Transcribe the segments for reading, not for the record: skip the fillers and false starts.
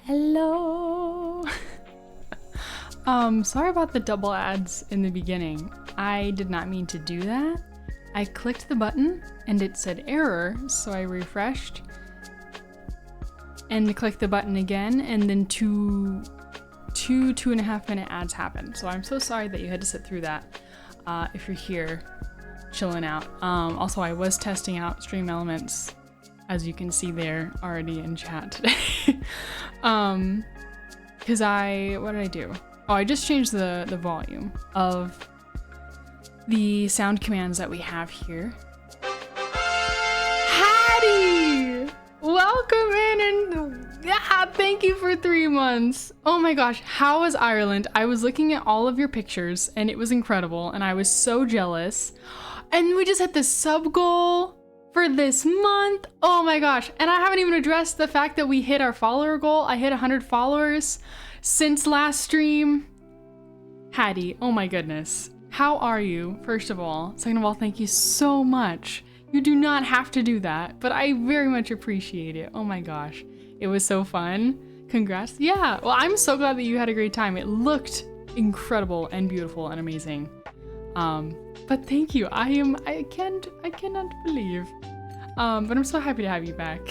Hello. Sorry about the double ads in the beginning. I did not mean to do that. I clicked the button and it said error, so I refreshed and clicked the button again, and then two 2.5 minute ads happened. So I'm so sorry that you had to sit through that if you're here chilling out. Also, I was testing out Stream Elements, as you can see there already in chat today. Because what did I do? Oh, I just changed the volume of the sound commands that we have here. Hattie! Welcome in, and yeah, thank you for 3 months. Oh my gosh, how was Ireland? I was looking at all of your pictures and it was incredible and I was so jealous. And we just hit the sub goal for this month. Oh my gosh. And I haven't even addressed the fact that we hit our follower goal. I hit 100 followers since last stream. Hattie, oh my goodness. How are you, first of all? Second of all, thank you so much. You do not have to do that, but I very much appreciate it. Oh my gosh. It was so fun. Congrats. Yeah, well, I'm so glad that you had a great time. It looked incredible and beautiful and amazing. But thank you. I cannot believe. But I'm so happy to have you back.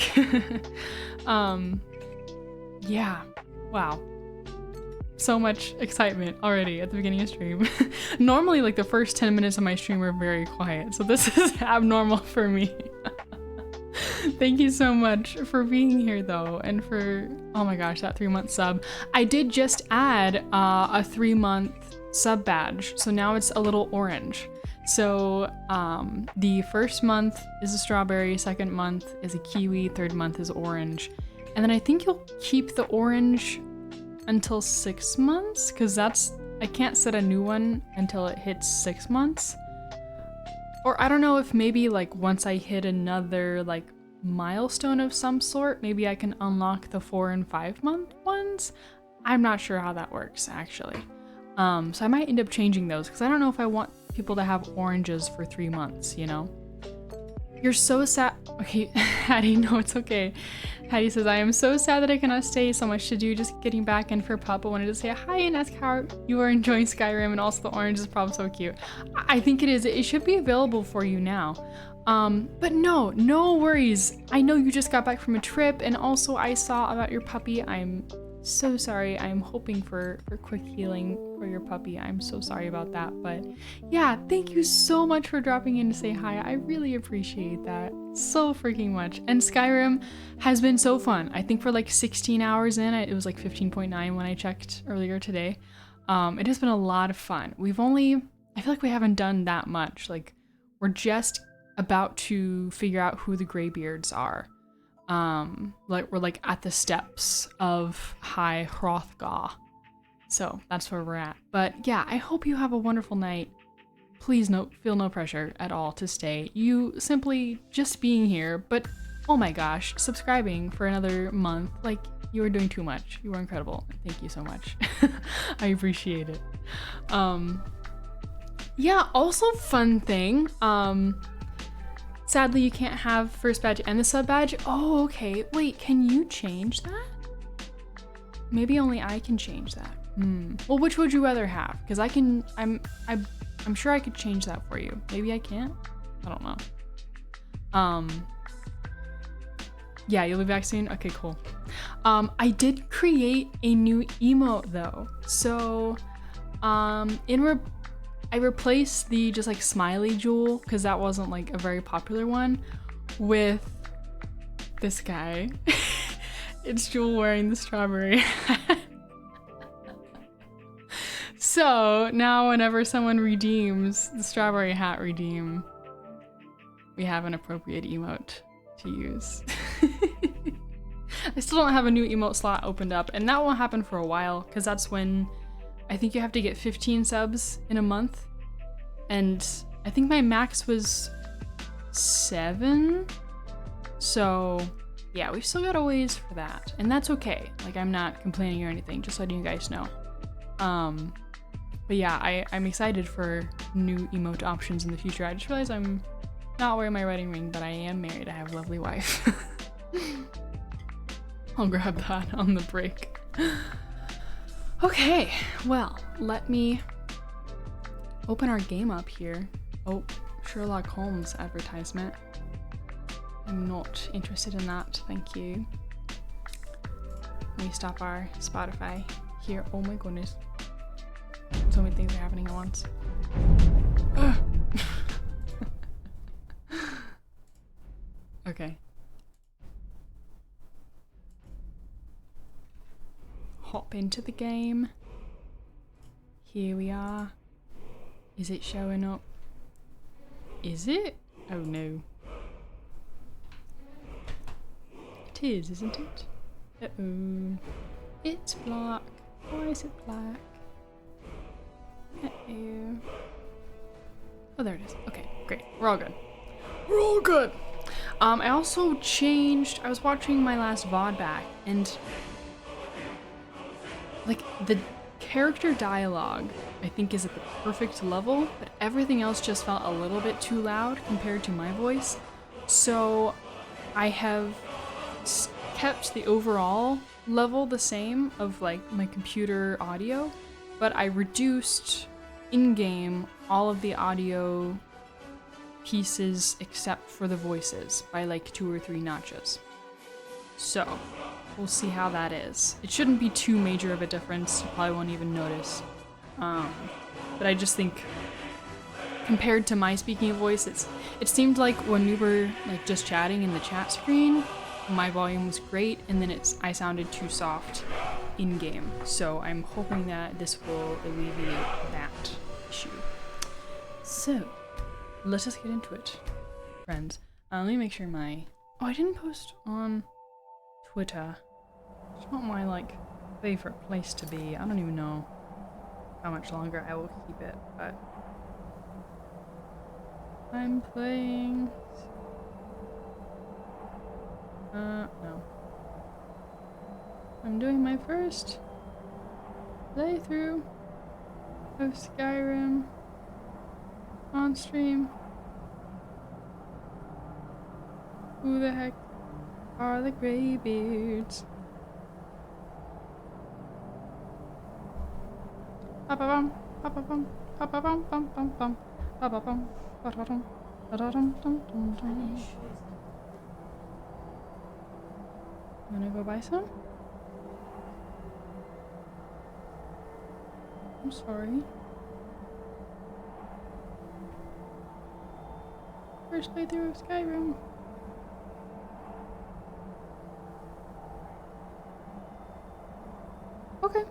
Yeah, wow. So much excitement already at the beginning of stream. Normally, like the first 10 minutes of my stream are very quiet, so this is abnormal for me. Thank you so much for being here though, and for, oh my gosh, that 3-month sub. I did just add a 3-month sub badge, so now it's a little orange. So the first month is a strawberry, second month is a kiwi, third month is orange. And then I think you'll keep the orange until 6 months, because I can't set a new one until it hits 6 months. Or I don't know if maybe like once I hit another like milestone of some sort, maybe I can unlock the 4 and 5 month ones. I'm not sure how that works actually. So I might end up changing those because I don't know if I want people to have oranges for 3 months, you know? You're so sad. Okay, Hattie, no, it's okay. Hattie says, I am so sad that I cannot stay. So much to do, just getting back in for Pup. I wanted to say hi and ask how you are enjoying Skyrim, and also the orange is probably so cute. I think it is. It should be available for you now. But no worries. I know you just got back from a trip, and also I saw about your puppy. I'm so sorry. I'm hoping for quick healing for your puppy. I'm so sorry about that. But yeah, thank you so much for dropping in to say hi. I really appreciate that so freaking much. And Skyrim has been so fun. I think for like 16 hours in, it was like 15.9 when I checked earlier today. It has been a lot of fun. I feel like we haven't done that much. Like, we're just about to figure out who the Greybeards are. Like we're like at the steps of High Hrothgar. So that's where we're at. But yeah, I hope you have a wonderful night. Please feel no pressure at all to stay. You simply just being here, but oh my gosh, subscribing for another month. Like, you are doing too much. You are incredible. Thank you so much. I appreciate it. Yeah, also fun thing. Sadly, you can't have first badge and the sub badge. Oh, okay. Wait, can you change that? Maybe only I can change that. Well, which would you rather have? Because I'm sure I could change that for you. Maybe I can't? I don't know. Yeah, you'll be back soon? Okay, cool. I did create a new emote though. So, I replaced the just like smiley jewel, because that wasn't like a very popular one, with this guy. It's Jewel wearing the strawberry hat. So now whenever someone redeems the strawberry hat redeem, we have an appropriate emote to use. I still don't have a new emote slot opened up, and that won't happen for a while, because that's when I think you have to get 15 subs in a month, and I think my max was 7. So yeah, we've still got a ways for that, and that's okay. Like, I'm not complaining or anything, just letting you guys know. But yeah, I'm excited for new emote options in the future. I just realized I'm not wearing my wedding ring, but I am married. I have a lovely wife. I'll grab that on the break. Okay, well, let me open our game up here. Oh, Sherlock Holmes advertisement. I'm not interested in that, thank you. Let me stop our Spotify here. Oh my goodness. So many things are happening at once. Okay. Hop into the game. Here we are. Is it showing up? Is it? Oh no. It is, isn't it? Uh-oh. It's black. Why is it black? Uh-oh. Oh, there it is. Okay, great. We're all good. We're all good! I also changed... I was watching my last VOD back, and... like, the character dialogue, I think, is at the perfect level, but everything else just felt a little bit too loud compared to my voice. So, I have kept the overall level the same of, like, my computer audio, but I reduced in-game all of the audio pieces except for the voices by like 2 or 3 notches. So we'll see how that is. It shouldn't be too major of a difference. You probably won't even notice. But I just think compared to my speaking voice, it seemed like when we were like just chatting in the chat screen, my volume was great, and then I sounded too soft in game. So I'm hoping that this will alleviate that issue. So let us get into it, friends. Let me make sure my... Oh, I didn't post on Twitter. It's not my, like, favorite place to be. I don't even know how much longer I will keep it, but... I'm playing... no. I'm doing my first playthrough of Skyrim on stream. Who the heck are the Greybeards? Pa-pa-bum, pa-pa-bum, pa-pa-bum, bum-bum-bum, pa-pa-bum, pa-pa-bum, pa-da-dum-dum-dum-dum. Wanna go buy some? I'm sorry. First playthrough of Skyrim. Okay.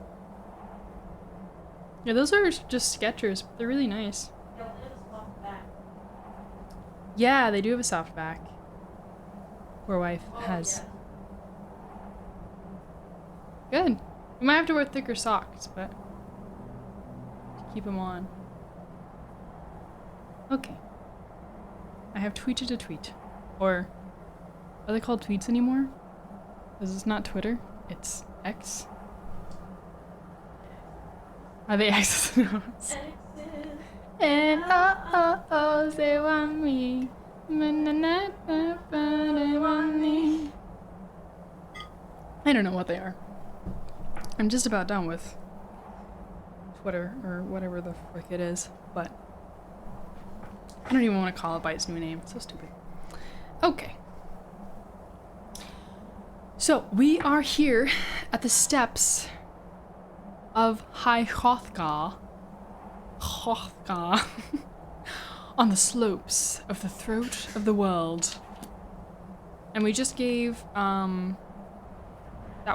Yeah, those are just Skechers, but they're really nice. They have a soft back. Yeah, they do have a soft back. Poor wife has. Yeah. Good. We might have to wear thicker socks, but keep them on. Okay. I have tweeted a tweet. Or are they called tweets anymore? Because it's not Twitter, it's X. Are they X's and O's? And oh, they want me. They want me. I don't know what they are. I'm just about done with Twitter, or whatever the frick it is, but I don't even want to call it by its new name. It's so stupid. Okay. So, we are here at the steps of High Hrothgar. On the slopes of the throat of the world. And we just gave, that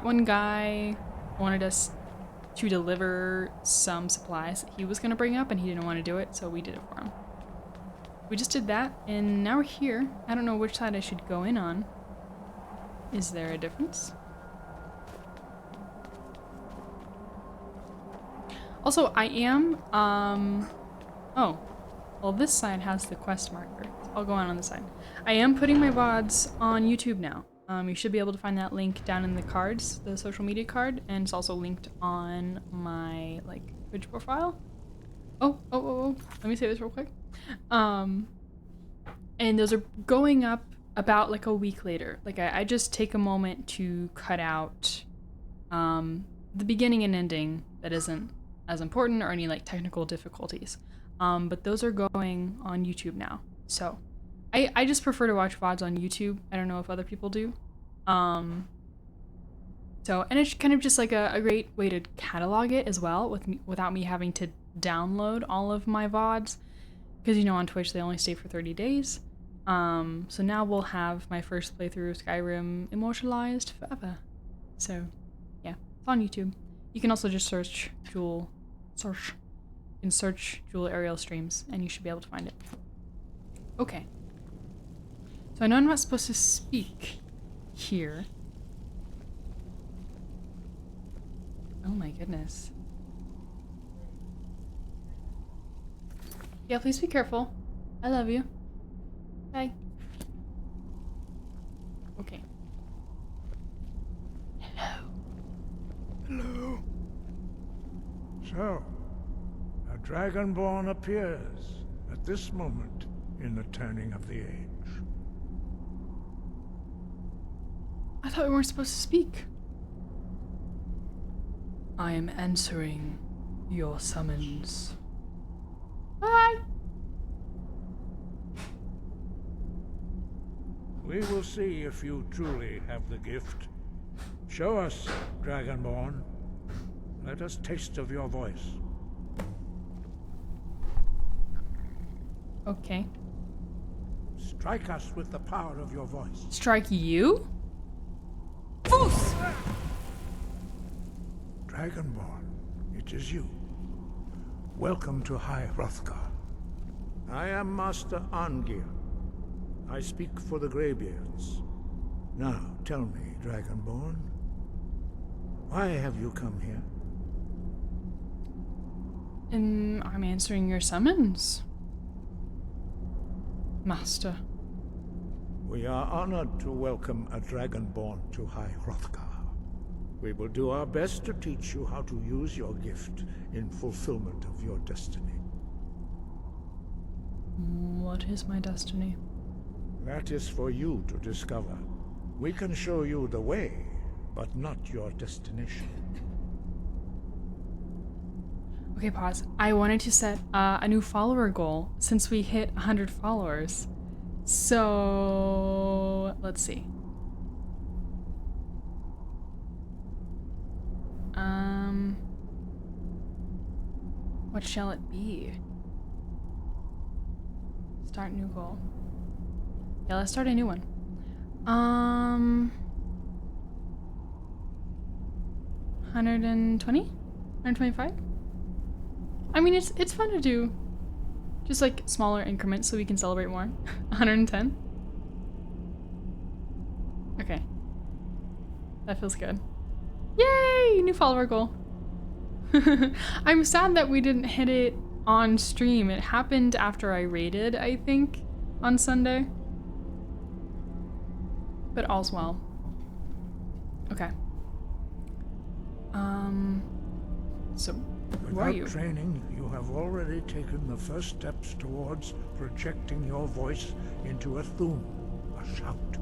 one guy wanted us to deliver some supplies that he was gonna bring up, and he didn't want to do it, so we did it for him. We just did that, and now we're here. I don't know which side I should go in on. Is there a difference? Also, I am, oh. Well, this side has the quest marker. I'll go on this side. I am putting my VODs on YouTube now. You should be able to find that link down in the cards, the social media card, and it's also linked on my, like, Twitch profile. Oh. Let me say this real quick. And those are going up about like a week later. Like I just take a moment to cut out the beginning and ending that isn't as important or any like technical difficulties. But those are going on YouTube now. So I just prefer to watch VODs on YouTube. I don't know if other people do. So, and it's kind of just like a great way to catalog it as well without me having to download all of my VODs. Because, you know, on Twitch, they only stay for 30 days. So now we'll have my first playthrough of Skyrim immortalized forever. So, yeah, it's on YouTube. You can also just search Jewel Aerial Streams, and you should be able to find it. Okay. So I know I'm not supposed to speak here. Oh my goodness. Yeah, please be careful. I love you. Bye. Okay. Hello. Hello. So, a Dragonborn appears at this moment in the turning of the age. I thought we weren't supposed to speak. I am answering your summons. Bye! We will see if you truly have the gift. Show us, Dragonborn. Let us taste of your voice. Okay. Strike us with the power of your voice. Strike you? Foos! Dragonborn, it is you. Welcome to High Hrothgar. I am Master Arngir. I speak for the Greybeards. Now, tell me, Dragonborn, why have you come here? I'm answering your summons, Master. We are honored to welcome a Dragonborn to High Hrothgar. We will do our best to teach you how to use your gift in fulfillment of your destiny. What is my destiny? That is for you to discover. We can show you the way, but not your destination. Okay, pause. I wanted to set a new follower goal since we hit 100 followers. So, let's see. What shall it be? Start new goal. Yeah, let's start a new one. 120? 125? I mean, it's fun to do. Just like smaller increments so we can celebrate more. 110? Okay. That feels good. Yay! New follower goal. I'm sad that we didn't hit it on stream. It happened after I raided, I think, on Sunday. But all's well. Okay. So, who are you? Without training, you have already taken the first steps towards projecting your voice into a thum, a shout.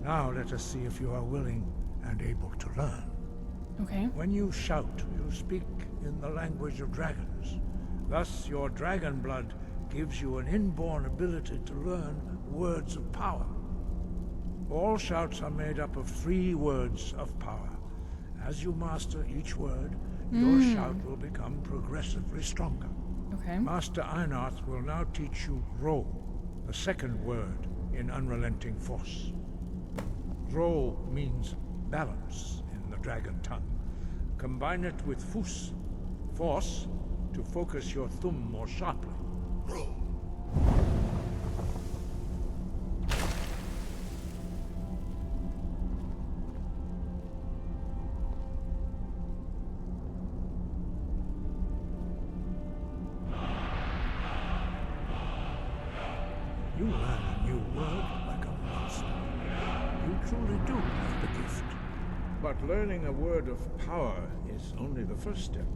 Now let us see if you are willing and able to learn. Okay. When you shout, you speak in the language of dragons. Thus, your dragon blood gives you an inborn ability to learn words of power. All shouts are made up of 3 words of power. As you master each word, your shout will become progressively stronger. Okay. Master Einarth will now teach you Ro, the second word in Unrelenting Force. Ro means balance in the dragon tongue. Combine it with Fus, force, to focus your thumb more sharply. Ro. You learn a new word like a monster. You truly do have the gift. But learning a word of power is only the first step.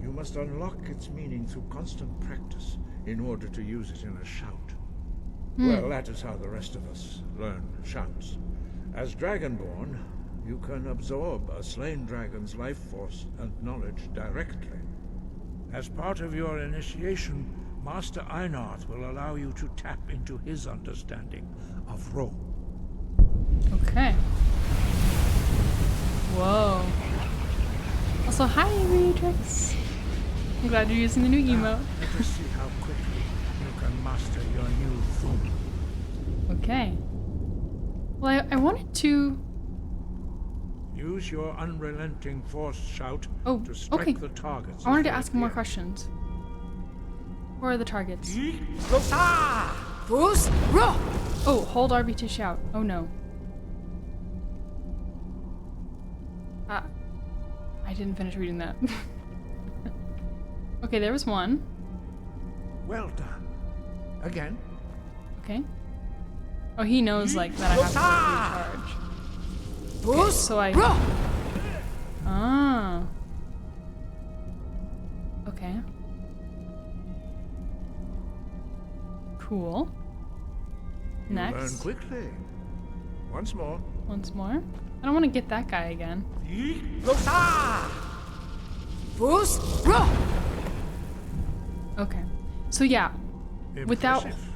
You must unlock its meaning through constant practice in order to use it in a shout. Well, that is how the rest of us learn shouts. As Dragonborn, you can absorb a slain dragon's life force and knowledge directly. As part of your initiation, Master Einarth will allow you to tap into his understanding of Rome. Okay. Whoa. Also, hi, Matrix. I'm glad you're using the new emote. Let us see how quickly you can master your new thum. Okay. Well, I wanted to... Use your unrelenting force shout to strike okay. the targets. I wanted to ask more questions. Where are the targets? Oh, hold RB to shout. Oh no. I didn't finish reading that. Okay, there was one. Well done. Again. Okay. Oh, he knows like that I have to recharge. Okay, so I. Ah. Okay. Cool. Next. Learn quickly. Once more. Once more. I don't want to get that guy again. Okay. So yeah, without Impressive.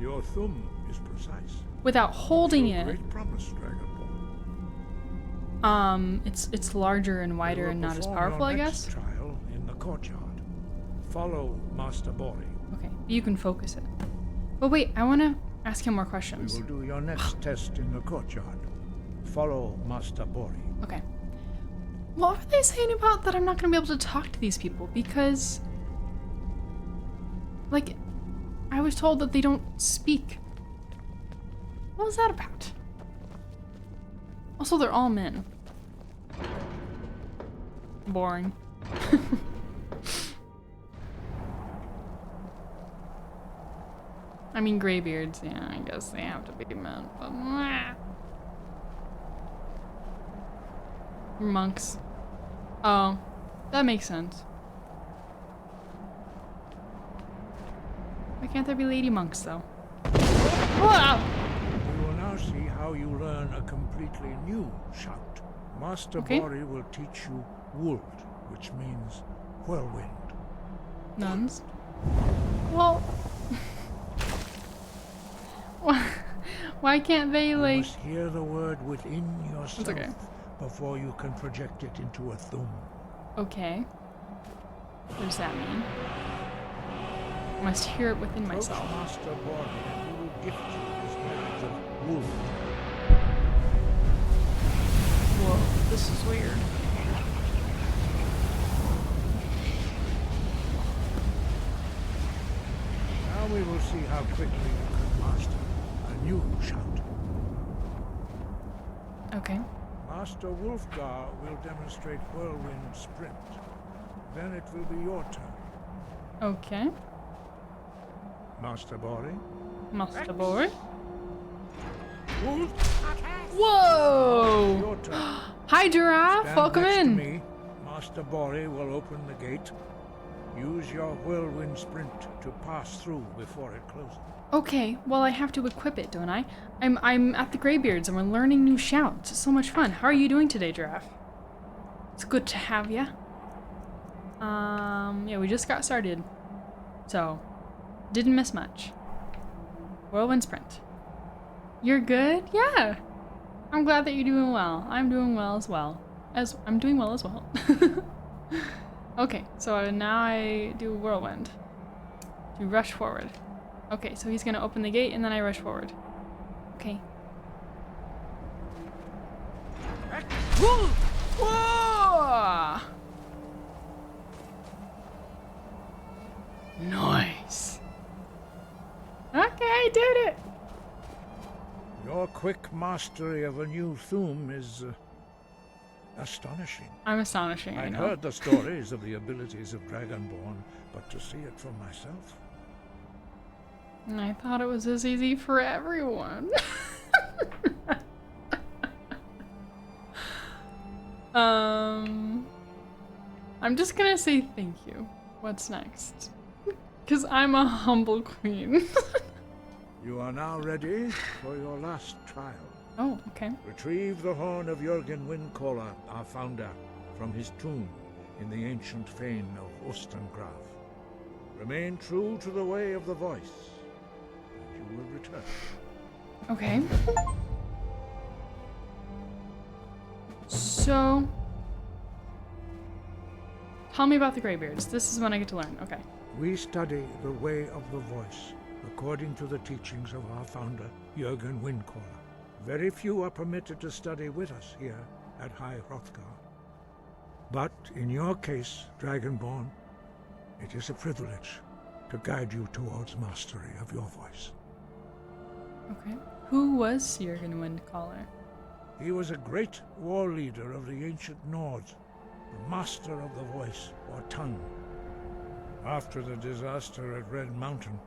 Your thumb is precise. without holding Your it, great promise, Dragonborn. it's larger and wider and not as powerful, I guess. Trial in the courtyard. Follow Master Bori. Okay, you can focus it. But wait, I want to ask him more We questions. will do your next test in the courtyard. Follow Master Bori. Okay. What were they saying about that I'm not going to be able to talk to these people? Because, like, I was told that they don't speak. What was that about? Also, they're all men. Boring. I mean, graybeards, yeah, I guess they have to be men, but... Monks. Oh, that makes sense. Why can't there be lady monks, though? Wow! We will now see how you learn a completely new shout. Master Bori will teach you Wold, which means whirlwind. Nuns. Well... Why can't they, You like... must hear the word within yourself okay. before you can project it into a thum. Okay. What does that mean? I must hear it within Approach myself. Master Bori and he will gift you his knowledge of Wold. Whoa, this is weird. Now we will see how quickly you can master a new shout. Okay. Master Wolfgar will demonstrate whirlwind sprint. Then it will be your turn. Okay. Master Bori. Master Boy. Whoa! Whoa! Your turn. Hi, giraffe. Stand Welcome next to in. me. Master Bori will open the gate. Use your whirlwind sprint to pass through before it closes. Okay, well I have to equip it, don't I? I'm at the Greybeards and we're learning new shouts. It's so much fun. How are you doing today, Giraffe? It's good to have ya. Yeah, we just got started. So, didn't miss much. Whirlwind sprint. You're good? Yeah. I'm glad that you're doing well. I'm doing well as well. I'm doing well as well. Okay, so now I do whirlwind. To rush forward. Okay, so he's gonna open the gate and then I rush forward. Okay. Whoa! Nice. Okay, I did it. Your quick mastery of a new thum is astonishing. I'm astonishing, I I'd know. heard the stories of the abilities of Dragonborn, but to see it for myself. And I thought it was as easy for everyone. I'm just gonna say thank you. What's next? Because I'm a humble queen. You are now ready for your last trial. Oh, okay. Retrieve the horn of Jürgen Windcaller, our founder, from his tomb in the ancient fane of Ostengraf. Remain true to the way of the voice, and you will return. Okay. So, tell me about the Greybeards. This is when I get to learn. Okay. We study the way of the voice, according to the teachings of our founder, Jürgen Windcaller. Very few are permitted to study with us here at High Hrothgar. But in your case, Dragonborn, it is a privilege to guide you towards mastery of your voice. Okay. Who was Jürgen Windcaller? He was a great war leader of the ancient Nords, the master of the voice, or tongue. After the disaster at Red Mountain,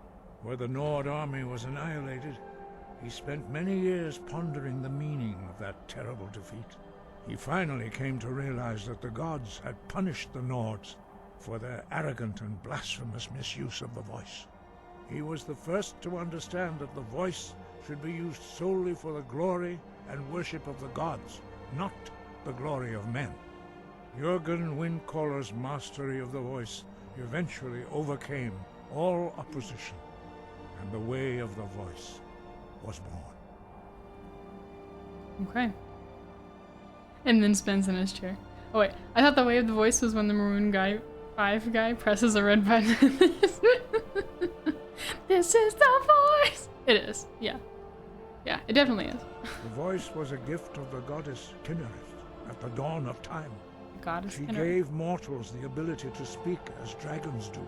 where the Nord army was annihilated, he spent many years pondering the meaning of that terrible defeat. He finally came to realize that the gods had punished the Nords for their arrogant and blasphemous misuse of the voice. He was the first to understand that the voice should be used solely for the glory and worship of the gods, not the glory of men. Jürgen Windcaller's mastery of the voice eventually overcame all opposition, and the way of the voice was born. Okay. And then spins in his chair. Oh wait, I thought the way of the voice was when the Maroon 5 guy presses a red button. This is the voice! It is, yeah. Yeah, it definitely is. The voice was a gift of the goddess Kinnereth at the dawn of time. Goddess She Kinnereth. gave mortals the ability to speak as dragons do.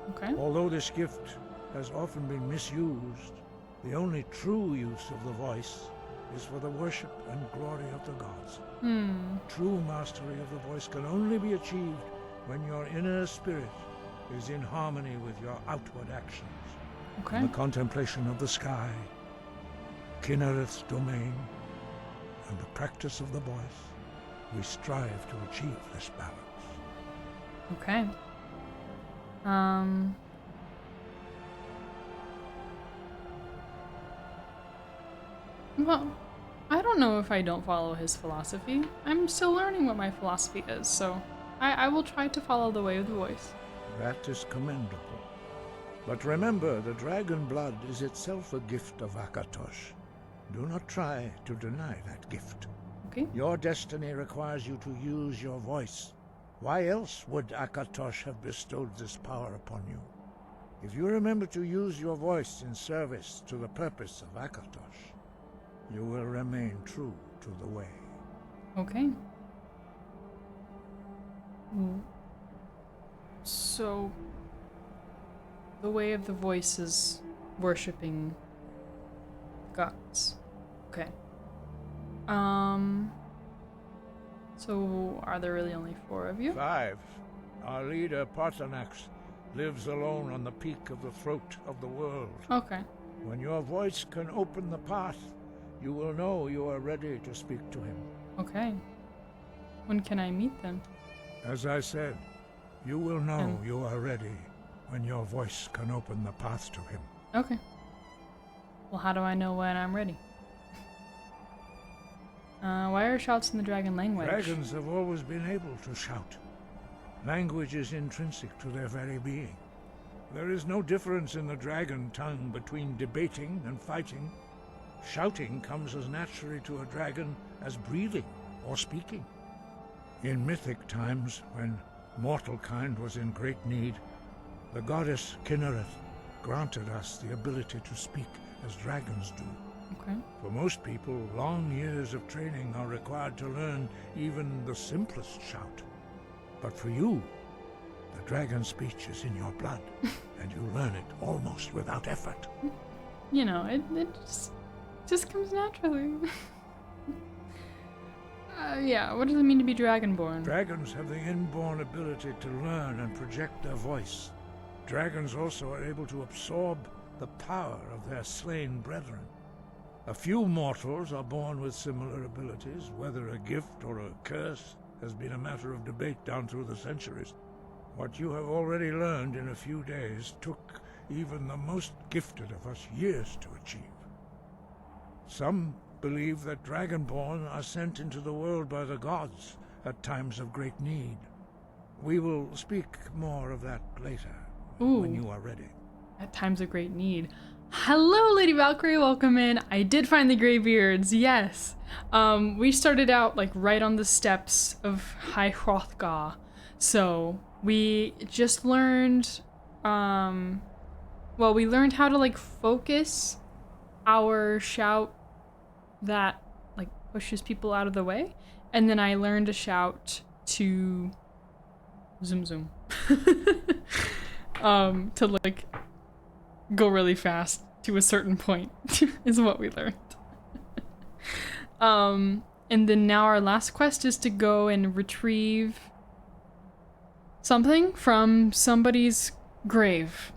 Okay. Although this gift has often been misused, the only true use of the voice is for the worship and glory of the gods. True mastery of the voice can only be achieved when your inner spirit is in harmony with your outward actions. Okay. In the contemplation of the sky, Kinnereth's domain, and the practice of the voice, we strive to achieve this balance. Okay. Well, I don't know if I don't follow his philosophy. I'm still learning what my philosophy is, so I will try to follow the way of the voice. That is commendable. But remember, the dragon blood is itself a gift of Akatosh. Do not try to deny that gift. Okay. Your destiny requires you to use your voice. Why else would Akatosh have bestowed this power upon you? If you remember to use your voice in service to the purpose of Akatosh, you will remain true to the way. Okay. So, the way of the voice is worshipping gods. Okay. So are there really only 4 of you? 5. Our leader, Parthenax, lives alone on the peak of the throat of the world. Okay. When your voice can open the path, you will know you are ready to speak to him. Okay. When can I meet them? As I said, you will know you are ready when your voice can open the path to him. Okay. Well, how do I know when I'm ready? Why are shouts in the dragon language? Dragons have always been able to shout. Language is intrinsic to their very being. There is no difference in the dragon tongue between debating and fighting. Shouting comes as naturally to a dragon as breathing or speaking. In mythic times, when mortal kind was in great need, the goddess Kinnereth granted us the ability to speak as dragons do. Okay. For most people, long years of training are required to learn even the simplest shout. But for you, the dragon speech is in your blood, and you learn it almost without effort. You know, it just comes naturally. Yeah, what does it mean to be dragonborn? Dragons have the inborn ability to learn and project their voice. Dragons also are able to absorb the power of their slain brethren. A few mortals are born with similar abilities. Whether a gift or a curse has been a matter of debate down through the centuries. What you have already learned in a few days took even the most gifted of us years to achieve. Some believe that Dragonborn are sent into the world by the gods at times of great need. We will speak more of that later, when you are ready. At times of great need. Hello, Lady Valkyrie, welcome in. I did find the Greybeards, yes. We started out like right on the steps of High Hrothgar. So we just learned, well, we learned how to like focus our shout that like pushes people out of the way. And then I learned a shout to zoom zoom. To like go really fast to a certain point is what we learned. And then now our last quest is to go and retrieve something from somebody's grave.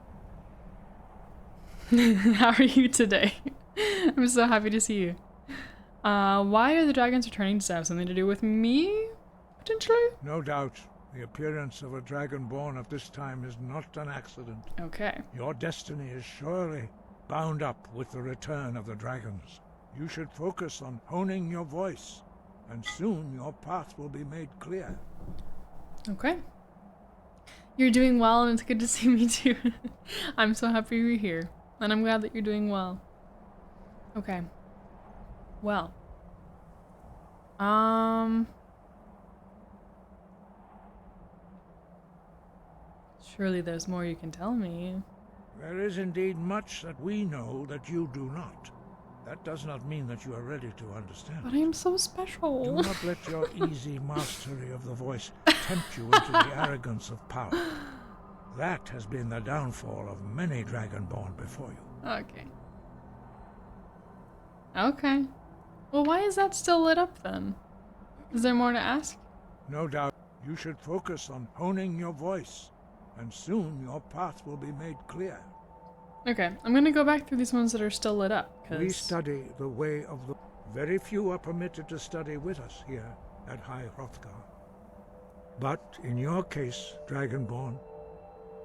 How are you today? I'm so happy to see you. Why are the dragons returning? Does that have something to do with me? Potentially? No doubt. The appearance of a Dragonborn at this time is not an accident. Okay. Your destiny is surely bound up with the return of the dragons. You should focus on honing your voice, and soon your path will be made clear. Okay. You're doing well, and it's good to see me too. I'm so happy you're here, and I'm glad that you're doing well. Okay. Well. Surely there's more you can tell me. There is indeed much that we know that you do not. That does not mean that you are ready to understand. But I am so special. Do not let your easy mastery of the voice tempt you into the arrogance of power. That has been the downfall of many Dragonborn before you. Okay. Okay. Well, why is that still lit up then? Is there more to ask? No doubt. You should focus on honing your voice, and soon your path will be made clear. Okay, I'm gonna go back through these ones that are still lit up, because... We study the way of the... Very few are permitted to study with us here at High Hrothgar. But in your case, Dragonborn,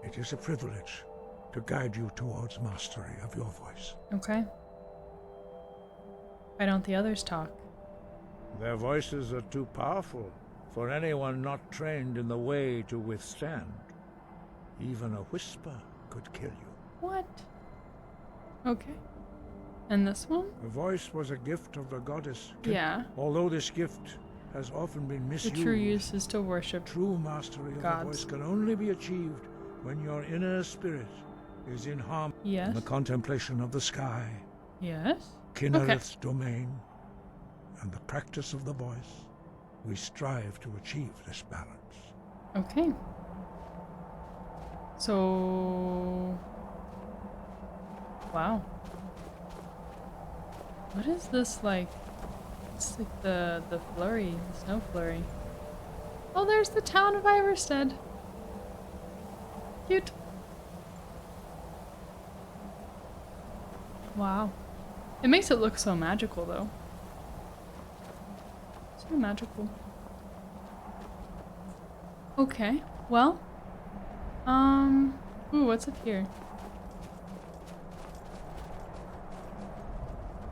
it is a privilege to guide you towards mastery of your voice. Okay. Why don't the others talk? Their voices are too powerful for anyone not trained in the way to withstand. Even a whisper could kill you. What? Okay. And this one? The voice was a gift of the goddess. Yeah. Although this gift has often been misused, The true use is to worship true mastery of gods. the voice can only be achieved when your inner spirit is in harmony. Yes. In the contemplation of the sky, Yes? Kinnereth's domain, and the practice of the voice. We strive to achieve this balance. Okay. So... Wow. What is this like? It's like the flurry, the snow flurry. Oh, there's the town of Iverstead. Cute. Wow. It makes it look so magical though. So magical. Okay, well. Ooh, what's up here?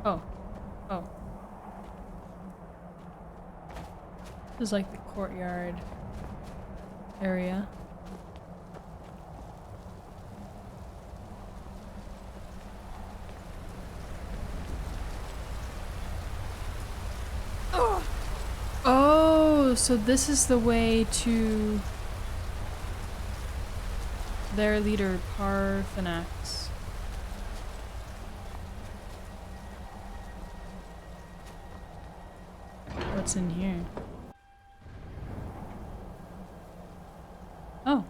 Oh. Oh. This is like the courtyard area. Oh, so this is the way to their leader, Parthenax. What's in here? Oh.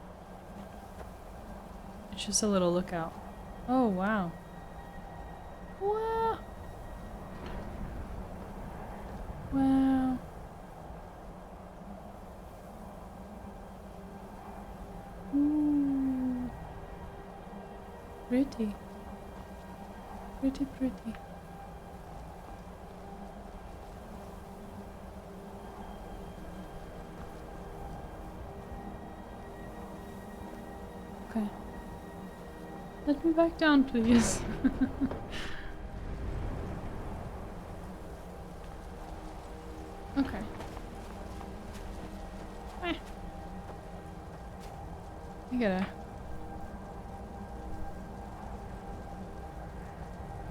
It's just a little lookout. Oh, wow. Wow. Wow. Ooh. Pretty. Pretty, pretty. Okay. Let me back down, please. Okay. Eh. I gotta...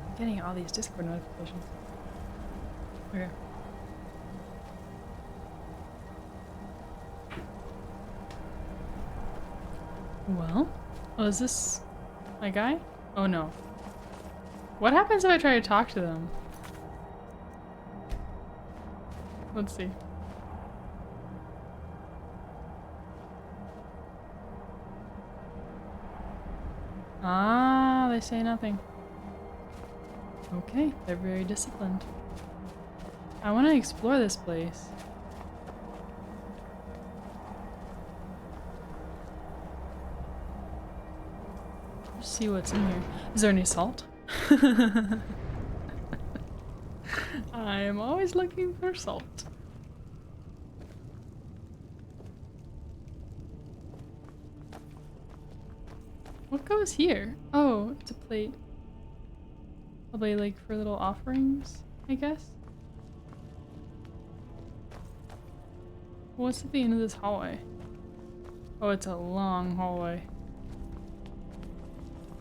I'm getting all these Discord notifications. Okay. Well, oh, is this my guy? Oh no. What happens if I try to talk to them? Let's see. Ah, they say nothing. Okay, they're very disciplined. I want to explore this place. Just see what's in here. Is there any salt? I am always looking for salt. What goes here? Oh, it's a plate. Probably like for little offerings, I guess. What's at the end of this hallway? Oh, it's a long hallway.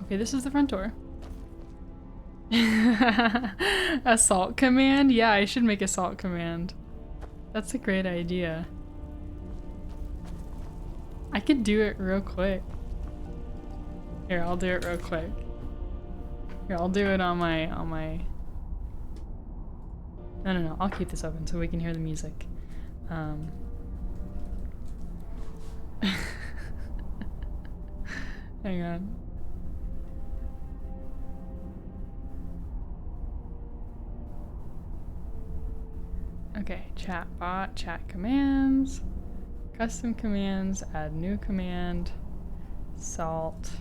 Okay, this is the front door. A salt command? Yeah, I should make a salt command. That's a great idea. I could do it real quick. Here, I'll do it real quick. Here, I'll do it on my... No, I'll keep this open so we can hear the music. Hang on. Okay, chat bot, chat commands, custom commands, add new command, salt.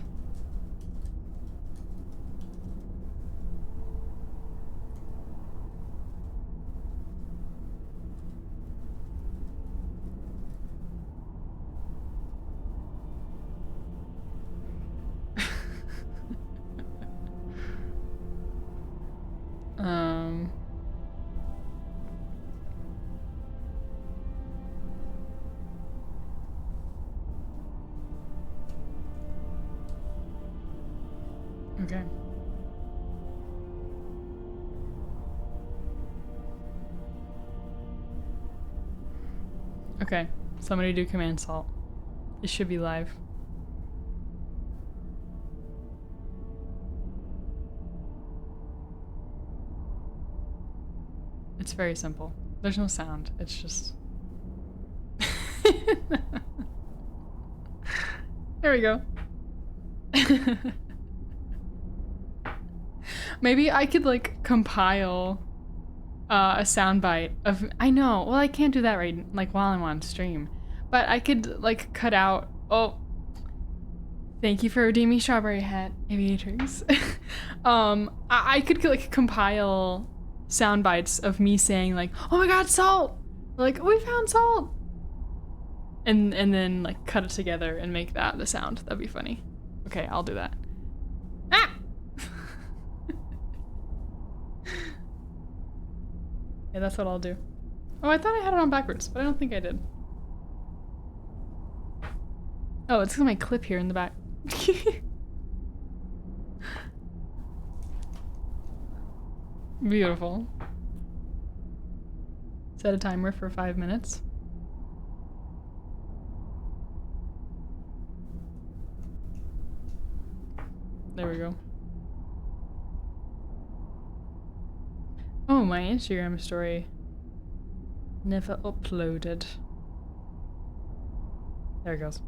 Okay. Okay, somebody do command salt. It should be live. It's very simple. There's no sound. It's just... There we go. Maybe I could like compile a soundbite of... I know, well I can't do that right like while I'm on stream. But I could like cut out... Oh, thank you for redeeming Strawberry Hat, Aviatrix. I could like compile sound bites of me saying like, oh my god, salt! Like, we found salt! And then like cut it together and make that the sound. That'd be funny. Okay, I'll do that. Ah! Yeah, that's what I'll do. Oh, I thought I had it on backwards, but I don't think I did. Oh, it's 'cause of my clip here in the back. Beautiful. Set a timer for 5 minutes. There we go. Oh, my Instagram story. Never uploaded. There it goes.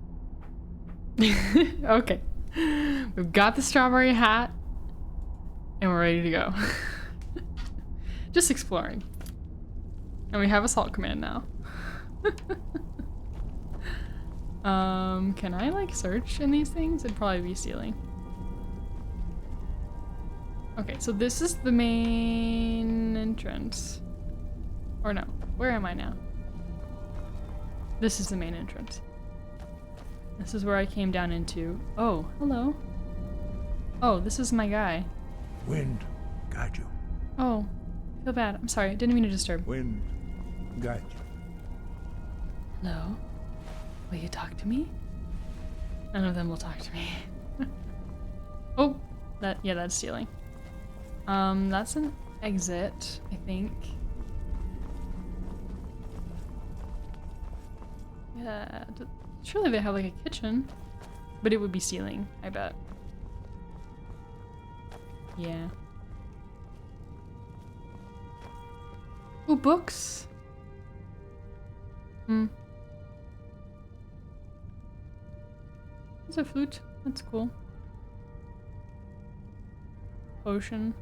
Okay. We've got the strawberry hat. And we're ready to go. Just exploring. And we have a salt command now. Can I like search in these things? It'd probably be stealing. Okay, so this is the main entrance. Or no, where am I now? This is the main entrance. This is where I came down into. Oh, hello. Oh, this is my guy. Wind, guide you. Oh, I feel bad. I'm sorry. Didn't mean to disturb. Wind, guide you. Hello? Will you talk to me? None of them will talk to me. Oh, yeah, that's stealing. That's an exit, I think. Yeah, surely they have like a kitchen, but it would be stealing, I bet. Yeah. Oh, books. There's a flute. That's cool. Potion.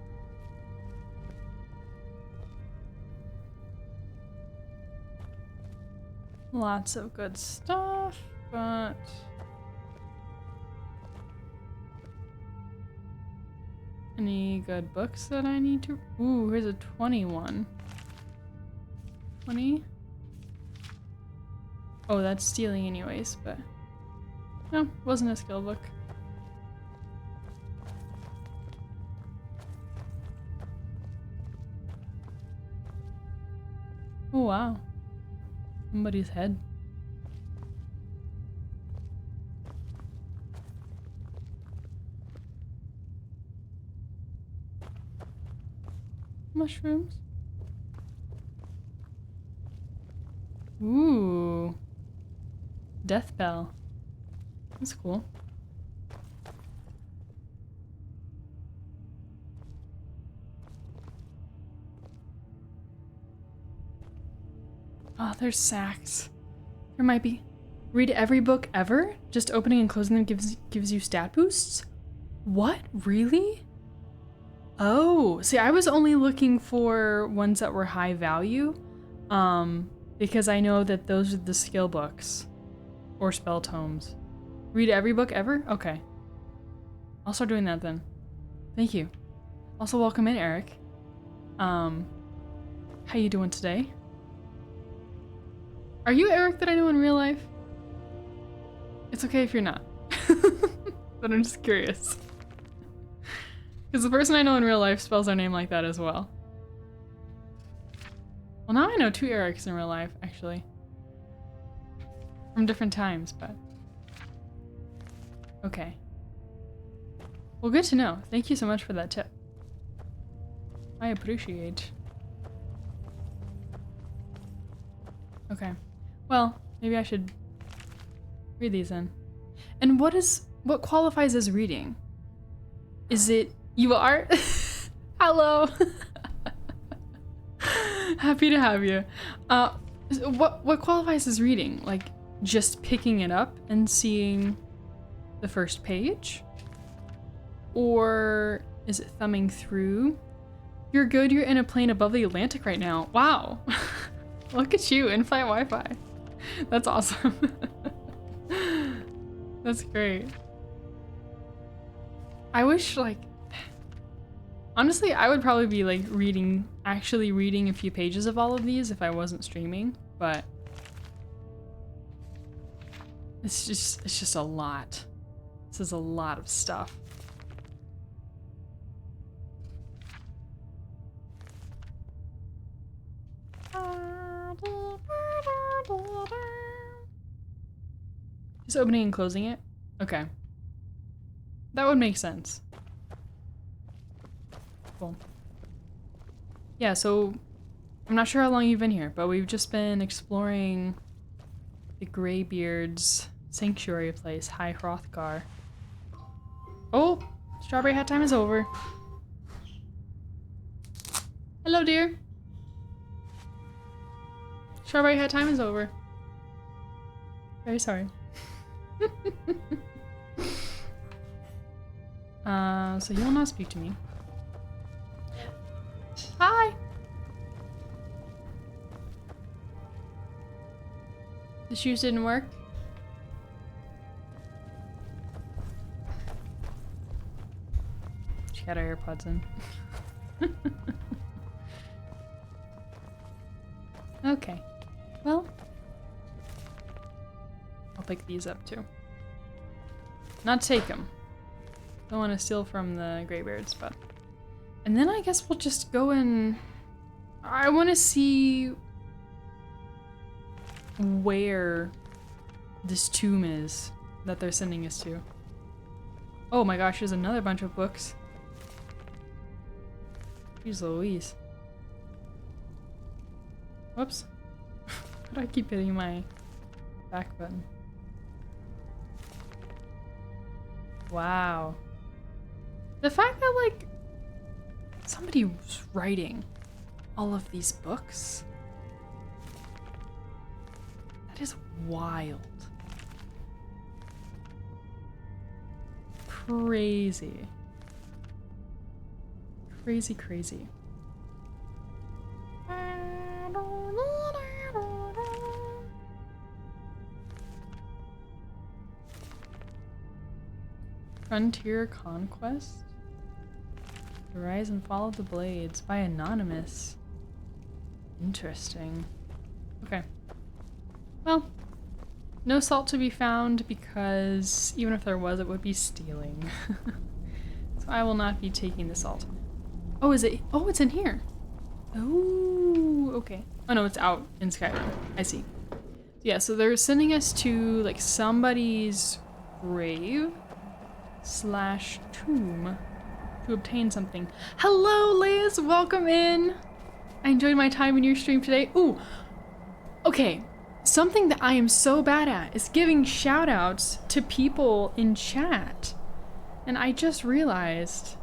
Lots of good stuff, but any good books that I need to? Ooh, here's a 21. 20? Oh, that's stealing anyways, but no, wasn't a skill book. Oh wow. Somebody's head. Mushrooms. Ooh. Death bell. That's cool. Oh, there's sacks. There might be. Read every book ever? Just opening and closing them gives you stat boosts? What? Really? Oh, see, I was only looking for ones that were high value, because I know that those are the skill books or spell tomes. Read every book ever? Okay. I'll start doing that then. Thank you. Also, welcome in, Eric. How you doing today? Are you Eric that I know in real life? It's okay if you're not. But I'm just curious. Because the person I know in real life spells their name like that as well. Well, now I know 2 Erics in real life, actually. From different times, but... Okay. Well, good to know. Thank you so much for that tip. I appreciate. Okay. Well, maybe I should read these then. And what qualifies as reading? Is it you are? Hello. Happy to have you. What qualifies as reading? Like just picking it up and seeing the first page? Or is it thumbing through? You're good, you're in a plane above the Atlantic right now. Wow. Look at you, in-flight Wi-Fi. That's awesome. That's great. I wish, like, honestly, I would probably be like actually reading a few pages of all of these if I wasn't streaming, but it's just a lot. This is a lot of stuff. Just opening and closing it? Okay. That would make sense. Cool. Yeah, so I'm not sure how long you've been here, but we've just been exploring the Greybeard's sanctuary place, High Hrothgar. Oh, strawberry hat time is over. Hello, dear. Strawberry hat time is over. Very sorry. So you will not speak to me. Hi! The shoes didn't work? She got her AirPods in. Okay. Well, I'll pick these up too. Not take them. Don't want to steal from the Greybeards, but... And then I guess we'll just go and... I want to see where this tomb is that they're sending us to. Oh my gosh, there's another bunch of books. Jeez Louise. Whoops. Why do I keep hitting my back button? Wow. The fact that, like, somebody was writing all of these books, that is wild. Crazy. Crazy, crazy. Frontier Conquest? The Rise and Fall of the Blades by Anonymous. Interesting. Okay. Well, no salt to be found because even if there was, it would be stealing. So I will not be taking the salt. Oh, is it? Oh, it's in here. Oh, okay. Oh no, it's out in Skyrim. I see. Yeah, so they're sending us to like somebody's grave / tomb to obtain something. Hello, Liz. Welcome in. I enjoyed my time in your stream today. Ooh. Okay. Something that I am so bad at is giving shout outs to people in chat. And I just realized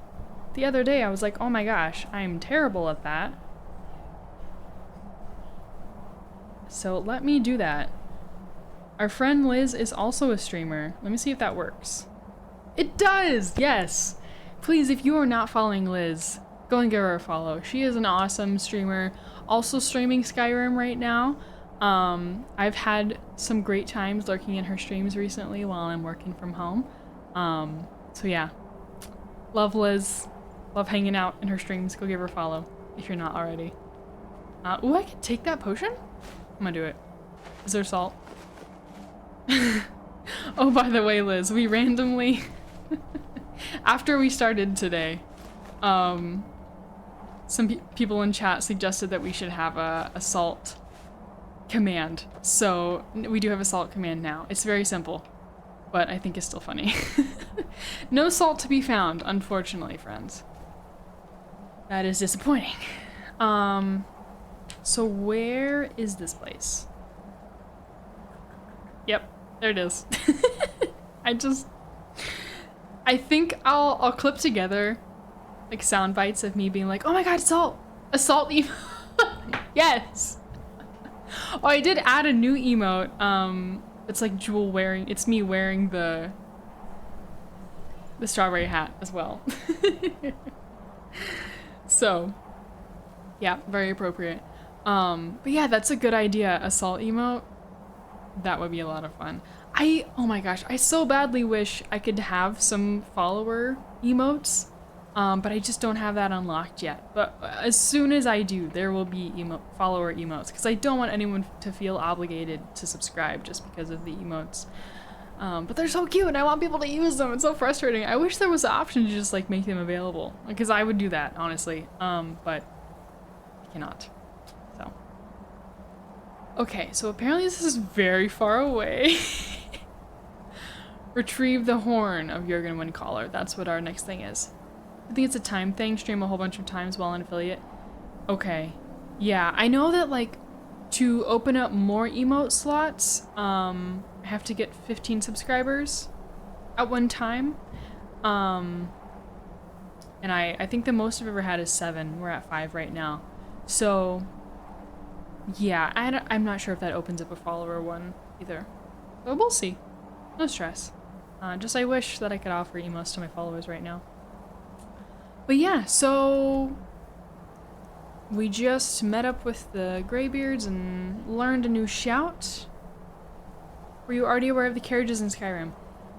the other day, I was like, oh my gosh, I'm terrible at that. So let me do that. Our friend Liz is also a streamer. Let me see if that works. It does! Yes! Please, if you are not following Liz, go and give her a follow. She is an awesome streamer. Also streaming Skyrim right now. I've had some great times lurking in her streams recently while I'm working from home. So yeah. Love Liz. Love hanging out in her streams. Go give her a follow if you're not already. Ooh, I can take that potion? I'm gonna do it. Is there salt? Oh, by the way, Liz, we randomly... After we started today, some people in chat suggested that we should have a salt command. So we do have a salt command now. It's very simple, but I think it's still funny. No salt to be found, unfortunately, friends. That is disappointing. So where is this place? Yep, there it is. I think I'll clip together like sound bites of me being like, oh my god, salt! A salt emote! Yes! Oh, I did add a new emote. It's like Jewel wearing, it's me wearing the strawberry hat as well. So, yeah, very appropriate. But yeah, that's a good idea, a salt emote. That would be a lot of fun. Oh my gosh, I so badly wish I could have some follower emotes, but I just don't have that unlocked yet. But as soon as I do, there will be follower emotes, because I don't want anyone to feel obligated to subscribe just because of the emotes. But they're so cute and I want people to use them. It's so frustrating. I wish there was an option to just like make them available, because I would do that, honestly. But I cannot. So. Okay, so apparently this is very far away. Retrieve the horn of Jurgen Windcaller. That's what our next thing is. I think it's a time thing. Stream a whole bunch of times while an affiliate. Okay. Yeah, I know that like to open up more emote slots, I have to get 15 subscribers at one time. And I think the most I've ever had is 7. We're at 5 right now. So yeah, I'm not sure if that opens up a follower one either. But we'll see. No stress. Just I wish that I could offer emotes to my followers right now. But yeah, so we just met up with the Greybeards and learned a new shout. Were you already aware of the carriages in Skyrim?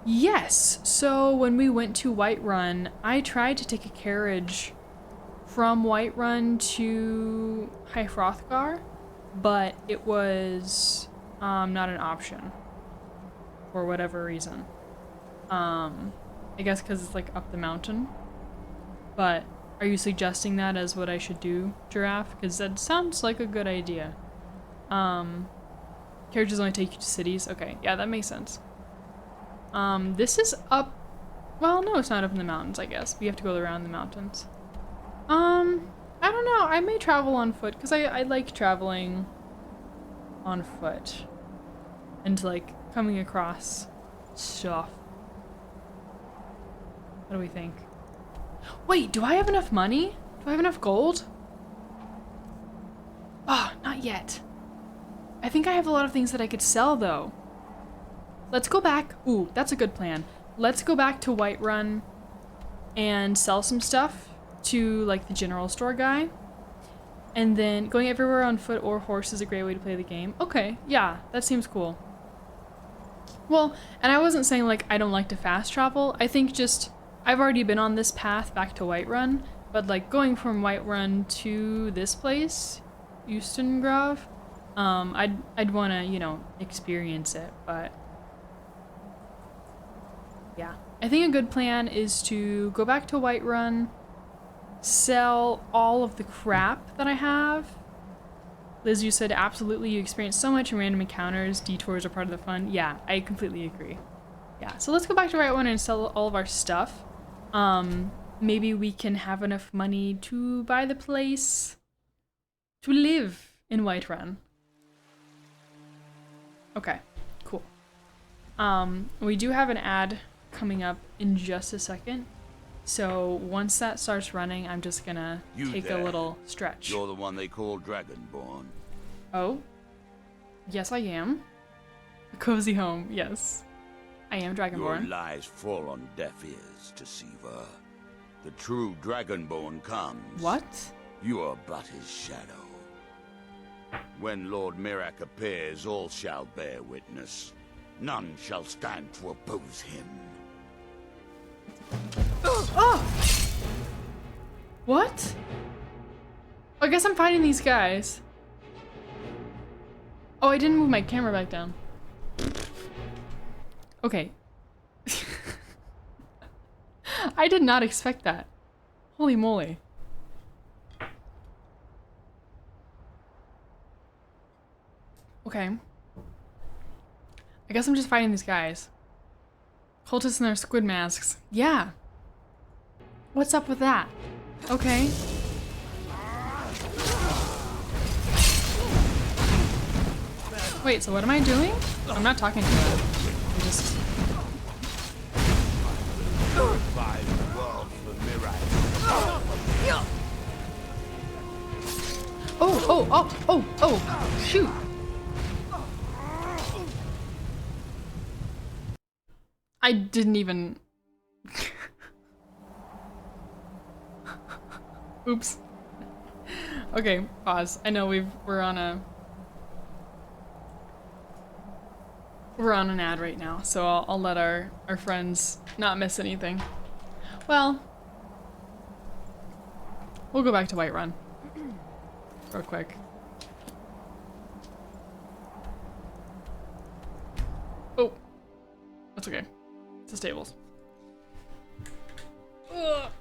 Yes! So when we went to Whiterun, I tried to take a carriage from Whiterun to High Hrothgar, but it was not an option for whatever reason. I guess because it's like up the mountain. But are you suggesting that as what I should do, Giraffe? Because that sounds like a good idea. Carriages only take you to cities. Okay, yeah, that makes sense. This is up. Well, no, it's not up in the mountains, I guess. We have to go around the mountains. I don't know. I may travel on foot because I like traveling on foot and like coming across stuff. What do we think? Wait, do I have enough money? Do I have enough gold? Oh, not yet. I think I have a lot of things that I could sell though. Let's go back. Ooh, that's a good plan. Let's go back to Whiterun and sell some stuff to like the general store guy. And then going everywhere on foot or horse is a great way to play the game. Okay, yeah, that seems cool. Well, and I wasn't saying like I don't like to fast travel. I think just I've already been on this path back to Whiterun, but like going from Whiterun to this place, Euston Grove, I'd want to, you know, experience it, but yeah. I think a good plan is to go back to Whiterun, sell all of the crap that I have. Liz, you said absolutely, you experience so much in random encounters, detours are part of the fun. Yeah, I completely agree. Yeah, so let's go back to Whiterun and sell all of our stuff. Maybe we can have enough money to buy the place to live in Whiterun. Okay, cool. We do have an ad coming up in just a second. So once that starts running, I'm just gonna take a little stretch. You're the one they call Dragonborn. Oh? Yes, I am. A cozy home, yes. I am Dragonborn. Your lies fall on deaf ears, Deceiver. The true Dragonborn comes. What? You are but his shadow. When Lord Mirak appears, all shall bear witness. None shall stand to oppose him. Oh! What? I guess I'm fighting these guys. Oh, I didn't move my camera back down. Okay. I did not expect that. Holy moly. Okay. I guess I'm just fighting these guys. Cultists in their squid masks. Yeah. What's up with that? Okay. Wait, so what am I doing? I'm not talking to them. I'm just... Oh, shoot. I didn't even... Oops. Okay, pause. I know we're on an ad right now, so I'll let our friends not miss anything. Well, we'll go back to Whiterun real quick. Oh, that's okay. It's the stables. Ugh.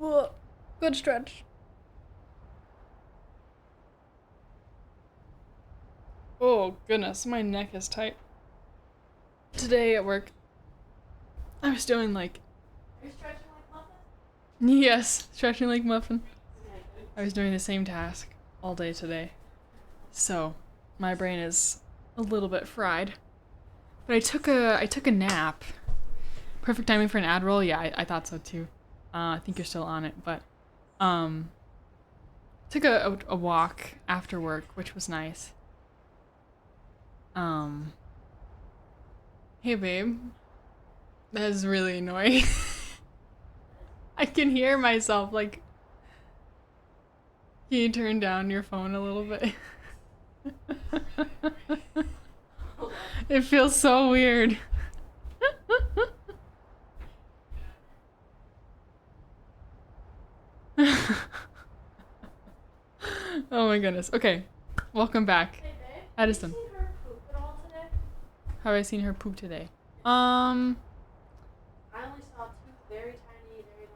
Ugh. Good stretch. Oh goodness, my neck is tight. Today at work, I was doing like... Are you stretching like Muffin? Yes, stretching like Muffin. I was doing the same task all day today. So, my brain is a little bit fried. But I took a nap. Perfect timing for an ad roll? Yeah, I thought so too. I think you're still on it, but took a walk after work, which was nice. Hey babe. That is really annoying. I can hear myself, like, can you turn down your phone a little bit? It feels so weird. Oh my goodness. Okay. Welcome back. Hey babe, Addison. have you seen her poop at all today? Have I seen her poop today? I only saw two very tiny, very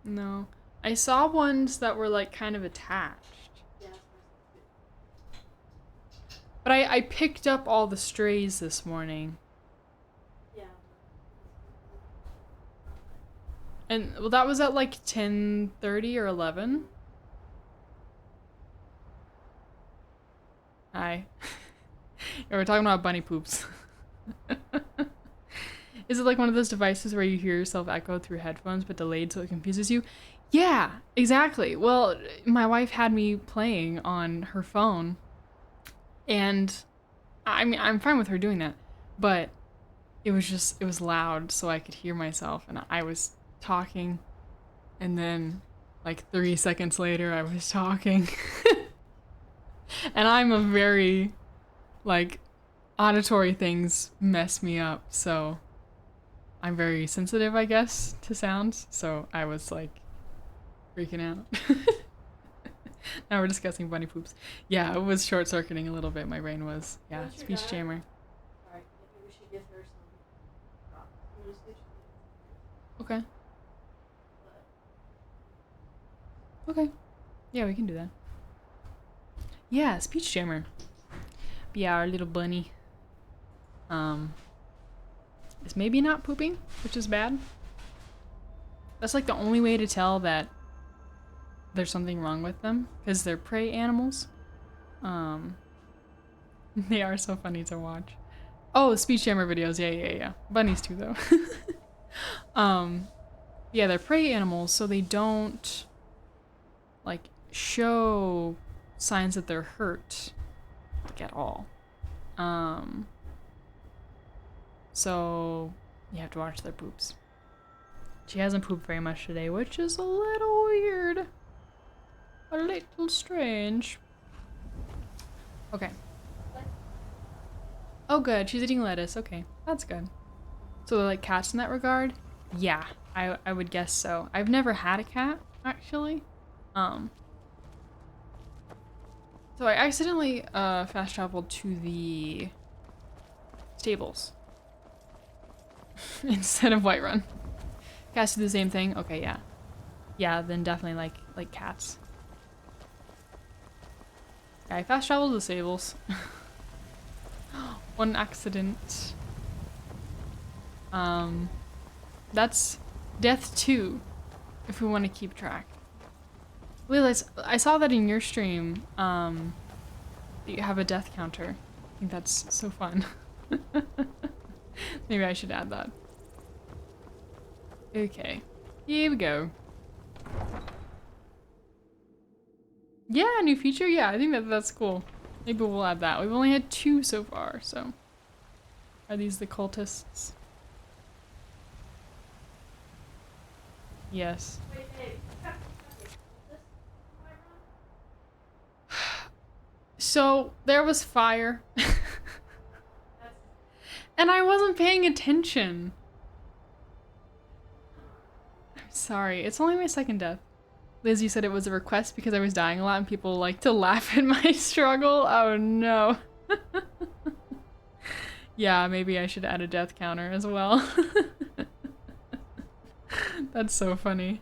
long No. I saw ones that were like kind of attached. Yeah, that's what I saw too. But I picked up all the strays this morning. Yeah. And well, that was at like 10:30 or 11. Hi. Yeah, we're talking about bunny poops. Is it like one of those devices where you hear yourself echo through headphones but delayed so it confuses you? Yeah, exactly. Well, my wife had me playing on her phone, and I mean, I'm fine with her doing that, but it was loud so I could hear myself, and I was talking, and then like 3 seconds later I was talking. And I'm a very, like, auditory things mess me up, so I'm very sensitive, I guess, to sounds, so I was like freaking out. Now we're discussing bunny poops. Yeah, it was short-circuiting a little bit, my brain was. Yeah, What's your speech diet? jammer. Alright, maybe we should give her some props. I'm gonna switch Okay. but Okay. Yeah, we can do that. Yeah, speech jammer. Yeah, our little bunny. Is maybe not pooping, which is bad. That's like the only way to tell that there's something wrong with them, because they're prey animals. They are so funny to watch. Oh, speech jammer videos, yeah. Bunnies too, though. Yeah, they're prey animals, so they don't like show signs that they're hurt, like, at all. So you have to watch their poops. She hasn't pooped very much today, which is a little weird. A little strange. Okay. Oh good, she's eating lettuce. Okay, that's good. So they're like cats in that regard? Yeah, I would guess so. I've never had a cat, actually. So I accidentally fast traveled to the stables instead of Whiterun. Cats do the same thing? Okay, yeah. Yeah, then definitely like cats. Yeah, I fast traveled to the stables. One accident. That's death 2, if we want to keep track. Lila, I saw that in your stream, that you have a death counter. I think that's so fun. Maybe I should add that. Okay, here we go. Yeah, new feature? Yeah, I think that's cool. Maybe we'll add that. We've only had 2 so far, so. Are these the cultists? Yes. wait, babe, this So, there was fire. And I wasn't paying attention. I'm sorry. It's only my second death. Liz, you said it was a request because I was dying a lot and people like to laugh at my struggle. Oh no. Yeah, maybe I should add a death counter as well. That's so funny.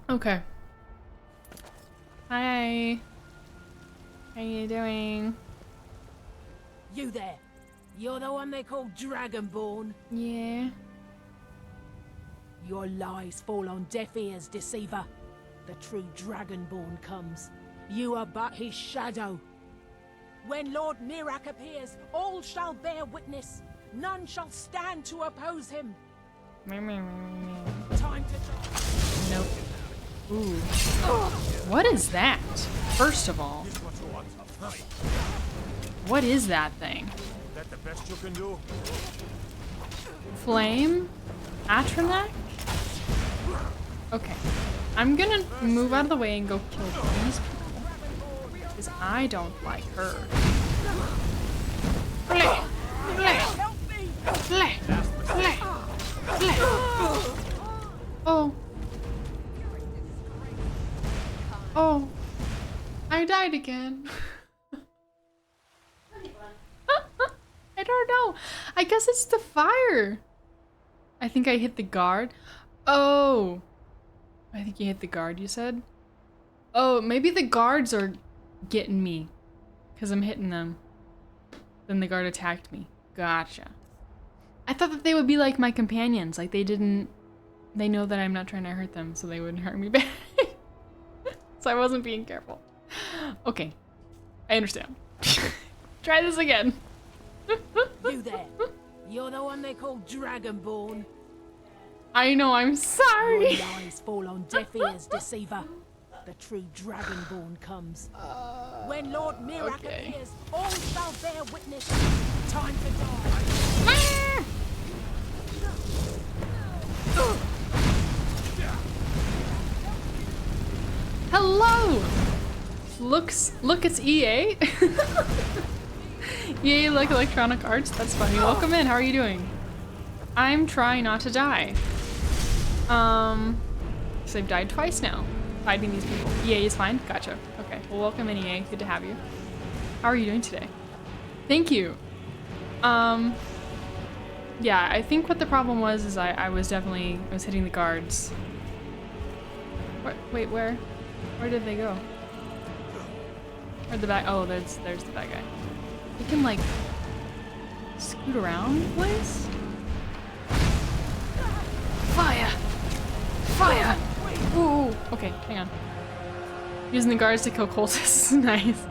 Okay. Hi. How you doing? You there. You're the one they call Dragonborn. Yeah. Your lies fall on deaf ears, deceiver. The true Dragonborn comes. You are but his shadow. When Lord Mirak appears, all shall bear witness. None shall stand to oppose him. Time to die. Nope. Ooh. What is that? First of all, what is that thing? That the best you can do? Flame? Atronak? Okay. I'm gonna move out of the way and go kill these people. Because I don't like her. Flay! Flay! Flay! Flay! Flay! again. I don't know. I guess it's the fire. I think I hit the guard. Oh. I think you hit the guard, you said? Oh, maybe the guards are getting me. Because I'm hitting them. Then the guard attacked me. Gotcha. I thought that they would be like my companions. Like they know that I'm not trying to hurt them, so they wouldn't hurt me back. So I wasn't being careful. Okay. I understand. Try this again. You there. You're the one they call Dragonborn. I know, I'm sorry. Your lies fall on deaf ears, deceiver. The true Dragonborn comes. When Lord Mirak appears, all shall bear witness. Time to die. Hello! Look, it's EA. EA like Electronic Arts? That's funny. Welcome in, how are you doing? I'm trying not to die. So I've died twice now, fighting these people. EA is fine? Gotcha. Okay, well welcome in EA, good to have you. How are you doing today? Thank you. Yeah, I think what the problem was is I was hitting the guards. Wait, where? Where did they go? Where'd the bad? Oh, there's the bad guy. He can like scoot around the place. Fire! Fire! Ooh. Okay, hang on. Using the guards to kill cultists. Nice.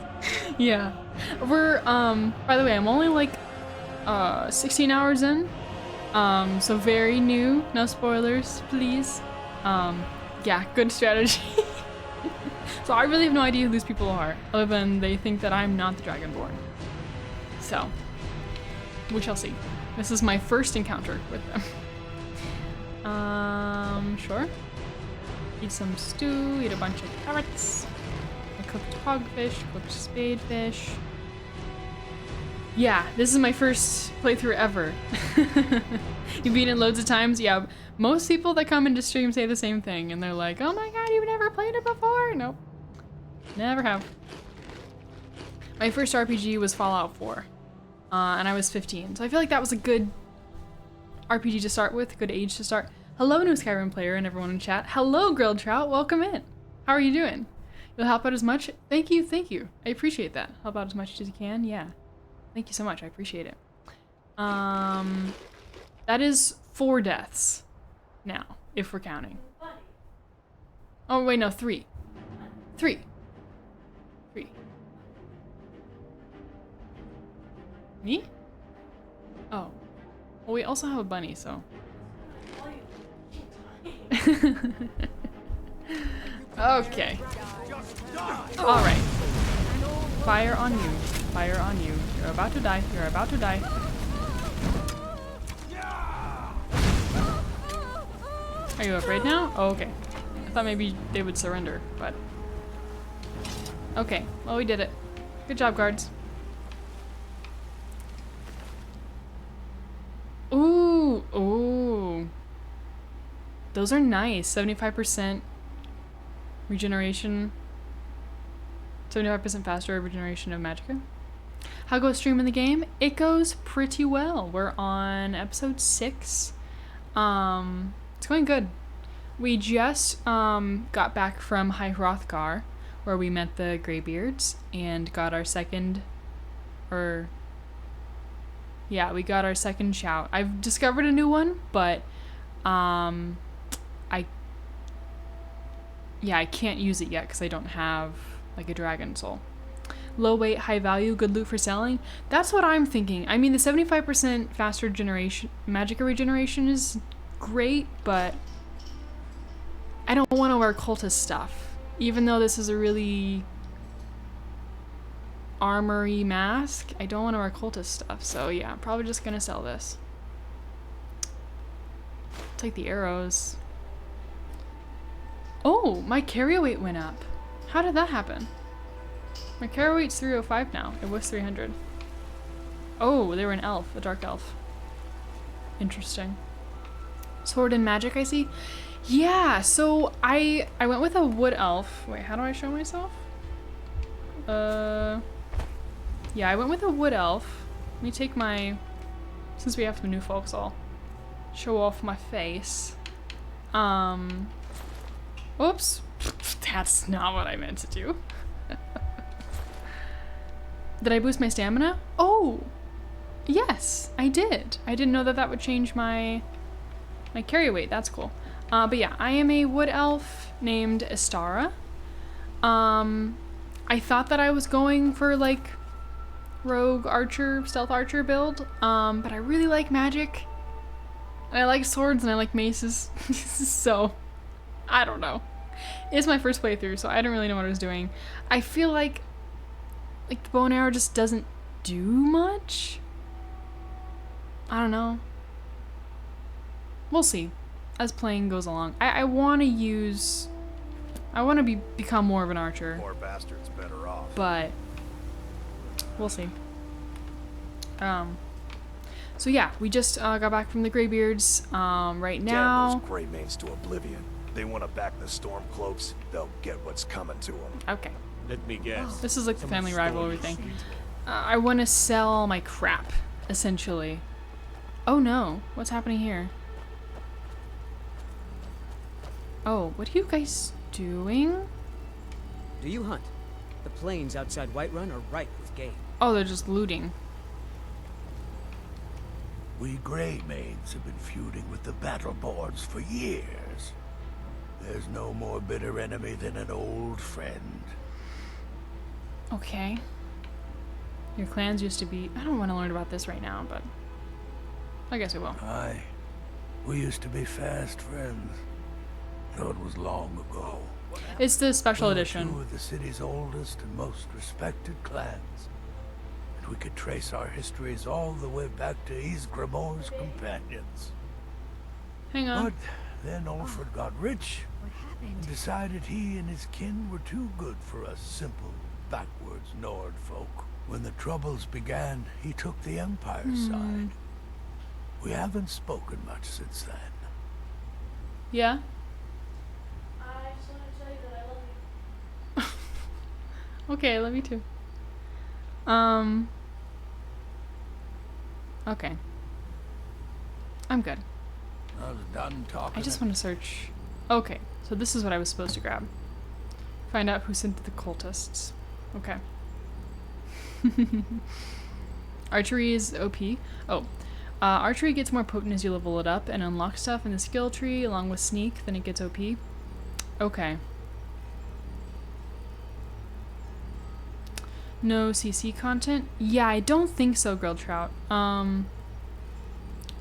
Yeah. We're by the way, I'm only like 16 hours in. So very new. No spoilers, please. Yeah, good strategy. So I really have no idea who these people are, other than they think that I'm not the Dragonborn. So, we shall see. This is my first encounter with them. Sure. Eat some stew, eat a bunch of carrots. I cooked hogfish, cooked spadefish. Yeah, this is my first playthrough ever. You've beaten it loads of times? Yeah, most people that come into stream say the same thing, and they're like, oh my god, you've never played it before? Nope. Never have. My first RPG was Fallout 4, and I was 15, so I feel like that was a good RPG to start with, good age to start. Hello, new Skyrim player and everyone in chat. Hello, Grilled Trout, welcome in. How are you doing? You'll help out as much? Thank you, thank you. I appreciate that. Help out as much as you can, yeah. Thank you so much, I appreciate it. That is 4 deaths now, if we're counting. Oh wait, no, 3. 3. Me? Oh. Well, we also have a bunny, so. Okay. Alright. Fire on you. Fire on you. You're about to die. You're about to die. Are you afraid now? Oh, okay. I thought maybe they would surrender, but. Okay. Well, we did it. Good job, guards. Ooh, ooh. Those are nice. 75% regeneration. 75% faster regeneration of magicka. How goes stream in the game? It goes pretty well. We're on episode 6. It's going good. We just got back from High Hrothgar, where we met the Greybeards and got our second, we got our second shout. I've discovered a new one, but I can't use it yet because I don't have like a dragon soul. Low weight, high value, good loot for selling. That's what I'm thinking. I mean, the 75% faster magicka regeneration is great, but I don't want to wear cultist stuff. Even though this is a really armory mask, I don't want to wear cultist stuff. So yeah, I'm probably just gonna sell this. Take the arrows. Oh, my carry weight went up. How did that happen? My carry weight's 305 now. It was 300. Oh, they were an elf, a dark elf. Interesting. Sword and magic, I see. Yeah, so I went with a wood elf. Wait, how do I show myself? Yeah, I went with a wood elf. Let me take my, since we have some new folks, I'll show off my face. Oops. That's not what I meant to do. Did I boost my stamina? Oh, yes, I did. I didn't know that that would change my carry weight. That's cool. But yeah, I am a wood elf named Estara. I thought that I was going for like rogue archer, stealth archer build, but I really like magic. And I like swords and I like maces. So, I don't know. It's my first playthrough, so I don't really know what I was doing. I feel like the bow and arrow just doesn't do much. I don't know. We'll see as playing goes along. I want to become more of an archer. Poor bastard's better off. But we'll see. So yeah, we just got back from the Greybeards. Right now. Damn those Greymanes to oblivion. They want to back the Stormcloaks. They'll get what's coming to them. Okay. Let me guess. This is like the family rivalry thing. I want to sell my crap, essentially. Oh no, what's happening here? Oh, what are you guys doing? Do you hunt? The plains outside Whiterun are ripe with game. Oh, they're just looting. We Greymaids have been feuding with the Battleborns for years. There's no more bitter enemy than an old friend. Okay. Your clans used to be... I don't want to learn about this right now, but... I guess we will. Aye. We used to be fast friends. Though it was long ago. It's the special We were edition. two of the city's oldest and most respected clans. And we could trace our histories all the way back to Ysgramor's companions. Hang on. But then Ulfred got rich and decided he and his kin were too good for us simple, backwards Nord folk. When the Troubles began, he took the Empire's side. We haven't spoken much since then. Yeah? I just want to tell you that I love you. Okay, I love you too. Okay. I'm good. I was done talking. I just want to search. Okay, so this is what I was supposed to grab. Find out who sent the cultists. Okay. Archery is OP. Oh. Archery gets more potent as you level it up and unlock stuff in the skill tree along with sneak, then it gets OP. Okay. No CC content? Yeah, I don't think so, Grilled Trout. I'm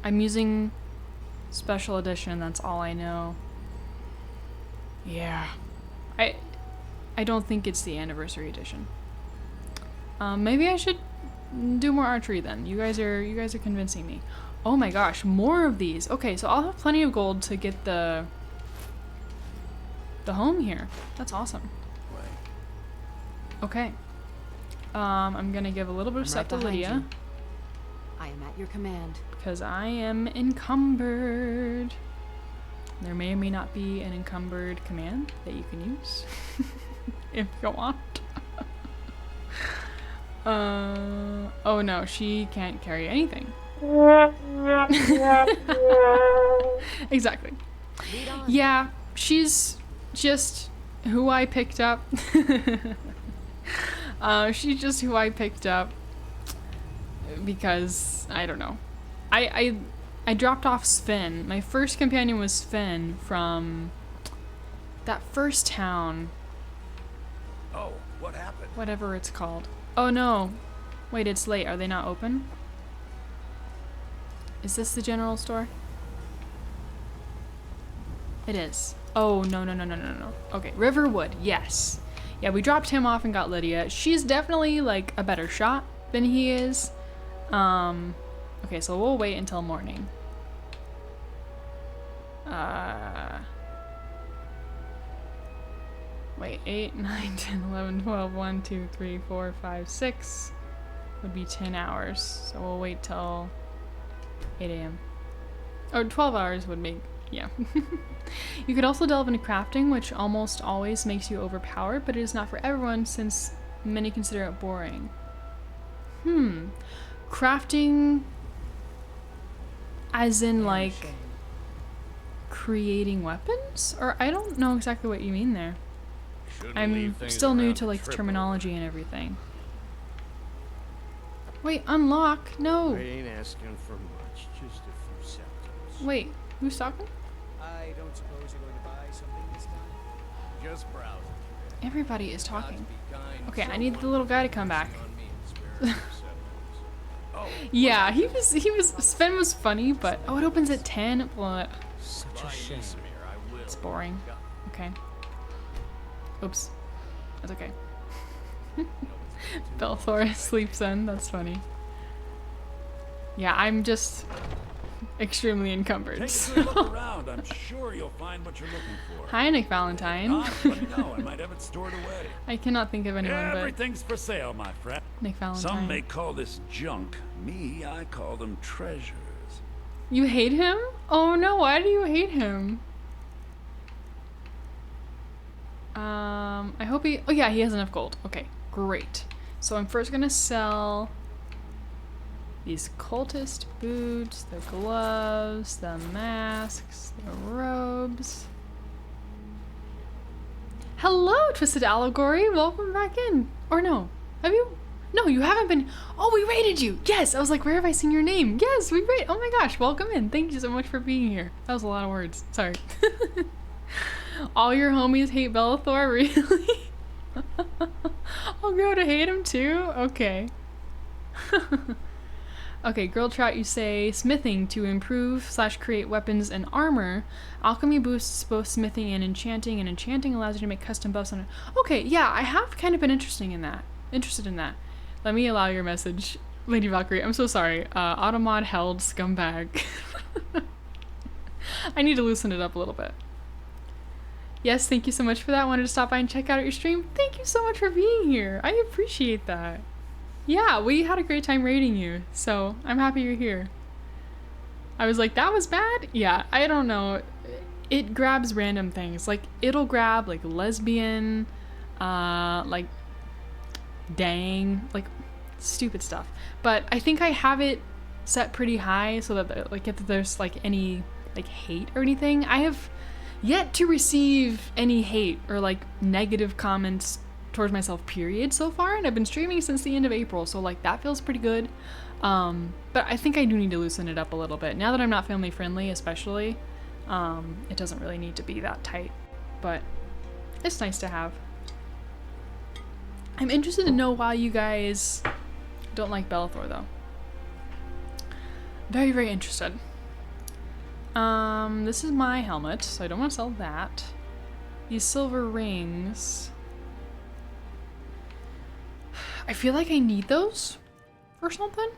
using special edition, that's all I know. Yeah. I don't think it's the anniversary edition. Maybe I should do more archery then. You guys are convincing me. Oh my gosh, more of these. Okay, so I'll have plenty of gold to get the home here. That's awesome. Okay. I'm gonna give a little bit of stuff to Lydia. I am at your command. Because I am encumbered. There may or may not be an encumbered command that you can use. If you want. Oh no, she can't carry anything. Exactly. Yeah, she's just who I picked up. She's just who I picked up because I don't know. I dropped off Sven. My first companion was Sven from that first town. Oh, what happened? Whatever it's called. Oh no. Wait, it's late. Are they not open? Is this the general store? It is. Oh, no. Okay, Riverwood, yes. Yeah, we dropped him off and got Lydia. She's definitely, like, a better shot than he is. Okay, so we'll wait until morning. Wait, 8, 9, 10, 11, 12, 1, 2, 3, 4, 5, 6 would be 10 hours. So we'll wait till 8 a.m. Or 12 hours would make, yeah. You could also delve into crafting, which almost always makes you overpowered, but it is not for everyone since Many consider it boring. Crafting as in like creating weapons? Or I don't know exactly what you mean there. I'm still new to like the terminology and everything. Wait, unlock? No. I ain't asking for much, just a few seconds. Wait, who's talking? I don't suppose you're going to buy something this time? Just browsing. Everybody is talking. Be kind. Okay, I need the little guy to come back. On me and spare a few seconds. Oh, Yeah, he was Sven was funny, but oh, it opens at 10. What? Such a shame. I will. It's boring. Okay. Oops. That's okay. Belthor sleeps in. That's funny. Yeah, I'm just extremely encumbered. Take a so- good look around. I'm sure you'll find what you're looking for. Hi, Nick Valentine. Not, let me know. I might have it stored away. I cannot think of anyone but Everything's for sale, my friend. Nick Valentine. Some may call this junk. Me, I call them treasures. You hate him? Oh no, why do you hate him? I hope he... Oh yeah, he has enough gold. Okay, great. So I'm first gonna sell these cultist boots, the gloves, the masks, the robes. Hello, Twisted Allegory. Welcome back in. Or no, have you? No, you haven't been. Oh, we raided you. Yes, I was like, where have I seen your name? Yes, we raided. Oh my gosh, welcome in. Thank you so much for being here. That was a lot of words. Sorry. All your homies hate Bellathor, really? I'll grow to hate him too? Okay. Okay, Girl Trout, you say smithing to improve / create weapons and armor. Alchemy boosts both smithing and enchanting allows you to make custom buffs on it. Okay, yeah, I have kind of been interested in that. Let me allow your message, Lady Valkyrie. I'm so sorry. Automod held scumbag. I need to loosen it up a little bit. Yes, thank you so much for that. Wanted to stop by and check out your stream. Thank you so much for being here. I appreciate that. Yeah, we had a great time raiding you, so I'm happy you're here. I was like, that was bad? Yeah, I don't know. It grabs random things. Like, it'll grab, like, lesbian, like, dang, like, stupid stuff. But I think I have it set pretty high so that, like, if there's, like, any, like, hate or anything, I have yet to receive any hate or, like, negative comments towards myself, period, so far, and I've been streaming since the end of April, so like that feels pretty good. But I think I do need to loosen it up a little bit now that I'm not family friendly, especially. It doesn't really need to be that tight, but it's nice to have. I'm interested to know why you guys don't like Bellathor though. Very, very interested. This is my helmet, so I don't want to sell that. These silver rings, I feel like I need those for something.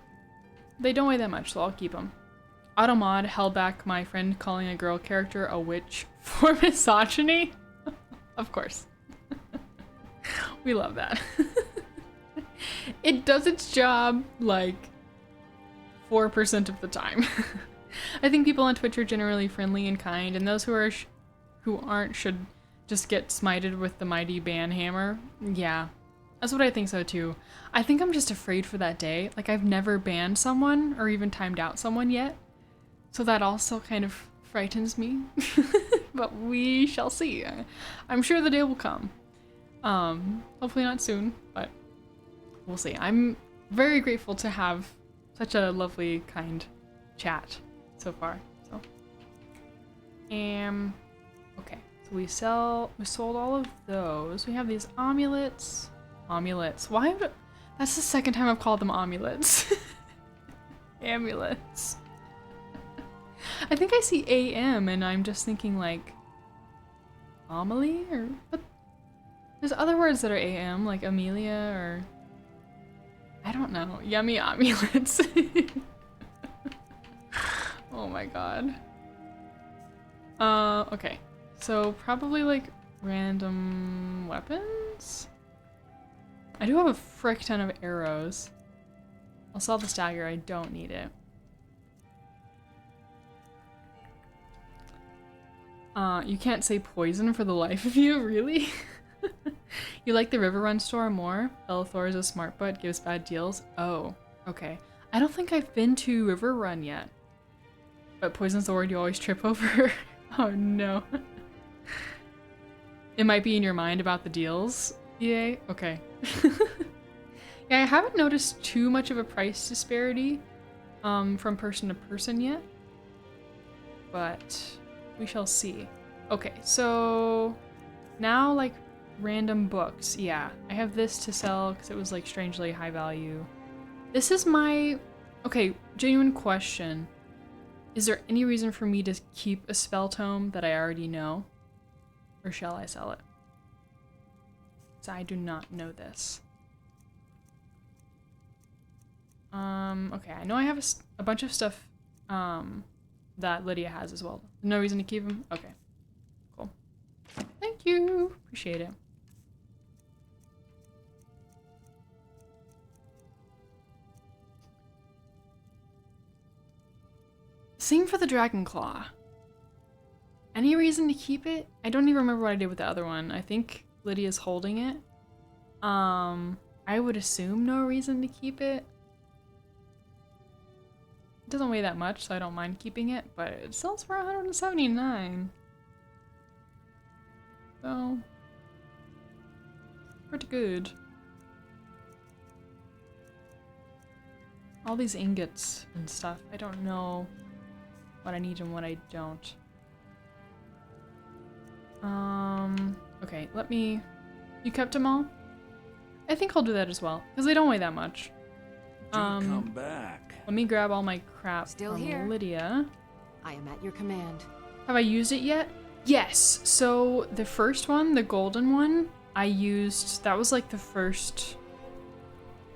They don't weigh that much, so I'll keep them. Automod held back my friend calling a girl character a witch for misogyny. Of course. We love that. It does its job like 4% of the time. I think people on Twitch are generally friendly and kind, and those who aren't should just get smited with the mighty ban hammer. Yeah. That's what I think so too. I think I'm just afraid for that day. Like, I've never banned someone or even timed out someone yet. So that also kind of frightens me. But we shall see. I'm sure the day will come. Hopefully not soon, but we'll see. I'm very grateful to have such a lovely, kind chat so far. So, okay. So we sold all of those. We have these amulets. Amulets. That's the second time I've called them amulets. Amulets. I think I see AM and I'm just thinking like Amelie or but there's other words that are AM like Amelia or I don't know. Yummy amulets. Oh my god. Okay. So probably like random weapons? I do have a frick ton of arrows. I'll sell the dagger, I don't need it. You can't say poison for the life of you, really? You like the River Run store more? Bellathor is a smart butt, gives bad deals. Oh, okay. I don't think I've been to River Run yet. But poison's the word you always trip over. Oh no. It might be in your mind about the deals. Yay. Okay. Yeah, I haven't noticed too much of a price disparity from person to person yet. But we shall see. Okay, so now like random books. Yeah, I have this to sell because it was like strangely high value. This is my... Okay, genuine question. Is there any reason for me to keep a spell tome that I already know? Or shall I sell it? So I do not know this. Okay, I know I have a bunch of stuff that Lydia has as well. No reason to keep them? Okay, cool. Thank you, appreciate it. Same for the Dragon Claw. Any reason to keep it? I don't even remember what I did with the other one. I think Lydia's holding it. I would assume no reason to keep it. It doesn't weigh that much, so I don't mind keeping it, but it sells for 179. So, pretty good. All these ingots and stuff, I don't know what I need and what I don't. Okay, let me... You kept them all? I think I'll do that as well, because they don't weigh that much. Come back. Let me grab all my crap Still from here. Lydia. I am at your command. Have I used it yet? Yes. So the first one, the golden one, I used... That was like the first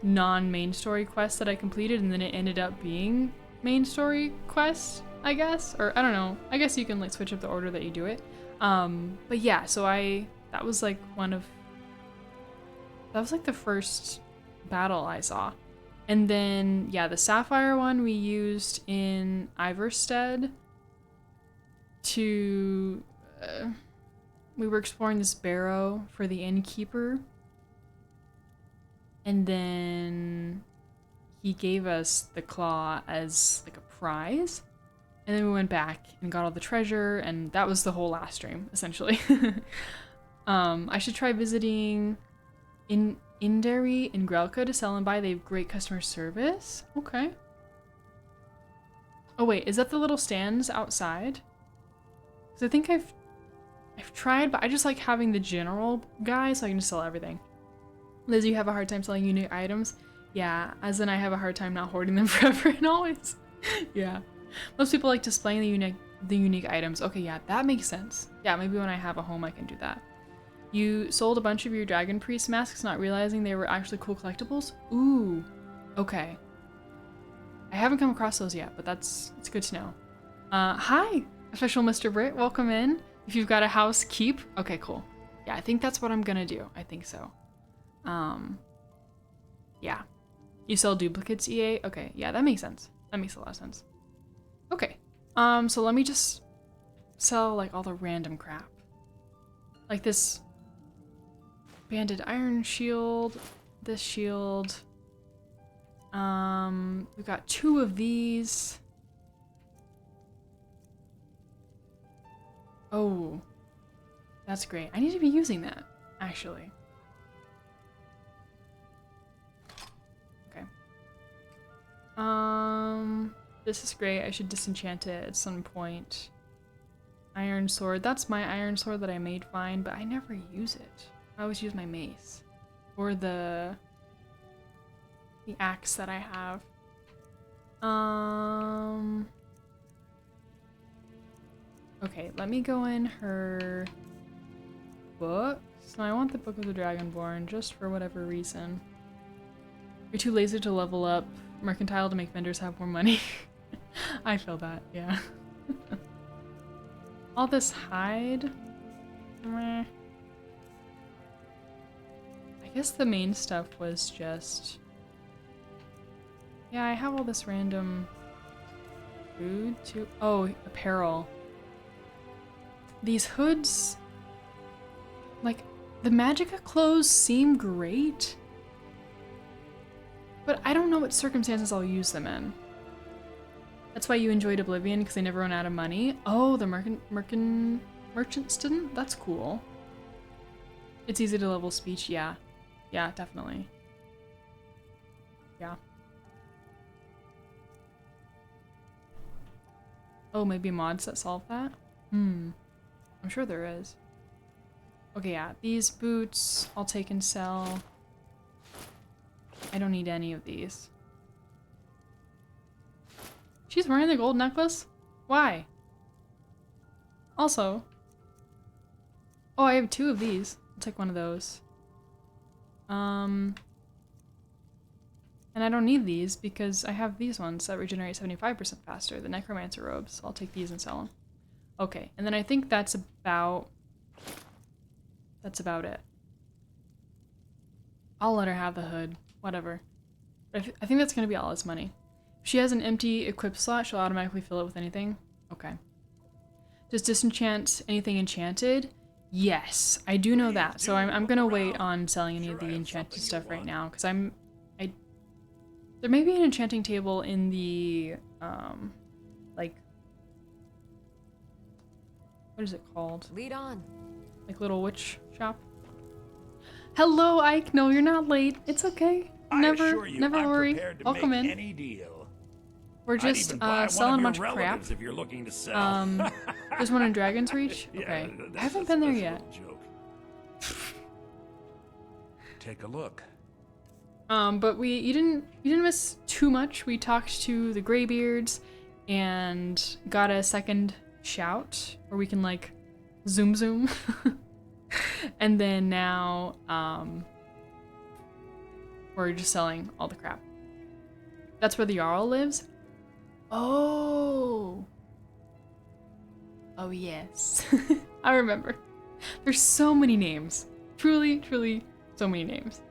non-main story quest that I completed, and then it ended up being main story quest, I guess? Or I don't know. I guess you can like switch up the order that you do it. But yeah, so that was like that was like the first battle I saw. And then, yeah, the Sapphire one we used in Iverstead to... we were exploring this barrow for the innkeeper. And then he gave us the claw as like a prize. And then we went back and got all the treasure, and that was the whole last stream, essentially. I should try visiting Inderi in Grelka to sell and buy. They have great customer service. Okay. Oh wait, is that the little stands outside? Because I think I've tried, but I just like having the general guy so I can just sell everything. Liz, you have a hard time selling unique items? Yeah, as in I have a hard time not hoarding them forever and always. Yeah. Most people like displaying the unique items. Okay, yeah, that makes sense. Yeah, maybe when I have a home I can do that. You sold a bunch of your Dragon Priest masks not realizing they were actually cool collectibles? Ooh, okay. I haven't come across those yet, but it's good to know. Hi, official Mr. Britt, welcome in. If you've got a house, keep. Okay, cool. Yeah, I think that's what I'm gonna do. I think so. Yeah. You sell duplicates, EA? Okay, yeah, that makes sense. That makes a lot of sense. Okay, so let me just sell like all the random crap. Like this banded iron shield, this shield. We've got 2 of these. Oh, that's great. I need to be using that, actually. Okay. This is great. I should disenchant it at some point. Iron sword. That's my iron sword that I made fine, but I never use it. I always use my mace. Or the axe that I have. Okay, let me go in her books. No, I want the Book of the Dragonborn, just for whatever reason. You're too lazy to level up. Mercantile to make vendors have more money. I feel that, yeah. All this hide? Meh. I guess the main stuff was just... Yeah, I have all this random food too. Oh, apparel. These hoods, like, The Magicka clothes seem great, but I don't know what circumstances I'll use them in. That's why you enjoyed Oblivion, because they never run out of money. Oh, the merchant student? That's cool. It's easy to level speech, yeah. Yeah, definitely. Yeah. Oh, maybe mods that solve that? I'm sure there is. Okay, yeah, these boots I'll take and sell. I don't need any of these. She's wearing the gold necklace? Why? Also, oh, I have 2 of these. I'll take one of those. And I don't need these because I have these ones that regenerate 75% faster, the Necromancer robes. I'll take these and sell them. Okay, and then I think that's about it. I'll let her have the hood, whatever. But I think that's gonna be all its money. If she has an empty equip slot, she'll automatically fill it with anything. Okay. Does disenchant anything enchanted? Yes, I do know that. So I'm gonna wait on selling any of the enchanted stuff right now, because there may be an enchanting table in the like, what is it called? Lead on. Like little witch shop. Hello, Ike. No, you're not late. It's okay. Never worry. I'll come in. Any deal. We're just selling a bunch of crap. If you're looking to sell. There's one in Dragon's Reach. Okay, I haven't been there yet. Take a look. But you didn't miss too much. We talked to the Greybeards and got a second shout where we can like zoom. And then now we're just selling all the crap. That's where the Jarl lives? Oh yes. I remember. There's so many names. Truly so many names.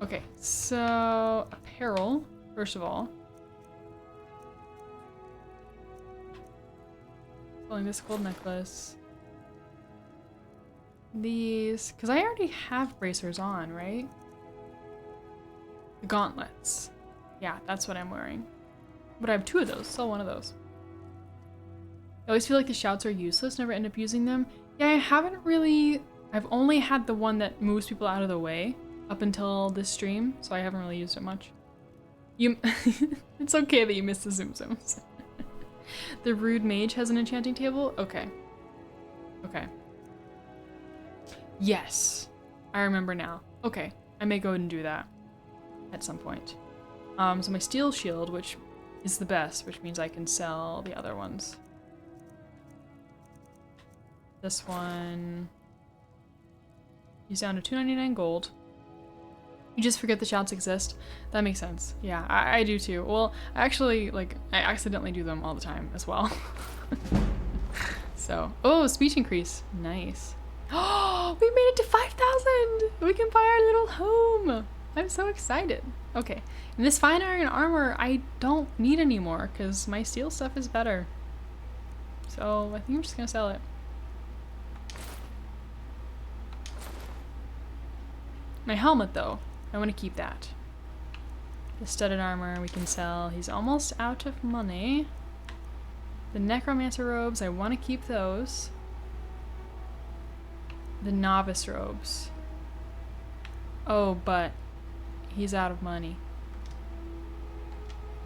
Okay, so apparel, first of all. Selling this gold necklace. These, because I already have bracers on, right? The gauntlets. Yeah, that's what I'm wearing. But I have 2 of those, sell one of those. I always feel like the shouts are useless, never end up using them. Yeah, I've only had the one that moves people out of the way up until this stream, so I haven't really used it much. It's okay that you missed the zooms. The Rude Mage has an enchanting table? Okay. Yes, I remember now. Okay, I may go ahead and do that at some point. So my steel shield, which is the best, which means I can sell the other ones. This one is down to 299 gold. You just forget the shouts exist. That makes sense. Yeah, I do too. Well, I accidentally do them all the time as well. So, oh, speech increase. Nice. Oh, we made it to 5,000! We can buy our little home! I'm so excited. Okay, and this fine iron armor I don't need anymore because my steel stuff is better. So I think I'm just gonna sell it. My helmet though, I want to keep that. The studded armor we can sell. He's almost out of money. The necromancer robes, I want to keep those. The novice robes. Oh, but he's out of money.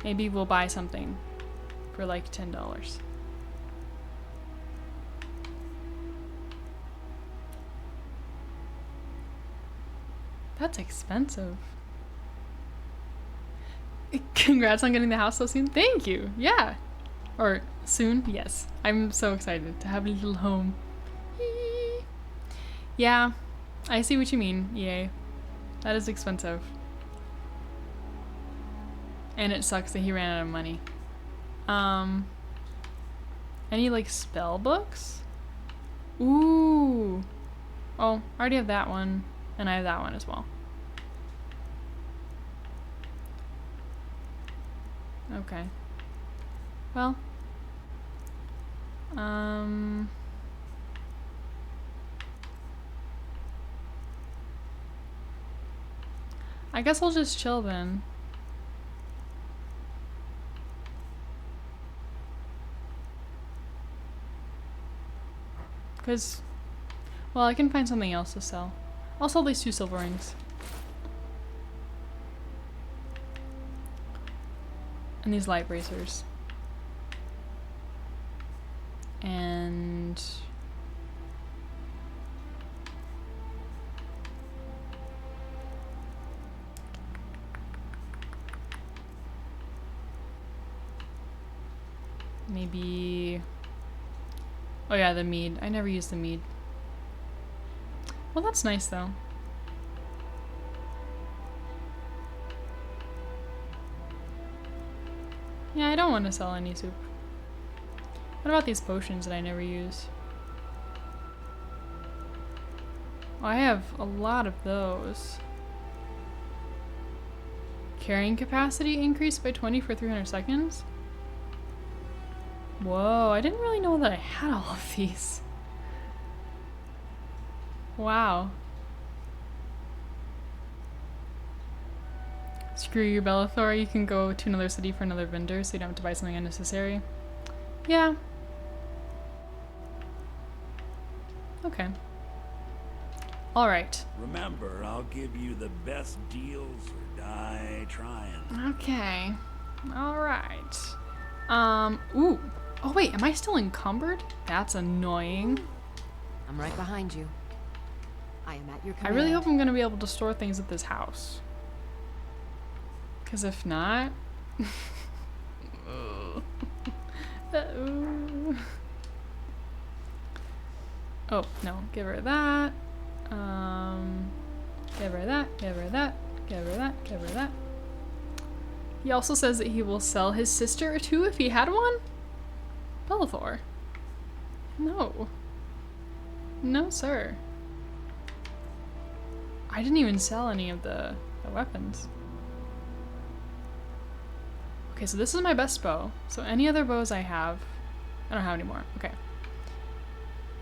Maybe we'll buy something for like $10. That's expensive. Congrats on getting the house so soon. Thank you. Yeah. Or soon. Yes. I'm so excited to have a little home. Yeah, I see what you mean, EA. That is expensive. And it sucks that he ran out of money. Any like spell books? Ooh. Oh, I already have that one. And I have that one as well. Okay. Well. I guess I'll just chill then. Because, well, I can find something else to sell. I'll sell these 2 silver rings. And these light bracers. And... maybe... oh yeah, the mead. I never used the mead. Well, that's nice though. Yeah, I don't want to sell any soup. What about these potions that I never use? Well, I have a lot of those. Carrying capacity increased by 20 for 300 seconds? Whoa, I didn't really know that I had all of these. Wow. Screw you, Bellathor. You can go to another city for another vendor so you don't have to buy something unnecessary. Yeah. Okay. Alright. Remember, I'll give you the best deals or die trying. Okay. Alright. Ooh. Oh wait, am I still encumbered? That's annoying. I'm right behind you. I am at your I command. really hope I'm gonna be able to store things at this house. Because if not... oh, no. Give her that. Give her that. Give her that. Give her that. Give her that. He also says that he will sell his sister or 2 if he had one? Bellathor. No. No, sir. I didn't even sell any of the weapons. Okay, so this is my best bow. So any other bows I have, I don't have any more. Okay.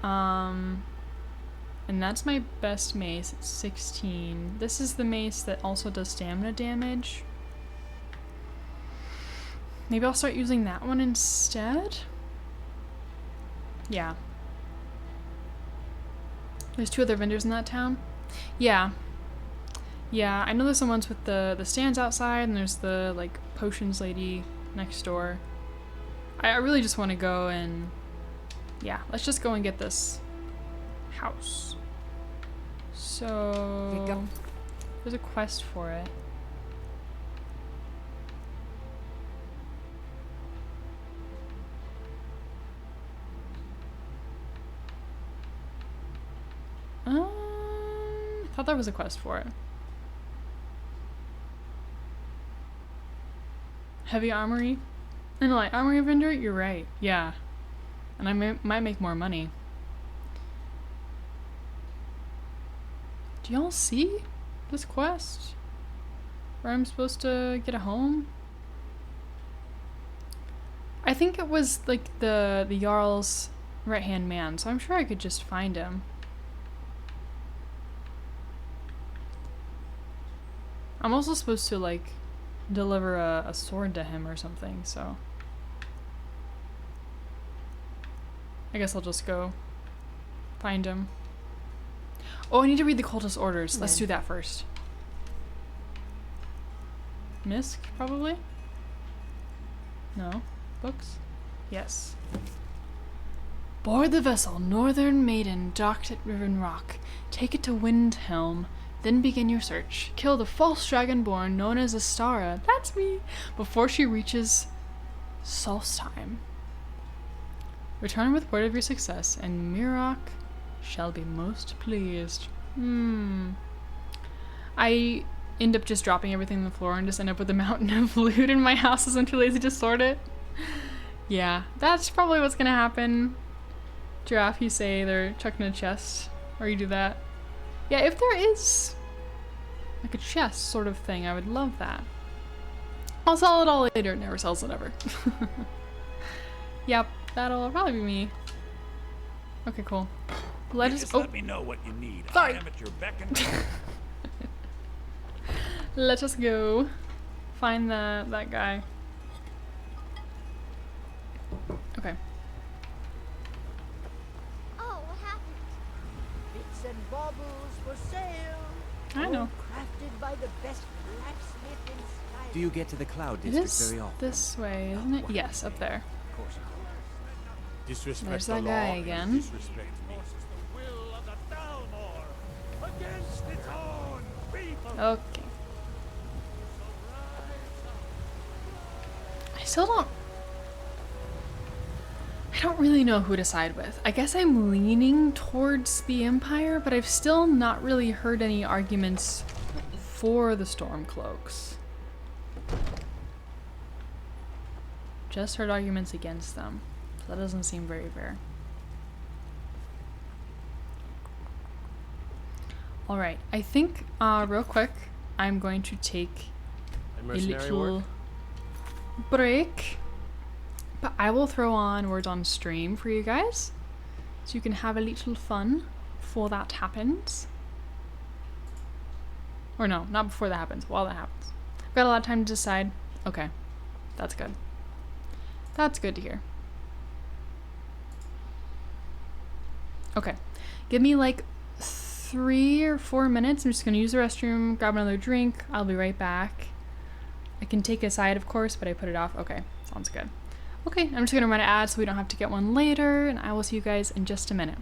And that's my best mace. It's 16. This is the mace that also does stamina damage. Maybe I'll start using that one instead. Yeah. There's 2 other vendors in that town. Yeah. Yeah, I know there's some ones with the stands outside, and there's the, like, potions lady next door. I really just want to go and... yeah, let's just go and get this house. So... there's a quest for it. I thought there was a quest for it. Heavy armory? And a light armory vendor? You're right. Yeah. And I might make more money. Do y'all see this quest? Where I'm supposed to get a home? I think it was like the Jarl's right-hand man, so I'm sure I could just find him. I'm also supposed to, like, deliver a sword to him or something, so... I guess I'll just go find him. Oh, I need to read the cultist orders. Let's do that first. Misk, probably? No. Books? Yes. Board the vessel, Northern Maiden, docked at Riven Rock. Take it to Windhelm. Then begin your search. Kill the false dragonborn known as Astara, that's me, before she reaches Solstheim. Return with word of your success, and Mirok shall be most pleased. I end up just dropping everything on the floor and just end up with a mountain of loot in my house as I'm too lazy to sort it. Yeah, that's probably what's gonna happen. Giraffe, you say they're chucked in a chest, or you do that. Yeah, if there is like a chest sort of thing, I would love that. I'll sell it all later. It never sells it ever. Yep, that'll probably be me. Okay, cool. Let us. Let me know what you need. Sorry. I am at your beck and call. Let us go find that guy. Okay. Oh, what happened? Bits and baubles for sale. I know. All crafted by the best blacksmith in Skyrim. Do you get to the Cloud It District is very often? this way, isn't it? Yes, up there. Of course. Disrespect There's the that law guy is again. Disrespect me. The will of the Thalmor against its own people. Okay. I don't really know who to side with. I guess I'm leaning towards the Empire, but I've still not really heard any arguments for the Stormcloaks. Just heard arguments against them. So that doesn't seem very fair. Alright, I think real quick I'm going to take a little break. But I will throw on words on stream for you guys, so you can have a little fun before that happens. Or no, not before that happens, while that happens. I've got a lot of time to decide. Okay, that's good. That's good to hear. Okay, give me like 3 or 4 minutes. I'm just gonna use the restroom, grab another drink. I'll be right back. I can take a side, of course, but I put it off. Okay, sounds good. Okay, I'm just gonna run an ad so we don't have to get one later, and I will see you guys in just a minute.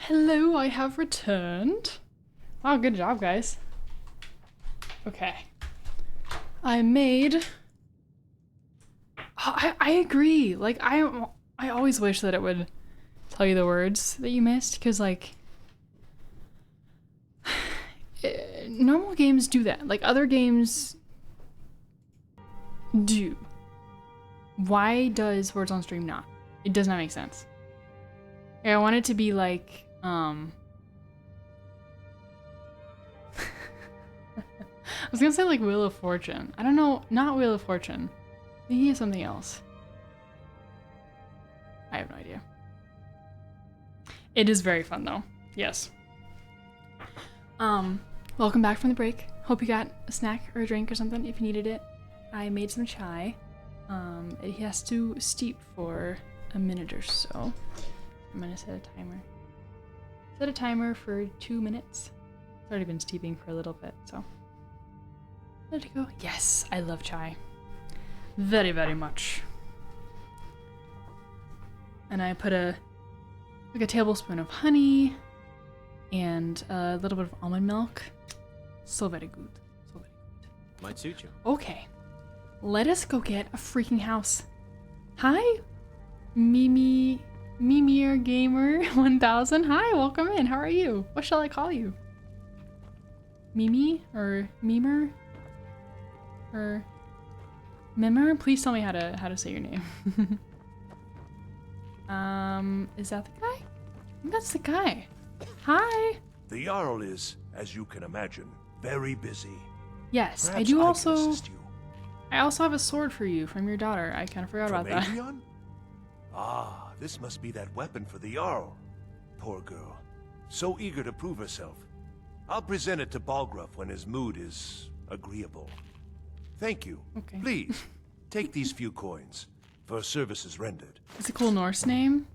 Hello, I have returned. Wow, good job, guys. Okay. I made... Oh, I agree. Like, I always wish that it would tell you the words that you missed, because, like... normal games do that. Like, other games do. Why does Words on Stream not? It does not make sense. I want it to be like, I was gonna say like Wheel of Fortune. I don't know, not Wheel of Fortune. Maybe it's something else. I have no idea. It is very fun though. Yes. Welcome back from the break. Hope you got a snack or a drink or something if you needed it. I made some chai. It has to steep for a minute or so. I'm gonna set a timer. Set a timer for 2 minutes. It's already been steeping for a little bit, so let it go. Yes, I love chai. Very, very much. And I put a tablespoon of honey and a little bit of almond milk. So very good. So very good. Might suit you. Okay. Let us go get a freaking house. Hi, Mimir Gamer 1000. Hi, welcome in. How are you? What shall I call you? Mimi or Memer or Mimmer? Please tell me how to say your name. Is that the guy? I think that's the guy. Hi. The Jarl is, as you can imagine, very busy. Yes, Perhaps I do can also. assist you. I also have a sword for you from your daughter. I kind of forgot about that. Adrian? Ah, this must be that weapon for the Jarl. Poor girl. So eager to prove herself. I'll present it to Balgruuf when his mood is agreeable. Thank you. Okay. Please, take these few coins for services rendered. It's a cool Norse name.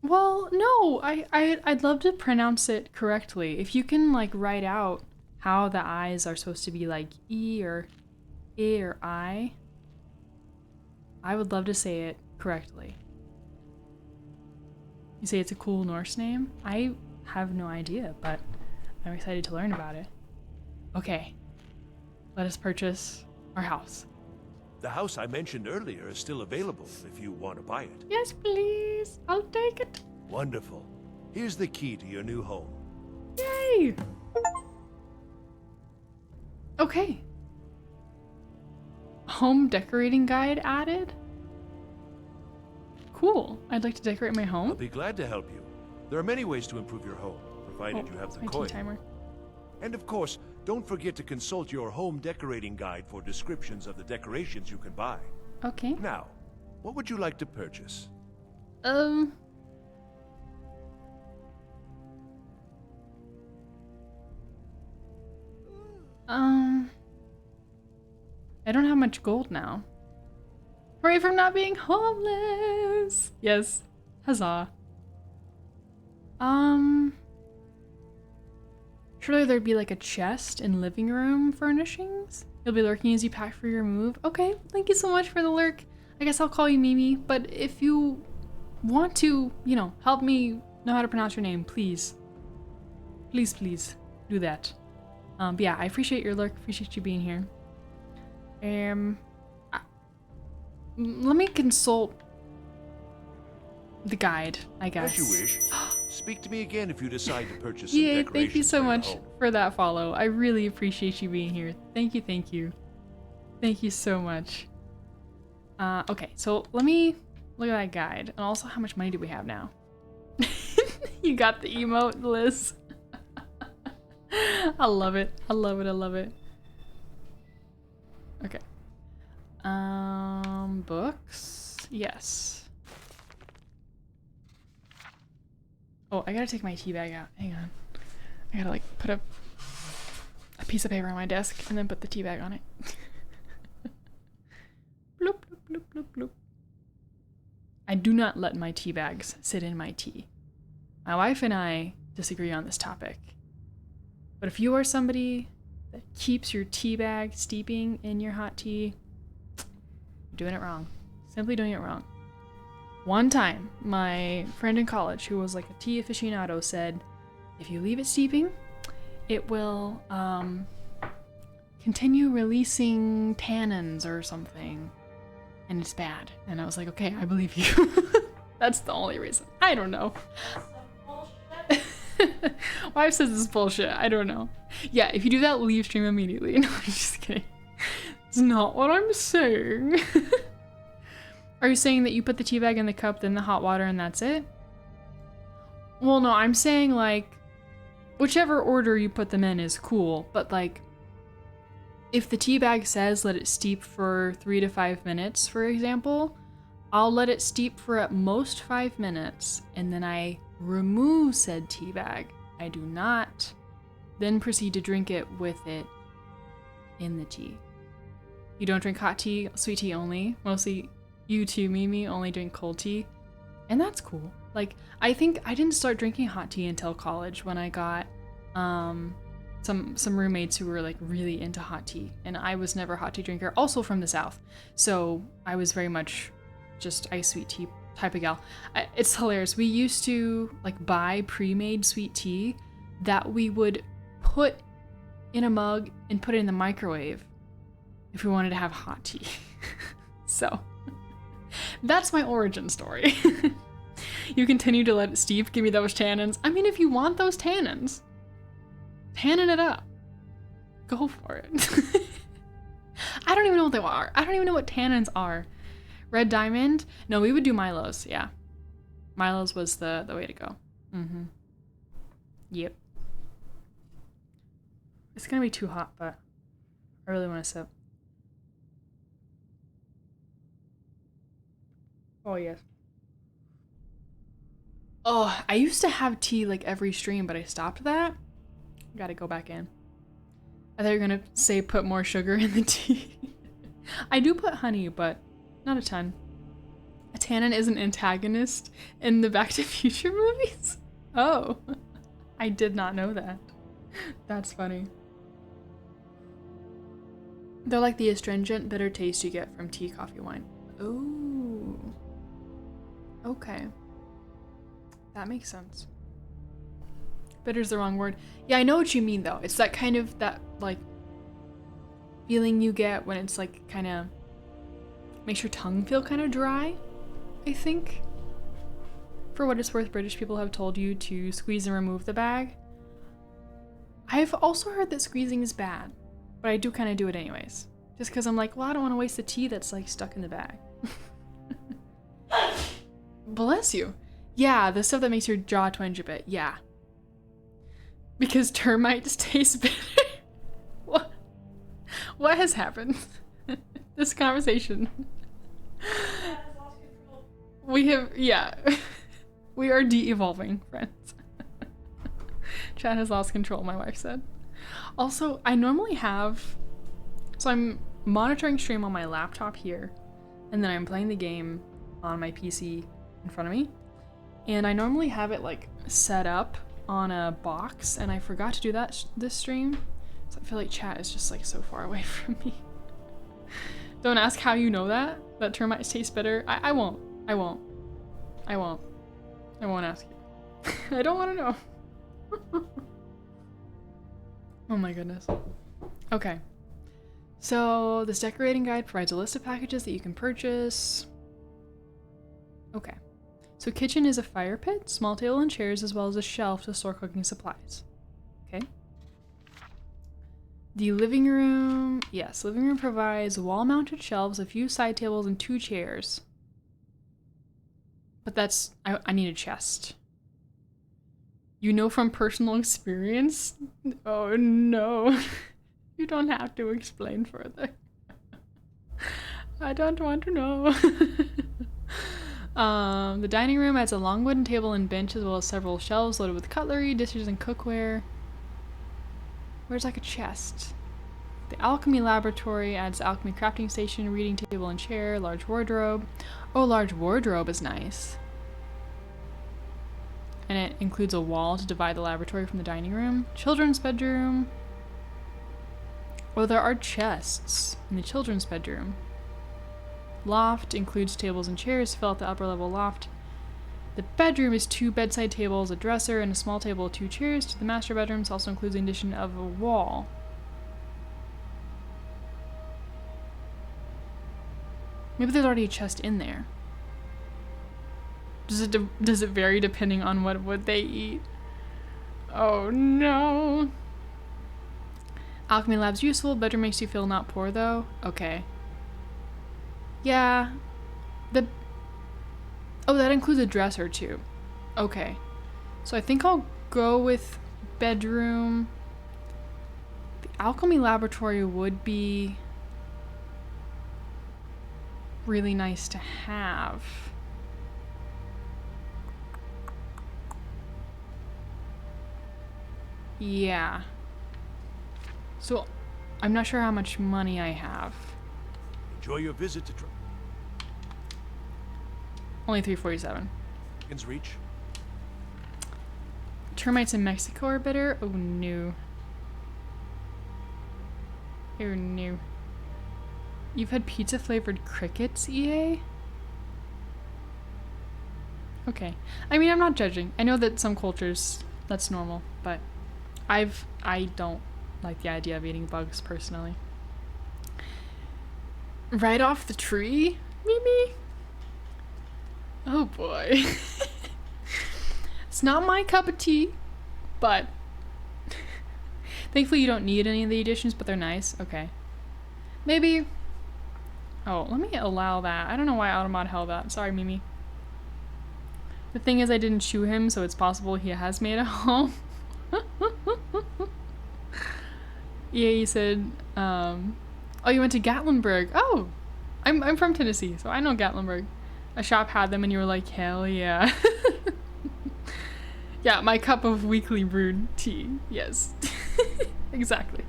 Well, no, I'd love to pronounce it correctly. If you can like write out how the I's are supposed to be like E or I or I would love to say it correctly. You say it's a cool Norse name? I have no idea, but I'm excited to learn about it. Okay, let us purchase our house. The house I mentioned earlier is still available if you want to buy it. Yes, please. I'll take it. Wonderful. Here's the key to your new home. Yay! Okay. Home decorating guide added? Cool. I'd like to decorate my home. I'll be glad to help you. There are many ways to improve your home, provided you have the my tea coin. timer. And of course, don't forget to consult your home decorating guide for descriptions of the decorations you can buy. Okay. Now, what would you like to purchase? I don't have much gold now. Hooray from not being homeless! Yes. Huzzah. Surely there'd be like a chest in living room furnishings? You'll be lurking as you pack for your move? Okay, thank you so much for the lurk. I guess I'll call you Mimi, but if you want to, you know, help me know how to pronounce your name, please. Please do that. But yeah, I appreciate your lurk, appreciate you being here. Let me consult the guide, I guess. As you wish. Speak to me again if you decide to purchase some Yay, decorations. thank you so for your much home. for that follow. I really appreciate you being here. Thank you, thank you. Thank you so much. Okay, so let me look at that guide. And also, how much money do we have now? You got the emote, Liz. I love it. I love it. I love it. Okay. Books? Yes. Oh, I gotta take my tea bag out. Hang on. I gotta like put a piece of paper on my desk and then put the tea bag on it. not let my tea bags sit in my tea. My wife and I disagree on this topic. But if you are somebody that keeps your tea bag steeping in your hot tea, you're doing it wrong. Simply doing it wrong. One time, my friend in college, who was like a tea aficionado, said, if you leave it steeping, it will continue releasing tannins or something, and it's bad. And I was like, okay, I believe you. That's the only reason. I don't know. Wife says this is bullshit. I don't know. Yeah, if you do that, leave stream immediately. No, I'm just kidding. It's not what I'm saying. Are you saying that you put the tea bag in the cup, then the hot water, and that's it? Well, no, I'm saying, like, whichever order you put them in is cool, but, like, if the tea bag says let it steep for 3 to 5 minutes, for example, I'll let it steep for at most 5 minutes, and then I remove said tea bag. I do not then proceed to drink it with it in the tea. You don't drink hot tea, sweet tea only. Mostly you too, Mimi, only drink cold tea. And that's cool. Like, I think I didn't start drinking hot tea until college when I got some roommates who were like really into hot tea. And I was never a hot tea drinker, also from the South. So I was very much just iced sweet tea type of gal. It's hilarious. We used to like buy pre-made sweet tea that we would put in a mug and put it in the microwave if we wanted to have hot tea. So that's my origin story. You continue to let it steep, give me those tannins. I mean, if you want those tannins, tannin it up. Go for it. I don't even know what they are. I don't even know what tannins are. Red Diamond? No, we would do Milo's, yeah. Milo's was the way to go. Mm-hmm. Yep. It's gonna be too hot, but I really want to sip. Oh, yes. Oh, I used to have tea like every stream, but I stopped that. Gotta go back in. I thought you were gonna say put more sugar in the tea. I do put honey, but not a ton. A tannin is an antagonist in the Back to the Future movies? Oh, I did not know that. That's funny. They're like the astringent, bitter taste you get from tea, coffee, wine. Ooh. Okay. That makes sense. Bitter's the wrong word. Yeah, I know what you mean though. It's that kind of, that like feeling you get when it's like kind of makes your tongue feel kind of dry, I think. For what it's worth, British people have told you to squeeze and remove the bag. I've also heard that squeezing is bad, but I do kind of do it anyways. Just because I'm like, well, I don't want to waste the tea that's like stuck in the bag. Bless you. Yeah, the stuff that makes your jaw twinge a bit, yeah. Because termites taste bitter. What has happened? This conversation. We have, yeah. We are de-evolving, friends. Chat has lost control, my wife said. Also, I normally have, so I'm monitoring stream on my laptop here, and then I'm playing the game on my PC in front of me. And I normally have it like set up on a box, and I forgot to do that this stream. So I feel like chat is just like so far away from me. Don't ask how you know that termites taste bitter. I won't ask you. I don't want to know. Oh my goodness. Okay. So this decorating guide provides a list of packages that you can purchase. Okay. So kitchen is a fire pit, small table and chairs, as well as a shelf to store cooking supplies. Okay. The living room, yes, living room provides wall-mounted shelves, a few side tables, and 2 chairs. But that's, I need a chest. You know from personal experience? Oh no. You don't have to explain further. I don't want to know. The dining room adds a long wooden table and bench, as well as several shelves loaded with cutlery, dishes, and cookware. Where's like a chest? The alchemy laboratory adds alchemy crafting station, reading table and chair, large wardrobe. Oh, large wardrobe is nice. And it includes a wall to divide the laboratory from the dining room. Children's bedroom. Oh, there are chests in the children's bedroom. Loft includes tables and chairs to fill out the upper level loft. The bedroom is 2 bedside tables, a dresser, and a small table with 2 chairs. The master bedroom also includes the addition of a wall. Maybe there's already a chest in there. Does it vary depending on what they eat? Oh no. Alchemy lab's useful. Bedroom makes you feel not poor though. Okay. Yeah. Oh, that includes a dresser too. Okay. So I think I'll go with bedroom. The alchemy laboratory would be really nice to have. Yeah. So I'm not sure how much money I have. Enjoy your visit to Only 347. Reach. Termites in Mexico are better? Oh no. Oh no. You've had pizza flavored crickets, EA? Okay. I mean, I'm not judging. I know that some cultures that's normal, but I don't like the idea of eating bugs personally. Right off the tree? Mimi? Oh boy. It's not my cup of tea, but thankfully you don't need any of the additions, but they're nice. Okay. Maybe. Oh, let me allow that. I don't know why Automod held that. Sorry, Mimi. The thing is I didn't chew him, so it's possible he has made a home. Yeah, you said, oh, you went to Gatlinburg. Oh, I'm from Tennessee, so I know Gatlinburg. A shop had them and you were like, hell yeah. Yeah, my cup of weekly brewed tea. Yes. Exactly.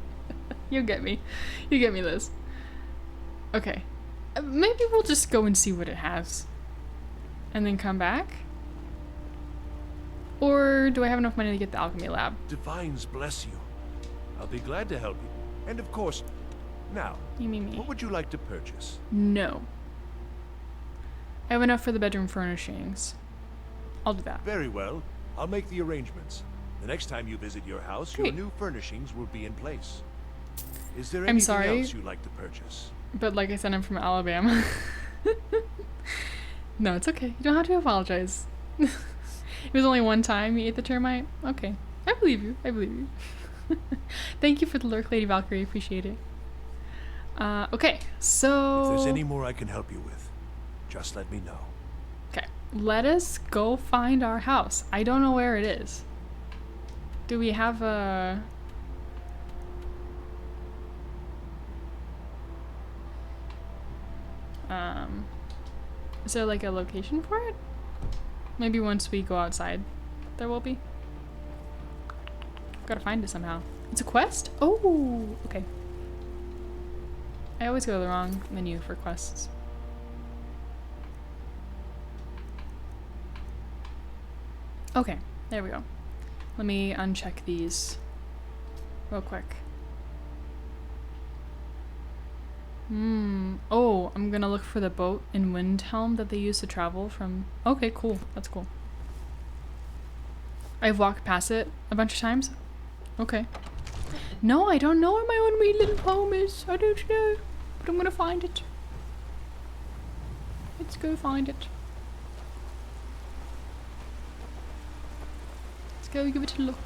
You get me. You get me, Liz. Okay. Maybe we'll just go and see what it has. And then come back? Or do I have enough money to get the alchemy lab? Divines bless you. I'll be glad to help you. And of course, now, what would you like to purchase? No. I have enough for the bedroom furnishings. I'll do that. Very well. I'll make the arrangements. The next time you visit your house, your new furnishings will be in place. Is there anything else you'd like to purchase? But like I said, I'm from Alabama. No, it's okay. You don't have to apologize. It was only one time you ate the termite? Okay. I believe you. I believe you. Thank you for the lurk, Lady Valkyrie. Appreciate it. Okay, so... If there's any more I can help you with, just let me know. Okay, let us go find our house. I don't know where it is. Do we have a... Is there like a location for it? Maybe once we go outside, there will be. Gotta find it somehow. It's a quest? Oh, okay. I always go to the wrong menu for quests. Okay, there we go. Let me uncheck these real quick. Oh, I'm gonna look for the boat in Windhelm that they use to travel from... Okay, cool. That's cool. I've walked past it a bunch of times. Okay. No, I don't know where my own wee little home is. I don't know. But I'm gonna find it. Let's go find it. Let's go give it a look.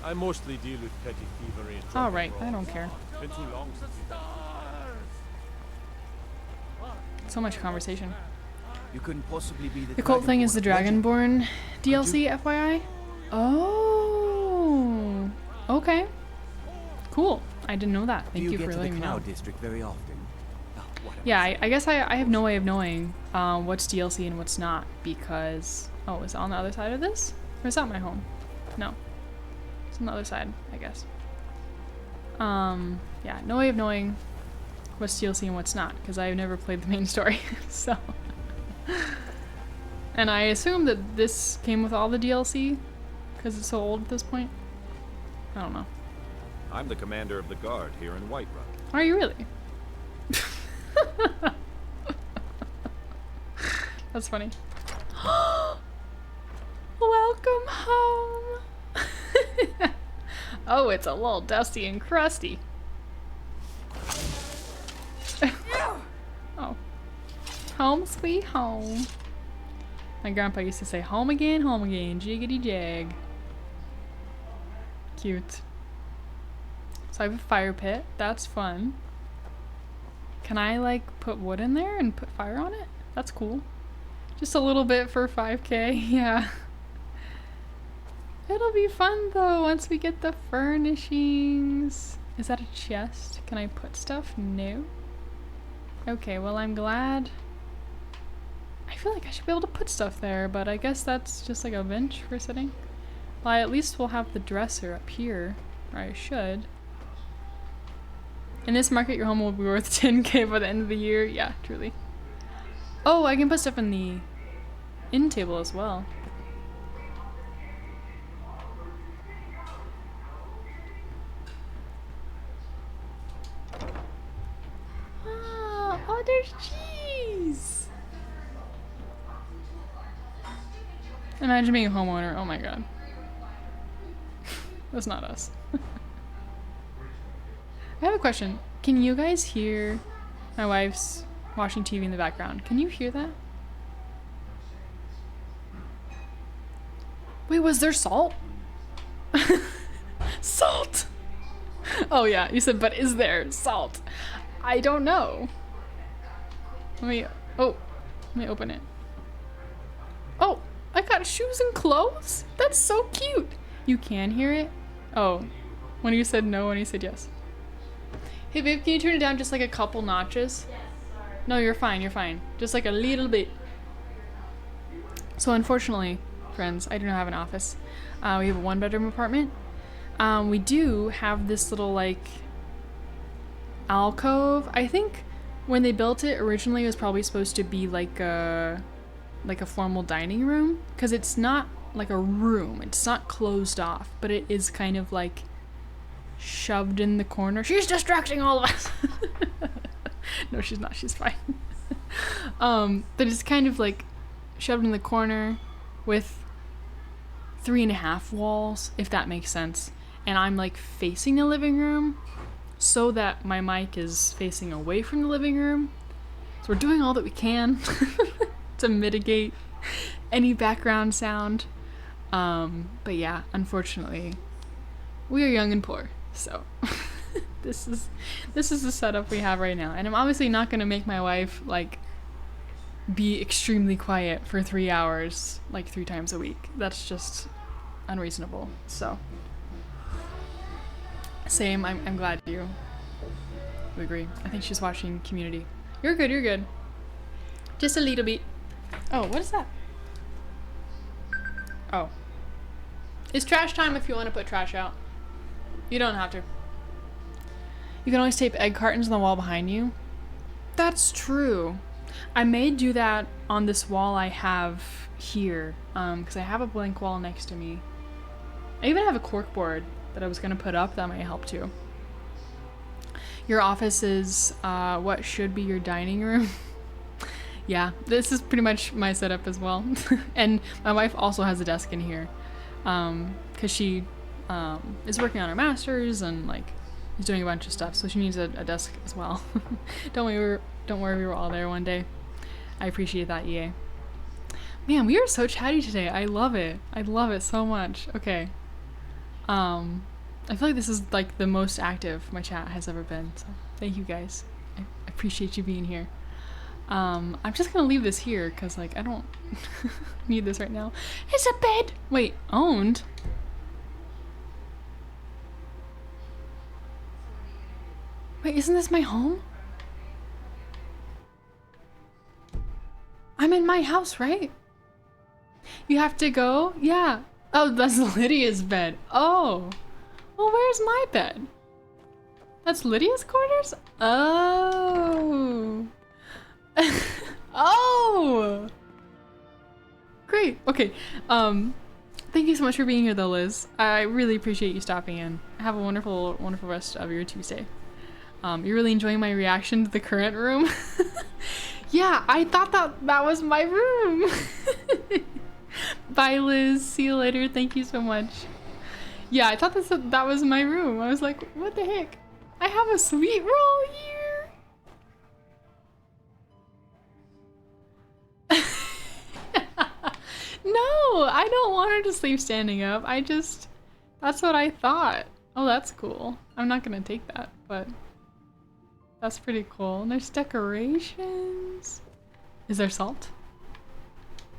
I mostly deal with petty thievery and alright, I don't care. Been too long since So much conversation. You couldn't possibly be the cult thing is the Dragonborn DLC, FYI. Oh, okay, cool. I didn't know that. Thank you for letting me know. District very often? Yeah, I guess I have no way of knowing what's DLC and what's not because... Oh, is it on the other side of this? Or is that my home? No. It's on the other side, I guess. Yeah, no way of knowing what's DLC and what's not, because I've never played the main story, so. And I assume that this came with all the DLC, because it's so old at this point. I don't know. I'm the commander of the guard here in Whiterun. Are you really? That's funny. Welcome home! Oh, it's a little dusty and crusty. Oh. Home sweet home. My grandpa used to say, home again, jiggity jag. Cute. So I have a fire pit. That's fun. Can I like put wood in there and put fire on it? That's cool. Just a little bit for 5K, yeah. It'll be fun though once we get the furnishings. Is that a chest? Can I put stuff? No. Okay, well I'm glad. I feel like I should be able to put stuff there, but I guess that's just like a bench for sitting. Well, at least we'll have the dresser up here, or I should. In this market, your home will be worth 10K by the end of the year. Yeah, truly. Oh, I can put stuff in the end table as well. Oh, there's cheese! Imagine being a homeowner. Oh my god. That's not us. I have a question. Can you guys hear my wife's watching TV in the background? Can you hear that? Wait, was there salt? Salt! Oh yeah, you said, but is there salt? I don't know. Let me open it. Oh, I got shoes and clothes? That's so cute. You can hear it? Oh, when you said no, when you said yes. Hey babe, can you turn it down just like a couple notches? Yes, sorry. No, you're fine, you're fine. Just like a little bit. So unfortunately, friends, I do not have an office. We have a 1-bedroom apartment. We do have this little like alcove. I think when they built it originally, it was probably supposed to be like a formal dining room, because it's not like a room. It's not closed off, but it is kind of like shoved in the corner. She's distracting all of us. No, she's not. She's fine. But it's kind of like shoved in the corner with 3.5 walls, if that makes sense. And I'm like facing the living room so that my mic is facing away from the living room. So we're doing all that we can to mitigate any background sound. But yeah, unfortunately, we are young and poor. So this is the setup we have right now. And I'm obviously not going to make my wife like be extremely quiet for 3 hours like 3 times a week. That's just unreasonable. So same, I'm glad you agree. I think she's watching Community. You're good. Just a little bit. Oh, what is that? Oh. It's trash time if you want to put trash out. You don't have to. You can always tape egg cartons on the wall behind you. That's true. I may do that on this wall I have here, because I have a blank wall next to me. I even have a corkboard that I was going to put up that might help too. Your office is what should be your dining room. Yeah, this is pretty much my setup as well. And my wife also has a desk in here, because she is working on her master's and like is doing a bunch of stuff, so she needs a desk as well. Don't worry, we were all there one day. I appreciate that, EA. Man, we are so chatty today. I love it so much. Okay. I feel like this is like the most active my chat has ever been, so thank you guys. I appreciate you being here. I'm just gonna leave this here because like I don't need this right now. It's a bed! Wait, owned? Wait, isn't this my home? I'm in my house, right? You have to go? Yeah. Oh, that's Lydia's bed. Oh. Well, where's my bed? That's Lydia's quarters? Oh. Oh! Great. Okay. Thank you so much for being here though, Liz. I really appreciate you stopping in. Have a wonderful, wonderful rest of your Tuesday. You're really enjoying my reaction to the current room? Yeah, I thought that was my room. Bye, Liz. See you later. Thank you so much. Yeah, I thought that was my room. I was like, what the heck? I have a sweet roll here. No, I don't want her to sleep standing up. That's what I thought. Oh, that's cool. I'm not gonna take that, but that's pretty cool. And there's decorations. Is there salt?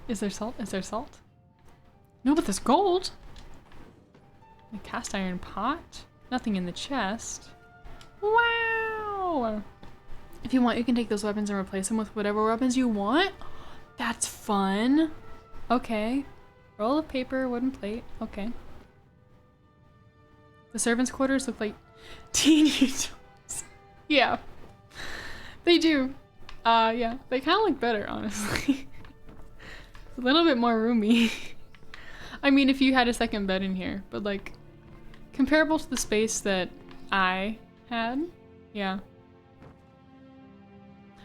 Is there salt? Is there salt? No, but there's gold. A cast iron pot. Nothing in the chest. Wow! If you want, you can take those weapons and replace them with whatever weapons you want. That's fun. Okay. Roll of paper, wooden plate. Okay. The servants' quarters look like teen utils. Yeah. They do. Yeah. They kind of look better, honestly. A little bit more roomy. I mean, if you had a second bed in here, but like, comparable to the space that I had, yeah.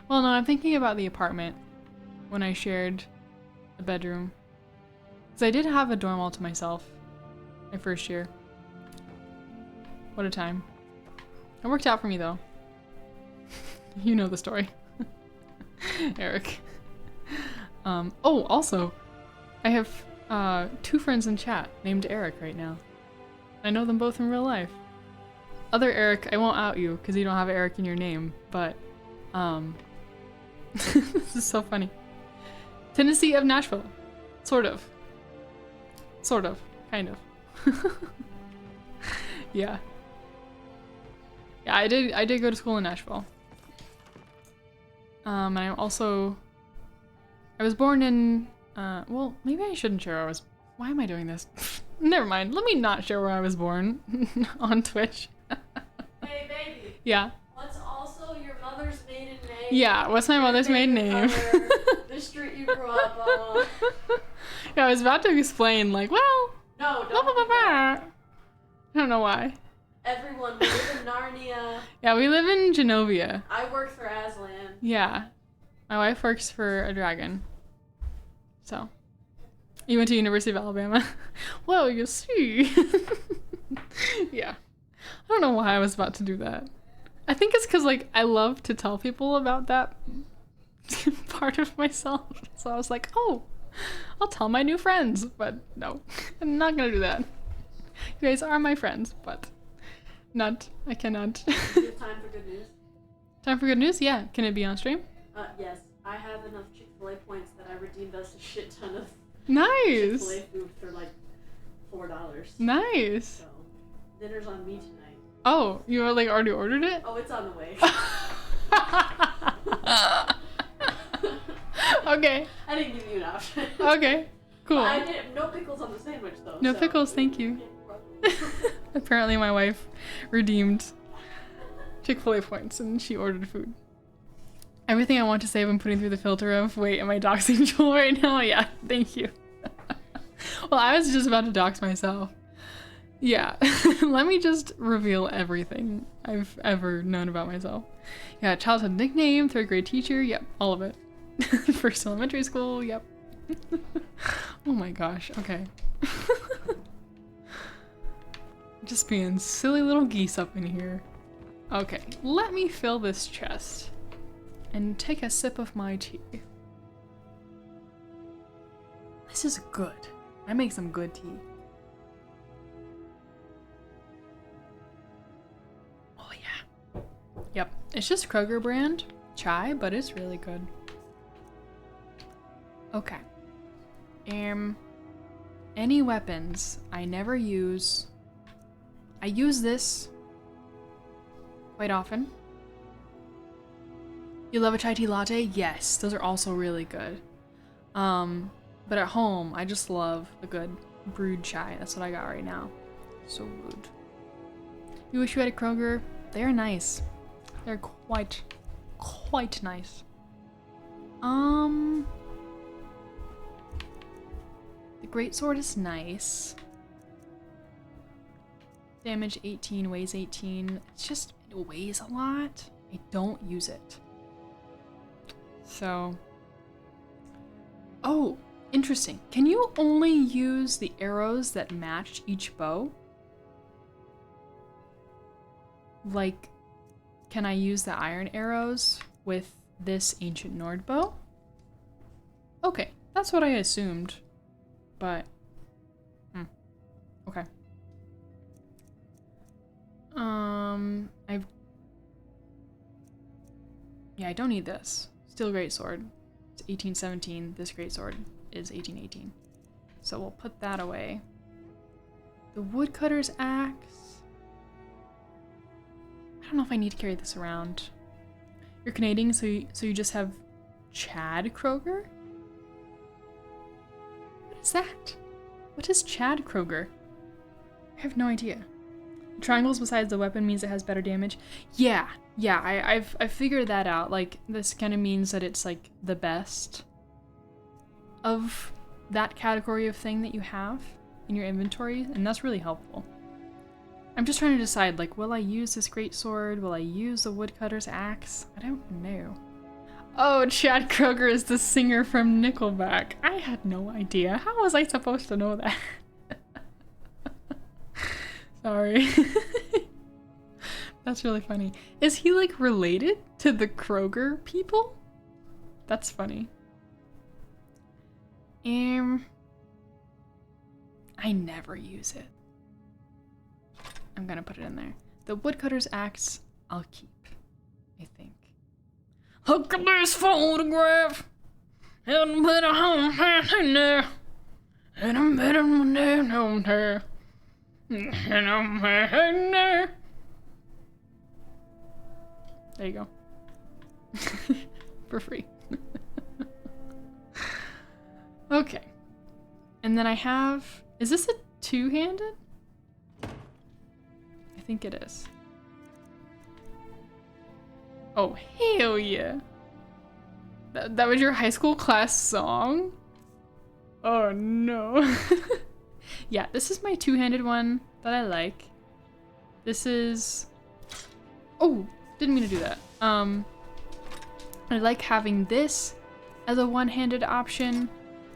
Well, no, I'm thinking about the apartment when I shared a bedroom. Because I did have a dorm all to myself my first year. What a time. It worked out for me though. You know the story. Eric. Oh, also, I have 2 friends in chat named Eric right now. I know them both in real life. Other Eric, I won't out you because you don't have Eric in your name, but this is so funny. Tennessee of Nashville. Sort of. Sort of. Kind of. Yeah. Yeah, I did go to school in Nashville. And I was born in, well, maybe I shouldn't share where I was. Why am I doing this? Never mind. Let me not share where I was born on Twitch. Hey, baby. Yeah. What's also your mother's maiden name? Yeah, what's my mother's maiden name? The street you grew up on. Yeah, I was about to explain, like, well. No, don't blah, blah, blah, do that. blah. I don't know why. Everyone, we live in Narnia. Yeah, we live in Genovia. I work for Aslan. Yeah. My wife works for a dragon. So. You went to University of Alabama? Well, you see. Yeah. I don't know why I was about to do that. I think it's because, like, I love to tell people about that part of myself. So I was like, oh, I'll tell my new friends. But no, I'm not gonna do that. You guys are my friends, but I cannot. Do you have time for good news? Time for good news? Yeah. Can it be on stream? Yes. I have enough Chick-fil-A points that I redeemed us a shit ton of Nice. Chick-fil-A food for like $4. Nice. So, dinner's on me tonight. Oh, you like already ordered it? Oh, it's on the way. Okay. I didn't give you an option. Okay. Cool. But I did no pickles on the sandwich though. No so. pickles, thank you. Apparently my wife redeemed Chick-fil-A points and she ordered food. Everything I want to say I'm putting through the filter of, wait, am I doxing Joel right now? Yeah, thank you. Well, I was just about to dox myself. Yeah, let me just reveal everything I've ever known about myself. Yeah, childhood nickname, 3rd grade teacher, yep, all of it. First elementary school, yep. Oh my gosh, okay. Just being silly little geese up in here. Okay, let me fill this chest and take a sip of my tea. This is good. I make some good tea. Oh yeah. Yep, it's just Kroger brand chai, but it's really good. Okay. Any weapons I never use. I use this quite often. You love a chai tea latte? Yes, those are also really good. But at home, I just love a good brewed chai. That's what I got right now. So good. You wish you had a Kroger? They are nice. They're quite nice. The greatsword is nice. Damage 18, weighs 18. It's just, it weighs a lot. I don't use it. So, oh, interesting. Can you only use the arrows that match each bow? Like, can I use the iron arrows with this ancient Nord bow? Okay, that's what I assumed, but okay. Yeah, I don't need this. Steel greatsword. It's 1817. This greatsword is 1818. So we'll put that away. The woodcutter's axe. I don't know if I need to carry this around. You're Canadian, so you just have Chad Kroger? What is that? What is Chad Kroger? I have no idea. Triangles besides the weapon means it has better damage. Yeah, I've figured that out. Like, this kind of means that it's like the best of that category of thing that you have in your inventory, and that's really helpful. I'm just trying to decide, like, will I use this greatsword? Will I use the woodcutter's axe? I don't know. Oh, Chad Kroger is the singer from Nickelback. I had no idea. How was I supposed to know that? Sorry. That's really funny. Is he like related to the Kroger people? That's funny. I never use it. I'm gonna put it in there. The woodcutter's axe, I'll keep, I think. Look at this photograph! And put a home in there. And I'm better than there. And I'm in there. There you go. For free. Okay. And then I have... Is this a two-handed? I think it is. Oh, hell yeah. That was your high school class song? Oh, no. Yeah, this is my two-handed one that I like. This is... Oh, didn't mean to do that. I like having this as a one-handed option,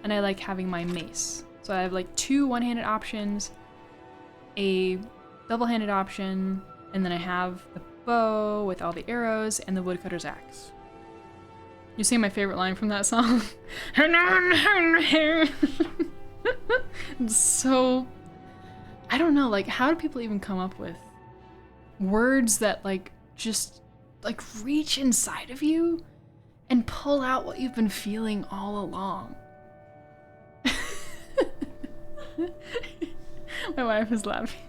and I like having my mace. So I have like two one-handed options, a double-handed option, and then I have the bow with all the arrows and the woodcutter's axe. You see my favorite line from that song? It's so... I don't know, like, how do people even come up with words that, like, just, like, reach inside of you and pull out what you've been feeling all along? My wife is laughing.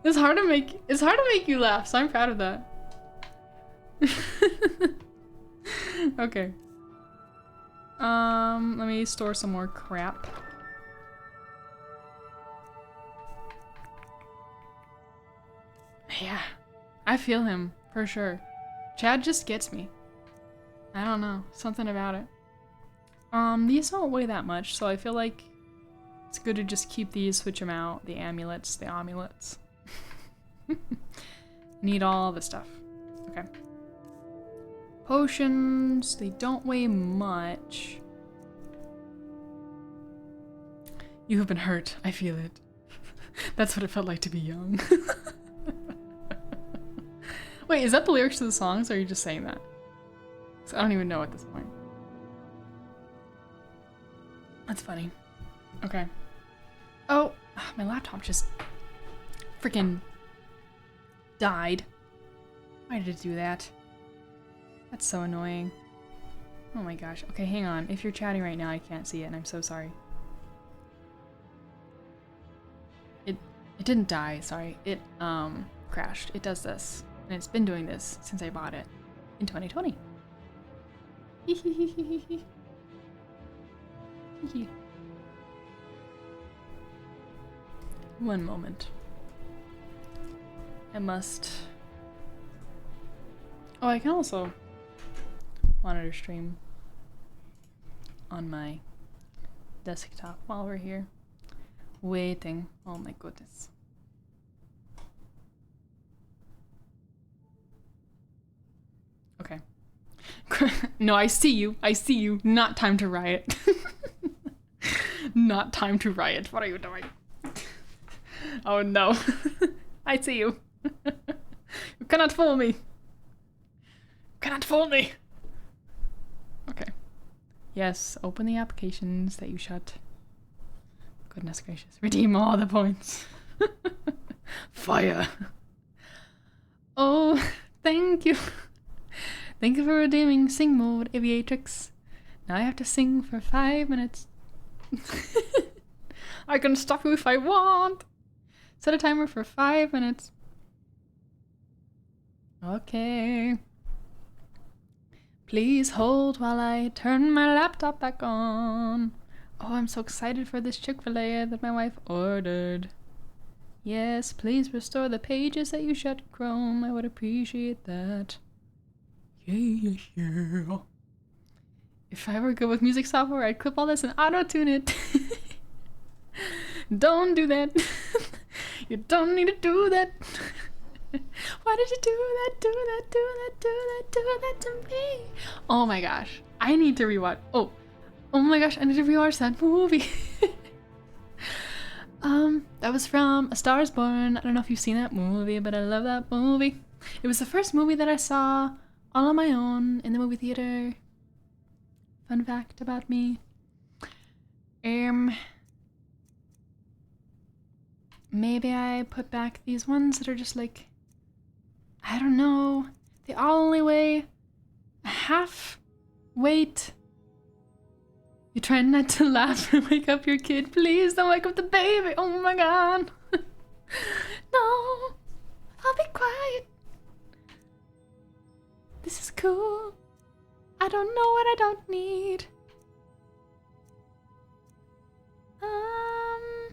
It's hard to make you laugh, so I'm proud of that. Okay. Let me store some more crap. Yeah, I feel him, for sure. Chad just gets me. I don't know, something about it. These don't weigh that much, so I feel like it's good to just keep these, switch them out. The amulets. Need all the stuff. Okay. Potions, they don't weigh much. You have been hurt, I feel it. That's what it felt like to be young. Wait, is that the lyrics to the songs, or are you just saying that? 'Cause I don't even know at this point. That's funny. Okay. Oh, my laptop just freaking died. Why did it do that? That's so annoying. Oh my gosh. Okay, hang on. If you're chatting right now, I can't see it, and I'm so sorry. It didn't die, sorry. It crashed. It does this. And it's been doing this since I bought it in 2020. One moment. I must Oh, I can also monitor stream on my desktop while we're here. Waiting. Oh my goodness. Okay. No, I see you. I see you. Not time to riot. Not time to riot. What are you doing? Oh no. I see you. You cannot fool me. You cannot fool me. Okay. Yes, open the applications that you shut. Goodness gracious. Redeem all the points. Fire. Oh, thank you. Thank you for redeeming sing mode, Aviatrix. Now I have to sing for 5 minutes. I can stop you if I want. Set a timer for 5 minutes. Okay. Please hold while I turn my laptop back on. Oh, I'm so excited for this Chick-fil-A that my wife ordered. Yes, please restore the pages that you shut, Chrome. I would appreciate that. Yeah. If I were good with music software, I'd clip all this and auto-tune it. Don't do that. You don't need to do that. Why did you do that to me? Oh my gosh. I need to rewatch. Oh my gosh, I need to rewatch that movie. That was from A Star is Born. I don't know if you've seen that movie, but I love that movie. It was the first movie that I saw all on my own in the movie theater. Fun fact about me. Maybe I put back these ones that are just like, I don't know. They all only weigh a half weight. You're trying not to laugh and wake up your kid. Please don't wake up the baby. Oh my god. No, I'll be quiet. This is cool. I don't know what I don't need. I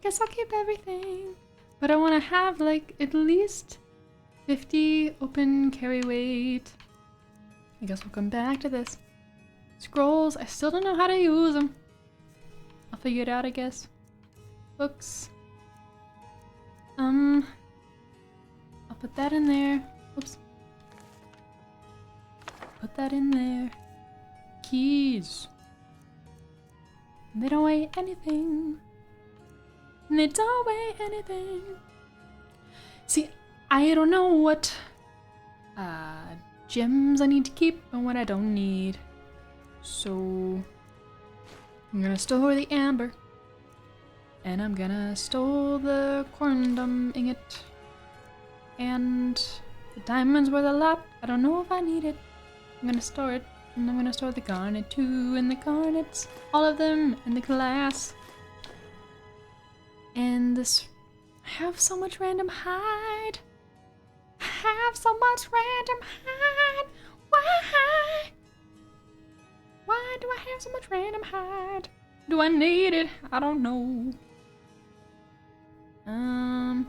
guess I'll keep everything. But I want to have like at least 50 open carry weight. I guess we'll come back to this. Scrolls, I still don't know how to use them. I'll figure it out, I guess. Books. I'll put that in there. Oops. Put that in there. Keys. They don't weigh anything. They don't weigh anything. See, I don't know what gems I need to keep and what I don't need. So I'm gonna store the amber. And I'm gonna store the corundum ingot. And the diamond's worth a lot. I don't know if I need it. I'm gonna store it. And I'm gonna store the garnet too. And the garnets. All of them. And the glass. And this. I have so much random hide. I have so much random hide. Why? Why do I have so much random hide? Do I need it? I don't know. I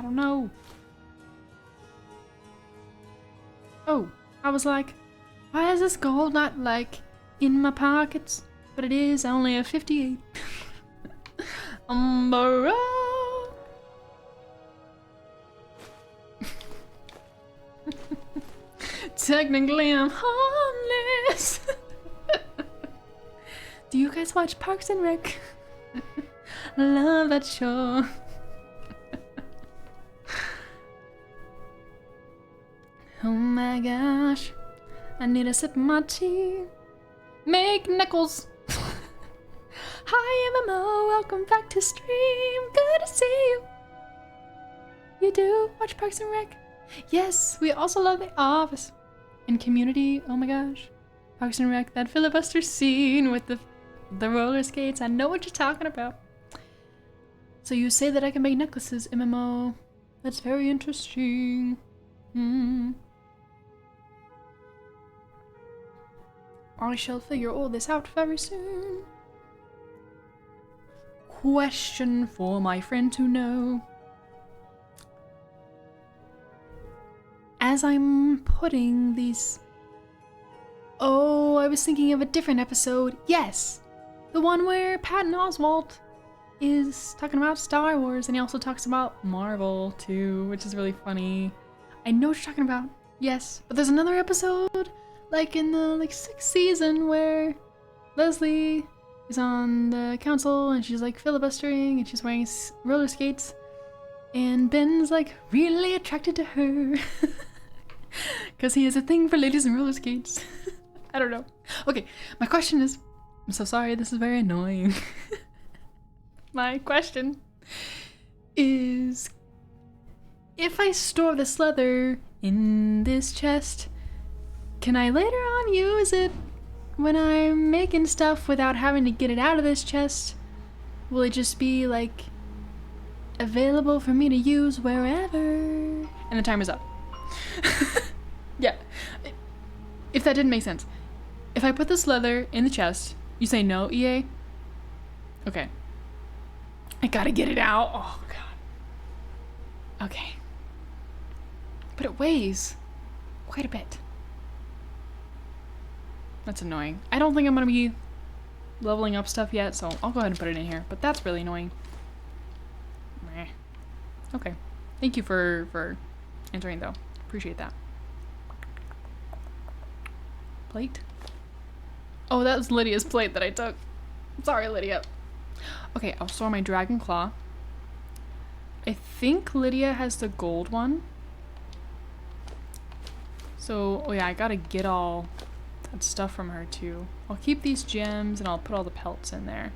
don't know. Oh, I was like, why is this gold not like in my pockets? But it is only a 58. Umbro. Technically, I'm homeless. Do you guys watch Parks and Rec? I love that show. Oh my gosh, I need a sip of my tea. Make nickels. Hi MMO, welcome back to stream. Good to see you. You do watch Parks and Rec? Yes, we also love The Office. And Community, oh my gosh. Parks and Rec, that filibuster scene with the roller skates. I know what you're talking about. So you say that I can make necklaces, MMO. That's very interesting. I shall figure all this out very soon. Question for my friend to know. as I'm putting these... Oh, I was thinking of a different episode. Yes! The one where Patton Oswalt is talking about Star Wars, and he also talks about Marvel too, which is really funny. I know what you're talking about. Yes, but there's another episode, like in the 6th season, where Leslie is on the council and she's like filibustering and she's wearing roller skates, and Ben's like really attracted to her because he has a thing for ladies in roller skates. I don't know. Okay, my question is, I'm so sorry, this is very annoying. My question is, if I store this leather in this chest, can I later on use it when I'm making stuff without having to get it out of this chest? Will it just be like available for me to use wherever? And the timer's up. Yeah. If that didn't make sense. If I put this leather in the chest, you say no, EA? Okay. I gotta get it out. Oh, God. Okay. But it weighs quite a bit. That's annoying. I don't think I'm gonna be leveling up stuff yet, so I'll go ahead and put it in here. But that's really annoying. Meh. Okay. Thank you for entering, though. Appreciate that. Plate? Oh, that was Lydia's plate that I took. Sorry, Lydia. Okay, I'll store my dragon claw. I think Lydia has the gold one. So, oh yeah, I gotta get all that stuff from her too. I'll keep these gems and I'll put all the pelts in there.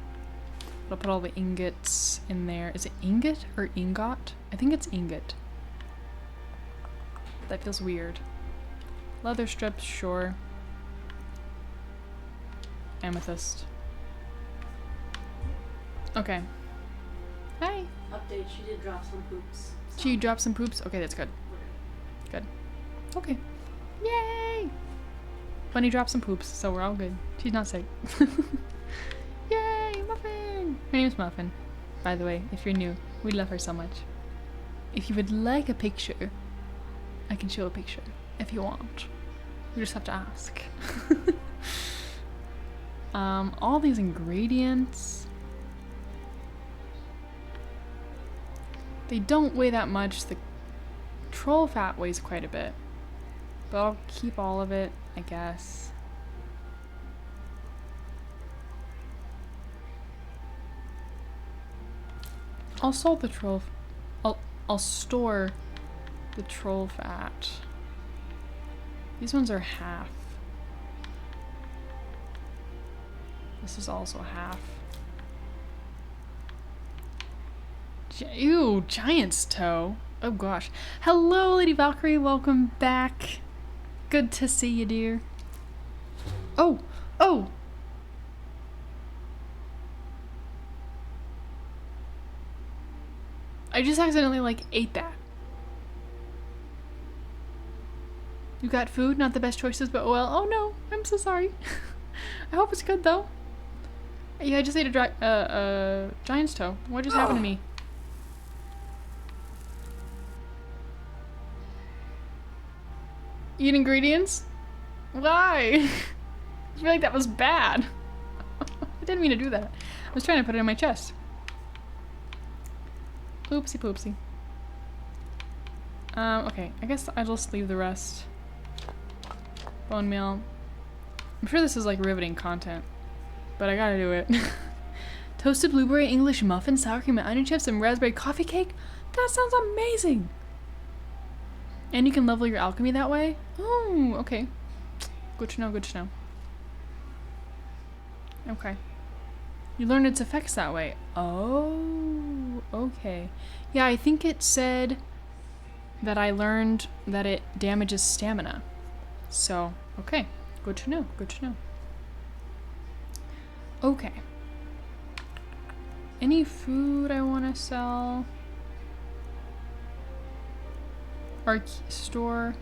I'll put all the ingots in there. Is it ingot or ingot? I think it's ingot. That feels weird. Leather strips, sure. Amethyst. Okay. Hi. Update, she did drop some poops. So. She dropped some poops? Okay, that's good. Good. Okay. Yay! Bunny dropped some poops, so we're all good. She's not sick. Yay! Muffin! Her name's Muffin, by the way, if you're new. We love her so much. If you would like a picture, I can show a picture if you want. You just have to ask. All these ingredients, they don't weigh that much. The troll fat weighs quite a bit, but I'll keep all of it, I guess. I'll salt the troll. I'll store the troll fat. These ones are half. This is also half. Ew, giant's toe. Oh gosh. Hello, Lady Valkyrie. Welcome back. Good to see you, dear. Oh, oh. I just accidentally ate that. You got food? Not the best choices, but well, oh no, I'm so sorry. I hope it's good though. Yeah, I just ate a giant's toe. What just happened to me? Eat ingredients? Why? I feel like that was bad. I didn't mean to do that. I was trying to put it in my chest. Oopsie poopsie. Okay, I guess I'll just leave the rest. Bone meal. I'm sure this is riveting content, but I gotta do it. Toasted blueberry English muffin, sour cream and onion chips, and raspberry coffee cake? That sounds amazing! And you can level your alchemy that way? Oh, okay. Good to know, good to know. Okay. You learn its effects that way. Oh, okay. Yeah, I think it said that I learned that it damages stamina. So, okay. Good to know, good to know. Okay. Any food I want to sell? Or store?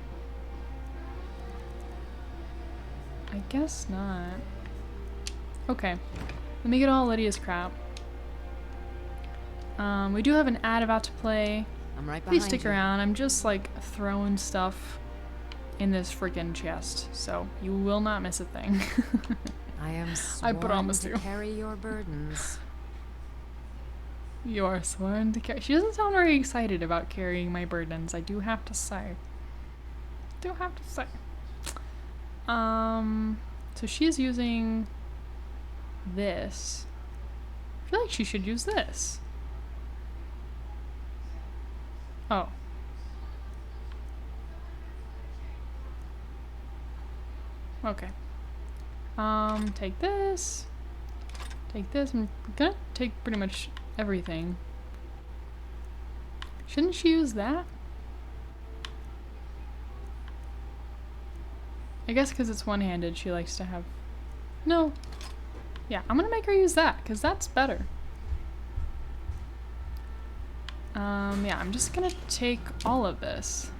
I guess not. Okay. Let me get all Lydia's crap. We do have an ad about to play. I'm right behind Please stick you. around. I'm just throwing stuff in this freaking chest, so you will not miss a thing. I am I sworn promise to you. carry your burdens. You are sworn to carry. She doesn't sound very excited about carrying my burdens, I do have to say. So she's using this. I feel like she should use this. Oh. Okay. Take this. Take this. I'm gonna take pretty much everything. Shouldn't she use that? I guess because it's one-handed, she likes to have... No. Yeah, I'm gonna make her use that, because that's better. Yeah, I'm just gonna take all of this.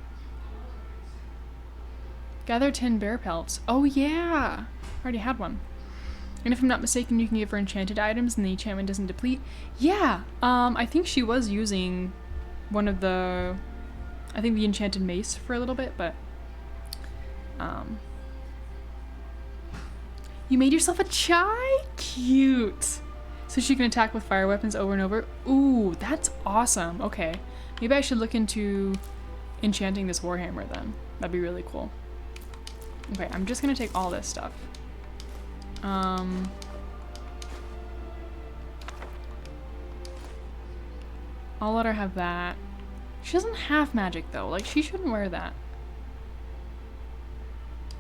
Gather 10 bear pelts. Oh yeah! Already had one. And if I'm not mistaken, you can give her enchanted items and the enchantment doesn't deplete. Yeah! I think she was using one of the... I think the enchanted mace for a little bit, but... You made yourself a chai? Cute! So she can attack with fire weapons over and over. Ooh, that's awesome. Okay. Maybe I should look into enchanting this warhammer then. That'd be really cool. Okay, I'm just gonna take all this stuff. I'll let her have that. She doesn't have magic though. Like, she shouldn't wear that.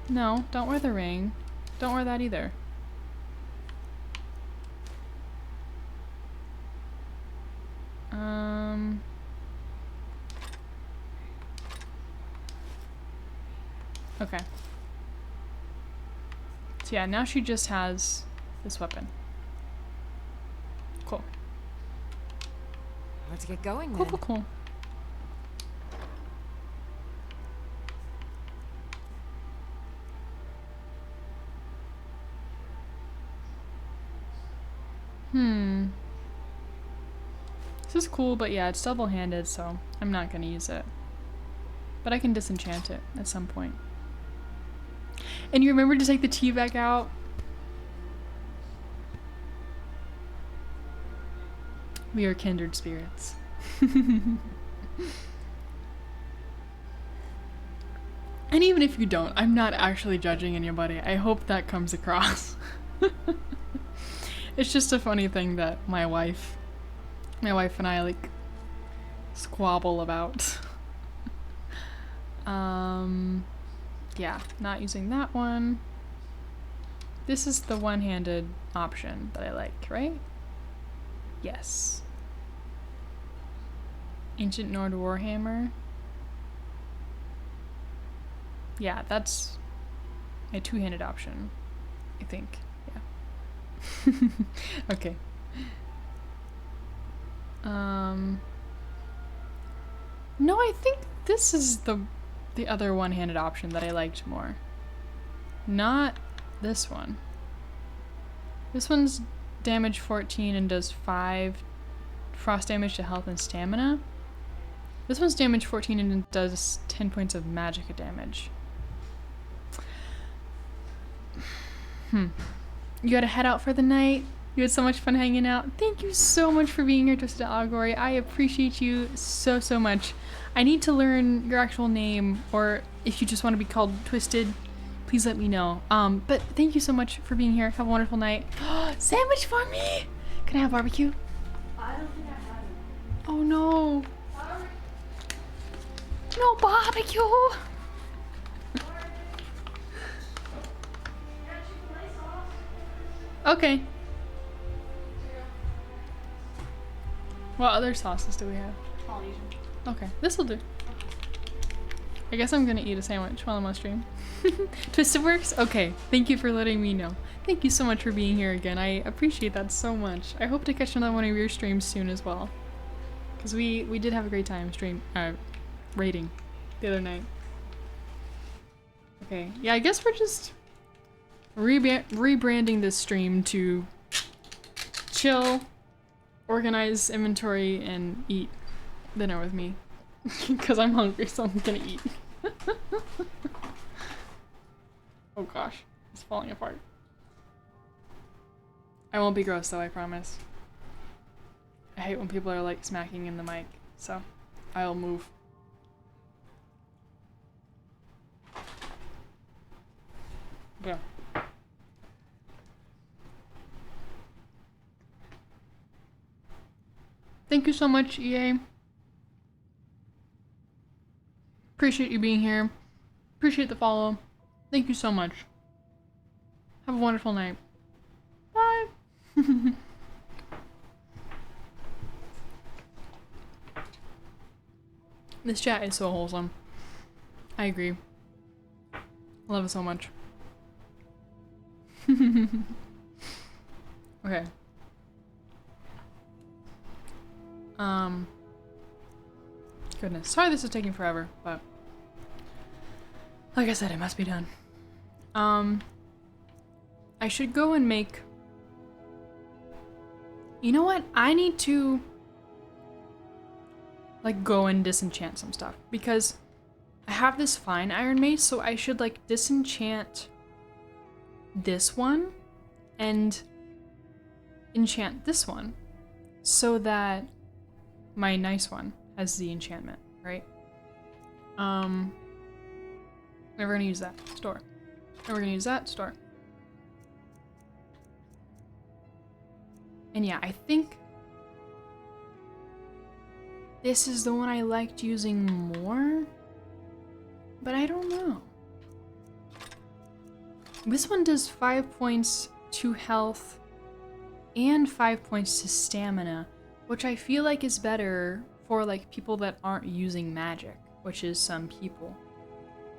No, don't wear the ring. Don't wear that either. Okay. So yeah, now she just has this weapon. Cool. Let's get going Cool, then. cool, cool. This is cool, but yeah, it's double-handed, so I'm not gonna use it. But I can disenchant it at some point. And you remember to take the tea bag out? We are kindred spirits. And even if you don't, I'm not actually judging anybody. I hope that comes across. It's just a funny thing that my wife and I like squabble about. Yeah, not using that one. This is the one-handed option that I like, right? Yes. Ancient Nord Warhammer. Yeah, that's a two-handed option, I think. Yeah. Okay. No, I think this is the other one-handed option that I liked more. Not this one. This one's damage 14 and does 5 frost damage to health and stamina. This one's damage 14 and does 10 points of magic damage. You gotta head out for the night. You had so much fun hanging out. Thank you so much for being here, Twisted Allegory. I appreciate you so, so much. I need to learn your actual name, or if you just want to be called Twisted, please let me know. But thank you so much for being here. Have a wonderful night. Sandwich for me! Can I have barbecue? I don't think I have it. Oh no. Sorry. No barbecue! Okay. What other sauces do we have? Polynesian. Okay, this'll do. I guess I'm gonna eat a sandwich while I'm on stream. Twisted Works? Okay, thank you for letting me know. Thank you so much for being here again. I appreciate that so much. I hope to catch another one of your streams soon as well. Because we did have a great time raiding the other night. Okay, yeah, I guess we're just rebranding this stream to chill, organize inventory, and eat dinner with me. Because I'm hungry, so I'm gonna eat. Oh gosh, it's falling apart. I won't be gross though, I promise. I hate when people are like smacking in the mic, so I'll move. Yeah. Thank you so much, EA. Appreciate you being here. Appreciate the follow. Thank you so much. Have a wonderful night. Bye. This chat is so wholesome. I agree. I love it so much. Okay. Goodness. Sorry this is taking forever, but like I said, it must be done. I should go and make... You know what? I need to like go and disenchant some stuff because I have this fine iron mace, so I should like disenchant this one and enchant this one so that my nice one has the enchantment, right? Never gonna use that. Store. Never gonna use that. Store. And yeah, I think this is the one I liked using more, but I don't know. This one does 5 points to health and 5 points to stamina, which I feel like is better for like people that aren't using magic, which is some people.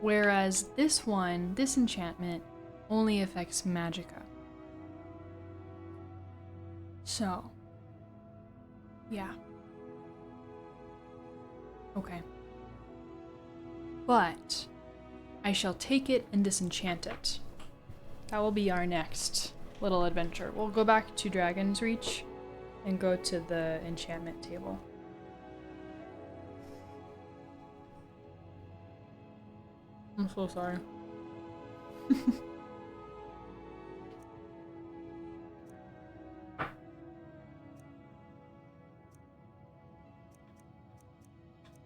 Whereas this one, this enchantment, only affects magicka. So, yeah. Okay. But I shall take it and disenchant it. That will be our next little adventure. We'll go back to Dragon's Reach and go to the enchantment table. I'm so sorry.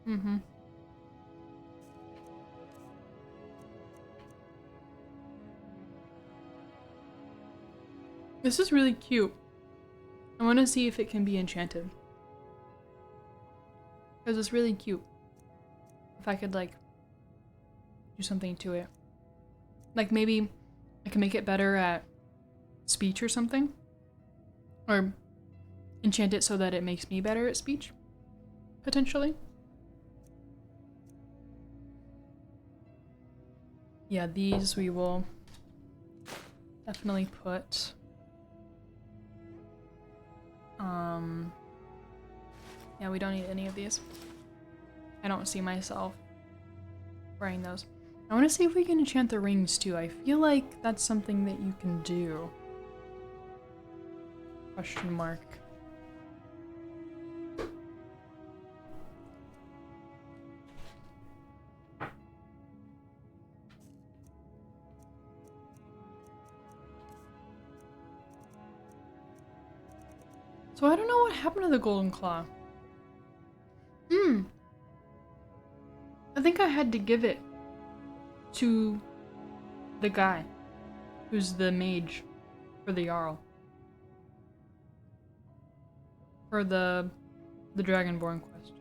Mm-hmm. This is really cute. I want to see if it can be enchanted. Because it's really cute. If I could, like, do something to it. Like, maybe I can make it better at speech or something. Or enchant it so that it makes me better at speech. Potentially. Yeah, these we will definitely put. Yeah, we don't need any of these. I don't see myself wearing those. I want to see if we can enchant the rings too. I feel like that's something that you can do. Question mark. So I don't know what happened to the golden claw. I think I had to give it to the guy who's the mage for the Jarl. For the Dragonborn quest.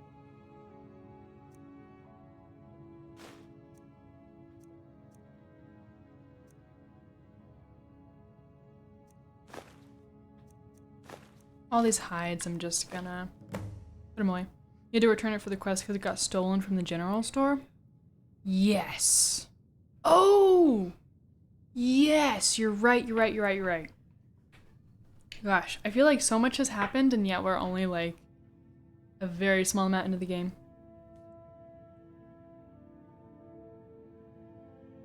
All these hides, I'm just gonna put them away. You had to return it for the quest because it got stolen from the general store? Yes. Oh! Yes, you're right, you're right, you're right, you're right. Gosh, I feel like so much has happened and yet we're only like a very small amount into the game.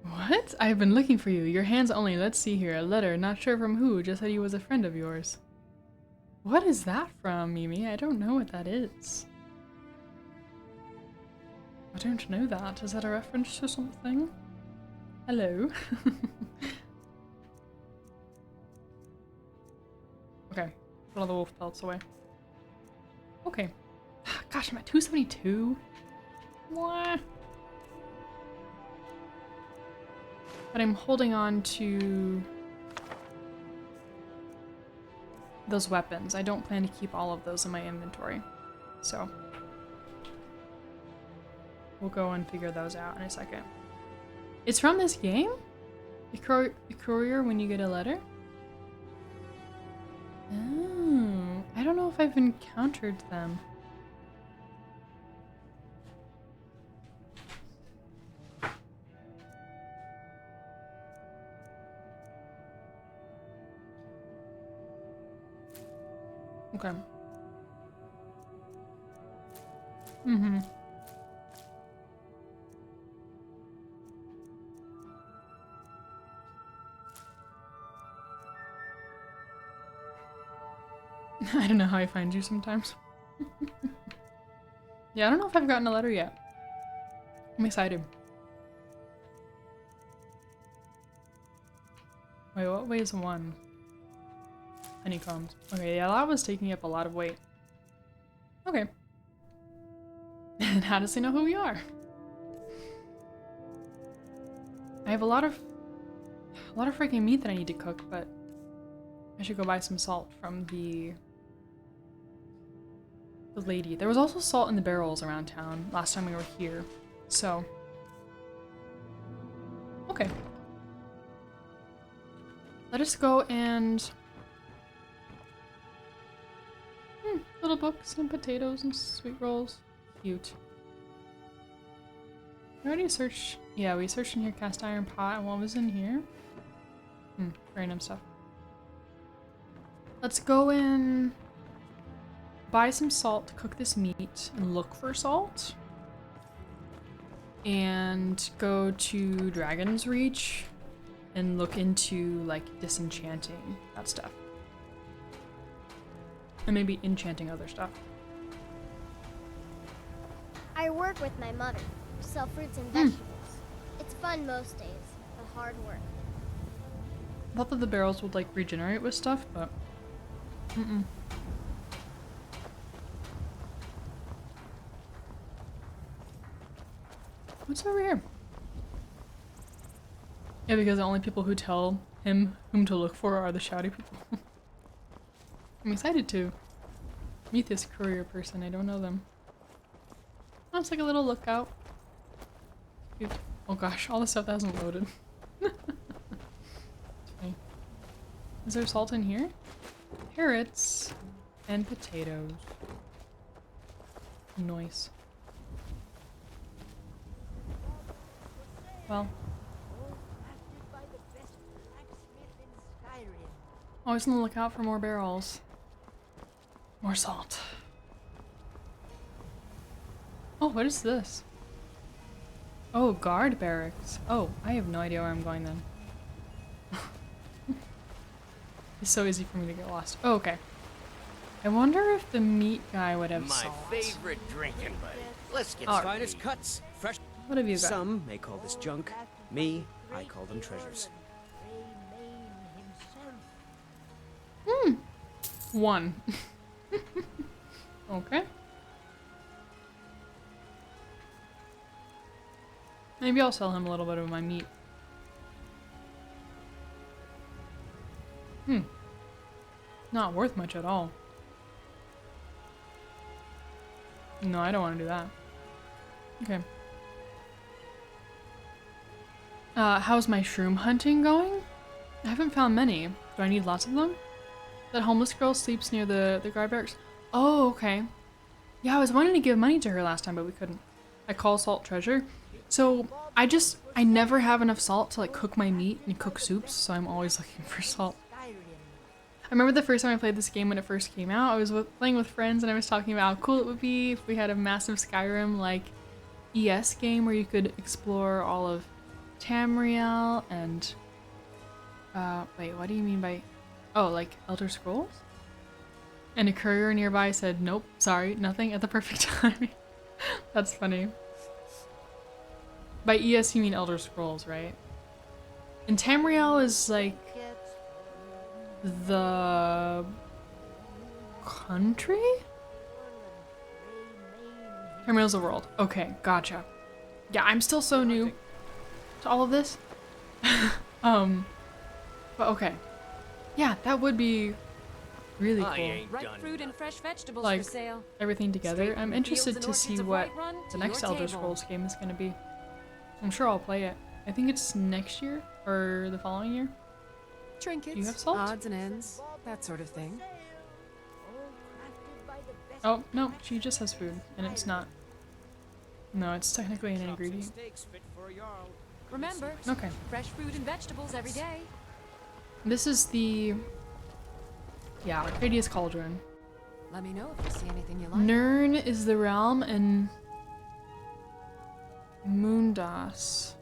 What? I've been looking for you. Your hands only. Let's see here. A letter. Not sure from who. Just said he was a friend of yours. What is that from, Mimi? I don't know what that is. I don't know that. Is that a reference to something? Hello. Okay, put all the wolf pelts away. Okay. Gosh, I'm at 272. Mwah. But I'm holding on to those weapons. I don't plan to keep all of those in my inventory. So we'll go and figure those out in a second. It's from this game? The courier when you get a letter? Oh, I don't know if I've encountered them. Okay. Mm-hmm. I don't know how I find you sometimes. Yeah, I don't know if I've gotten a letter yet. I'm excited. Wait, what weighs one? Honeycombs. Okay, yeah, that was taking up a lot of weight. Okay. And how does he know who we are? I have a lot of freaking meat that I need to cook, but I should go buy some salt from the lady. There was also salt in the barrels around town last time we were here, so okay. Let us go and little books and potatoes and sweet rolls. Cute. We already searched. Yeah, we searched in here cast iron pot and what was in here? Random stuff. Let's go and buy some salt to cook this meat and look for salt. And go to Dragon's Reach and look into like disenchanting that stuff. And maybe enchanting other stuff. I work with my mother. Sell fruits and vegetables. It's fun most days, but hard work. I thought that the barrels would like regenerate with stuff, but What's over here? Yeah, because the only people who tell him whom to look for are the shouty people. I'm excited to meet this courier person. I don't know them. Oh, it's like a little lookout. Cute. Oh gosh, all the stuff that hasn't loaded. It's funny. Is there salt in here? Carrots and potatoes. Nice. Well. Always on the lookout for more barrels. More salt. Oh, what is this? Oh, guard barracks. Oh, I have no idea where I'm going then. It's so easy for me to get lost. Oh, okay. I wonder if the meat guy would have salt. My favorite drinking buddy. Let's get started. Finest cuts, fresh. What have you got? Some may call this junk. Me, I call them treasures. One. Okay. Maybe I'll sell him a little bit of my meat. Not worth much at all. No, I don't want to do that. Okay. How's my shroom hunting going? I haven't found many. Do I need lots of them? That homeless girl sleeps near the guard barracks. Oh, okay. Yeah, I was wanting to give money to her last time, but we couldn't. I call salt treasure. So I never have enough salt to like cook my meat and cook soups, so I'm always looking for salt. I remember the first time I played this game when it first came out, I was playing with friends and I was talking about how cool it would be if we had a massive Skyrim like ES game where you could explore all of Tamriel and wait, what do you mean by like Elder Scrolls? And a courier nearby said, nope, sorry, nothing at the perfect time. That's funny. By ES you mean Elder Scrolls, right? And Tamriel is like the country? Tamriel's the world. Okay, gotcha. Yeah, I'm still so new to all of this. But okay. Yeah, that would be really cool. Ripe fruit and fresh vegetables Like, for sale. everything together. Straight I'm from the interested fields to and see orchards of what Whiterun the to next your Elder table. Scrolls game is gonna be. I'm sure I'll play it. I think it's next year or the following year. Trinkets, Do you have salt? odds and ends, that sort of thing. Oh, no, she just has food, and it's not. No, it's technically an ingredient. Remember, Okay. fresh fruit and vegetables every day. This is the... Yeah, Arcadia's Cauldron. Let me know if you see anything you like. Nirn is the realm, and... Moondas.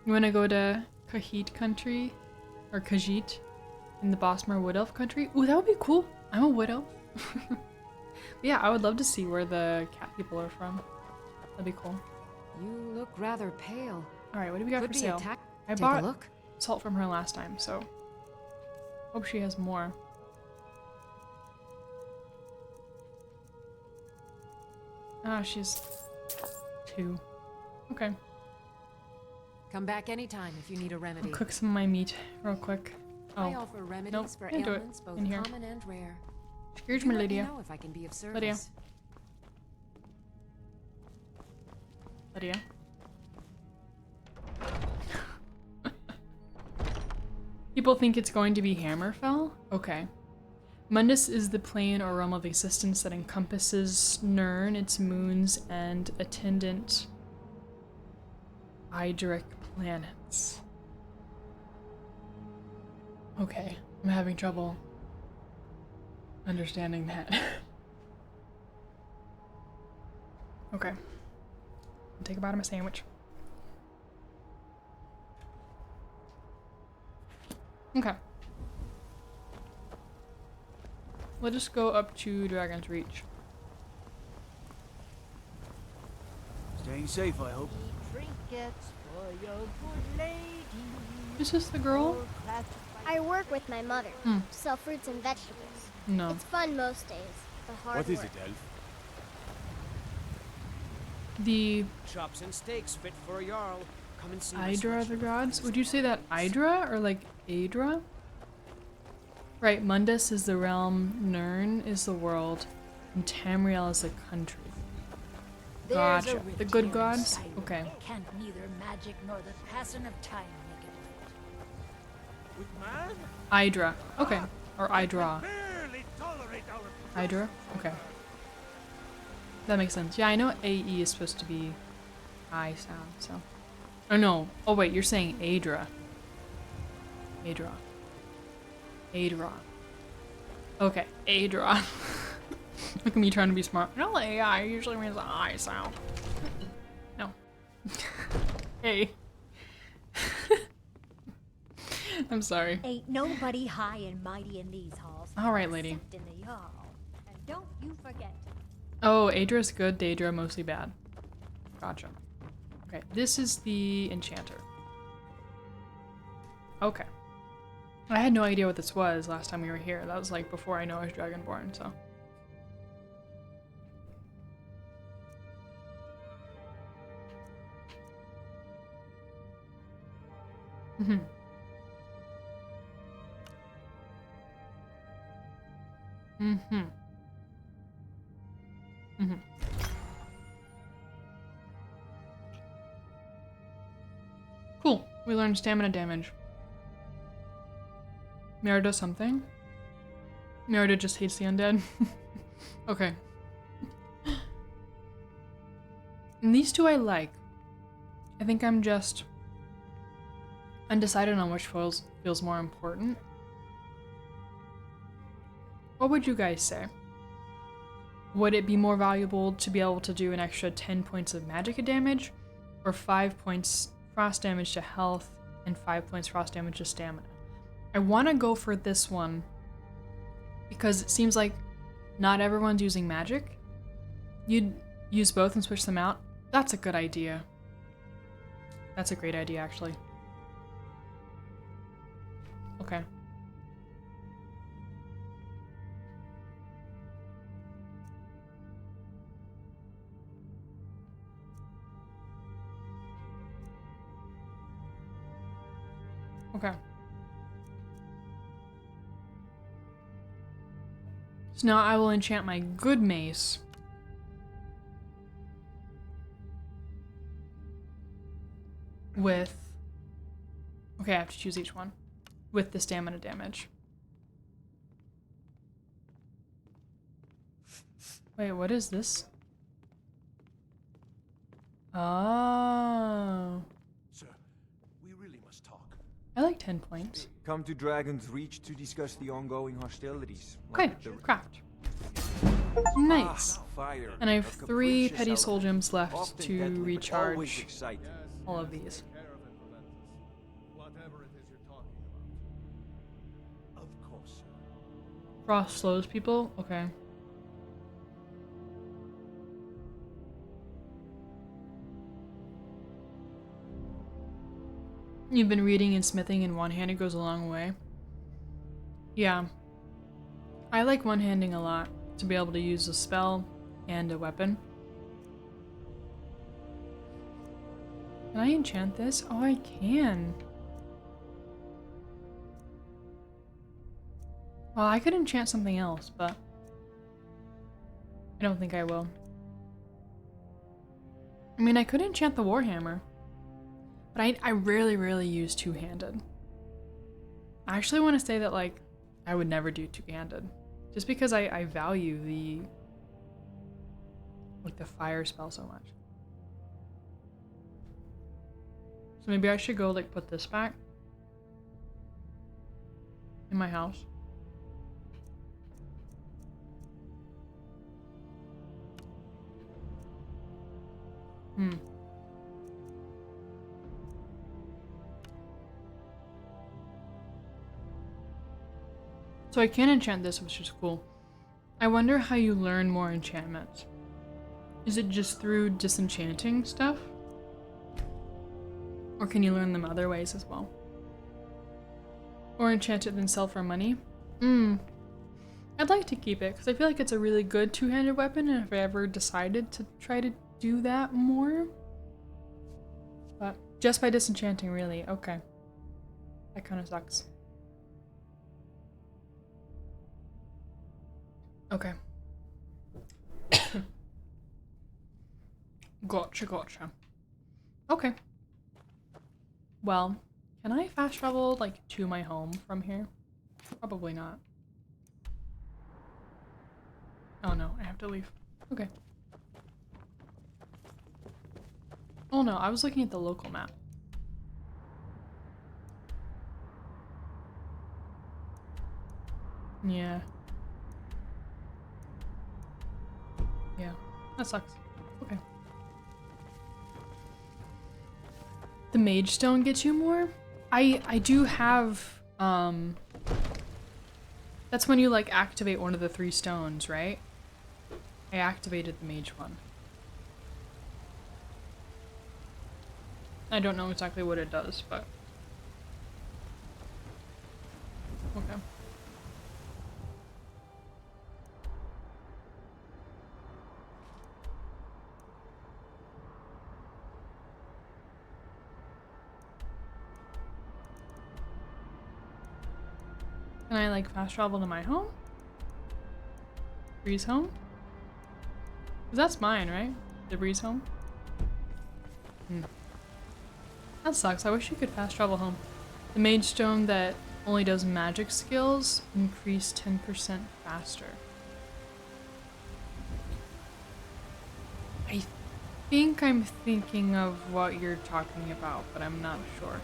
You wanna go to Khajiit country? Or Khajiit? In the Bosmer Wood Elf country? Ooh, that would be cool. I'm a wood elf. Yeah, I would love to see where the cat people are from. That'd be cool. You look rather pale. Alright, what do we got Could for be sale? attack- I Take bought a look. salt from her last time, so... Hope she has more. Ah, she's 2. Okay. Come back anytime if you need a remedy. I'll cook some of my meat real quick. I Oh, offer remedies nope, for can't do it ailments both in here. common and rare. Excuse You me, let Lydia. know if I can be of service. Lydia. Lydia. People think it's going to be Hammerfell? Okay. Mundus is the plane or realm of existence that encompasses Nirn, its moons, and attendant Idric planets. Okay, I'm having trouble understanding that. Okay. I'll take a bite of my sandwich. Okay. We'll just go up to Dragon's Reach. Staying safe, I hope. Trinkets for your good lady. Is this the girl? I work with my mother. Hmm. Sell fruits and vegetables. No. It's fun most days, but hard What is work. it, Elf? The Chops and steaks fit for a jarl. Come and see my Idra of the sweatshop. gods? Would you say that Idra or like Adra? Right, Mundus is the realm, Nirn is the world, and Tamriel is the country. There's a Gotcha. rift The good here in gods? Skyrim. Okay. Can't neither magic nor the passing of time make it right. With man, Idra. Okay. Or Idra. barely tolerate our Idra? Okay. That makes sense. Yeah, I know AE is supposed to be I sound, so. Oh no. Oh wait, you're saying Adra. Adra. Adra. Okay, Adra. Look at me trying to be smart. No, AI usually means the I sound. No. Hey. I'm sorry. Ain't nobody high and mighty in these halls. All right, lady. Except in the Jarl. And don't you forget. Oh, Adra's good, Daedra mostly bad. Gotcha. Okay, this is the enchanter. Okay. I had no idea what this was last time we were here. That was like before I know I was Dragonborn, so. Mm-hmm. Mm-hmm. Mm-hmm. Cool. We learned stamina damage. Mira does something? Mira just hates the undead? Okay. And these two I like. I think I'm just undecided on which feels more important. What would you guys say? Would it be more valuable to be able to do an extra 10 points of magic damage, or 5 points frost damage to health and 5 points frost damage to stamina? I want to go for this one because it seems like not everyone's using magic. You'd use both and switch them out. That's a good idea. That's a great idea, actually. Okay. Okay. So now I will enchant my good mace. With... Okay, I have to choose each one. With the stamina damage. Wait, what is this? Oh. Sir, we really must talk. I like 10 points. Come to Dragon's Reach to discuss the ongoing hostilities. Okay, craft. Nice. Fire. And I have A 3 capricious petty soul element, gems left often to deadly, but always recharge exciting. all of these. Whatever it is you're talking about. Of course, sir. Frost slows people? Okay. You've been reading and smithing in one-handed goes a long way. Yeah. I like one-handing a lot, to be able to use a spell and a weapon. Can I enchant this? Oh, I can. Well, I could enchant something else, but I don't think I will. I mean, I could enchant the Warhammer, but I rarely use two-handed. I actually want to say that, like, I would never do two-handed, just because I value the, like, the fire spell so much. So maybe I should go, like, put this back in my house. So I can enchant this, which is cool. I wonder how you learn more enchantments. Is it just through disenchanting stuff? Or can you learn them other ways as well? Or enchant it then sell for money? I'd like to keep it, because I feel like it's a really good two-handed weapon, and if I ever decided to try to do that more. But just by disenchanting, really. Okay. That kind of sucks. Okay. Gotcha. Okay. Well, can I fast travel, like, to my home from here? Probably not. Oh no, I have to leave. Okay. Oh no, I was looking at the local map. Yeah. Yeah, that sucks. Okay. The Mage Stone gets you more? I do have, that's when you, like, activate one of the 3 stones, right? I activated the Mage one. I don't know exactly what it does, but... Okay. Can I, like, fast travel to my home? Breeze home? 'Cause that's mine, right? The Breeze home? That sucks. I wish you could fast travel home. The Mage Stone that only does magic skills increase 10% faster. I think I'm thinking of what you're talking about, but I'm not sure.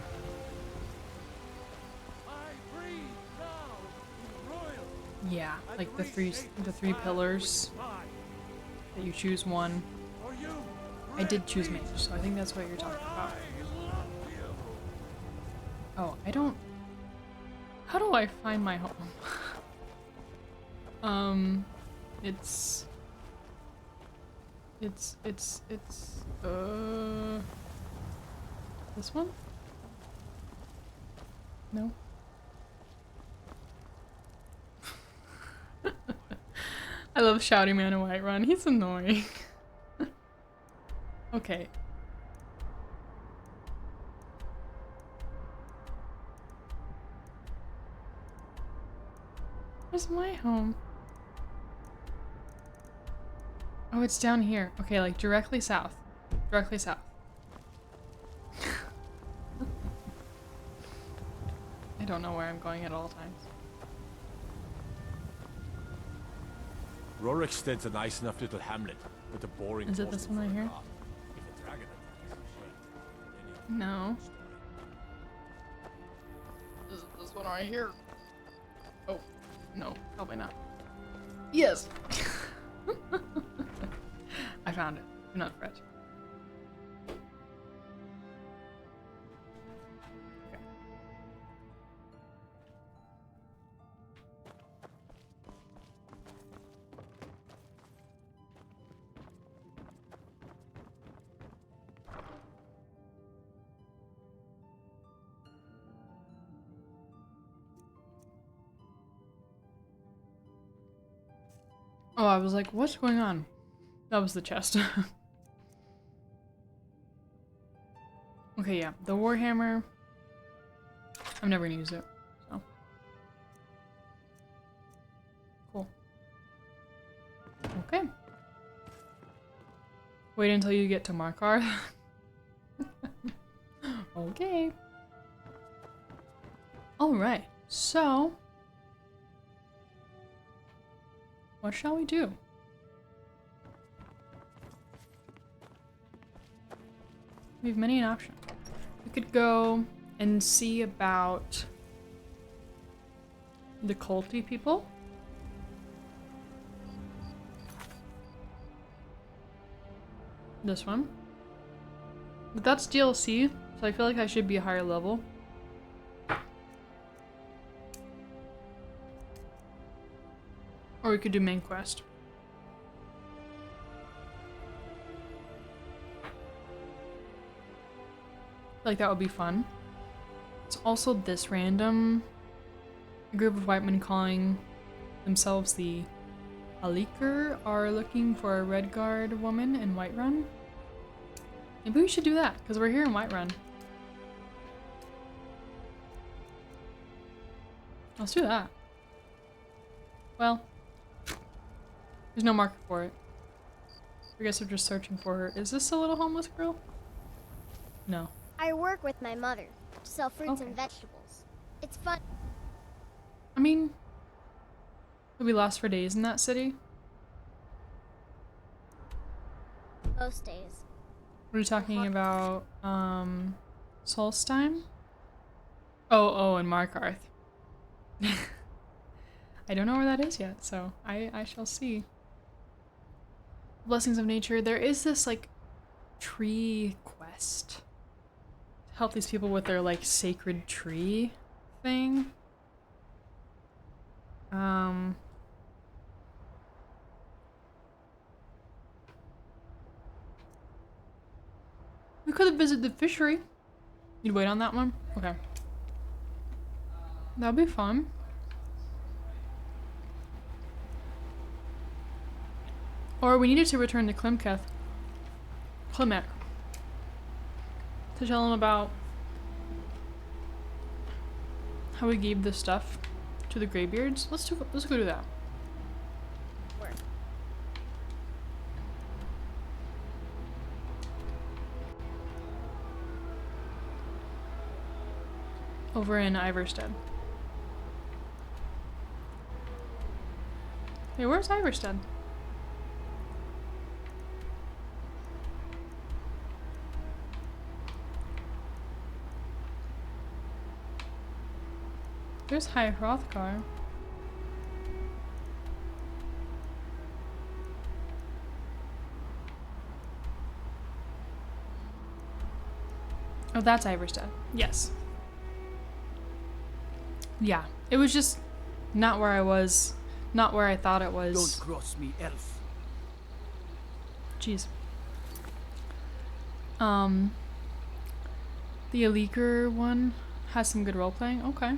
Yeah, like the three pillars that you choose one. I did choose mage, so I think that's what you're talking about. Oh, I don't... How do I find my home? It's... This one? No? I love Shouty Man in Whiterun. He's annoying. Okay. Where's my home? Oh, it's down here. Okay, like directly south. Directly south. I don't know where I'm going at all times. Rorikstead's a nice enough little hamlet, with a boring. Is it this one right here? If a dragon attacks, No. Is it this one right here? Oh, no, probably not. Yes! I found it. Do not fret. Okay. Oh, I was like, what's going on? That was the chest. Okay, yeah, the Warhammer. I'm never gonna use it, so. Cool. Okay. Wait until you get to Markarth. Okay. Alright, so. What shall we do? We have many an option. We could go and see about the culty people. This one. But that's DLC, so I feel like I should be a higher level. Or we could do main quest. Like that would be fun. It's also this random group of white men calling themselves the Aleker are looking for a Redguard woman in Whiterun. Maybe we should do that because we're here in Whiterun. Let's do that. Well, there's no market for it. I guess we're just searching for her. Is this a little homeless girl? No. I work with my mother to sell fruits and vegetables. It's fun. I mean, could we last for days in that city? Most days. What are you talking about? Solstein? Oh, and Markarth. I don't know where that is yet, so I shall see. Blessings of Nature. There is this, like, tree quest to help these people with their, like, sacred tree thing. We could have visited the fishery. You'd wait on that one? Okay. That'd be fun. Or we needed to return to Klimek to tell him about how we gave this stuff to the Greybeards. Let's go do that. Where? Over in Iverstead. Hey, where's Iverstead? There's High Hrothgar. Oh, that's Iverstead. Yes. Yeah. It was just not where I was. Not where I thought it was. Don't cross me, elf. Jeez. The Aleker one has some good role-playing. Okay.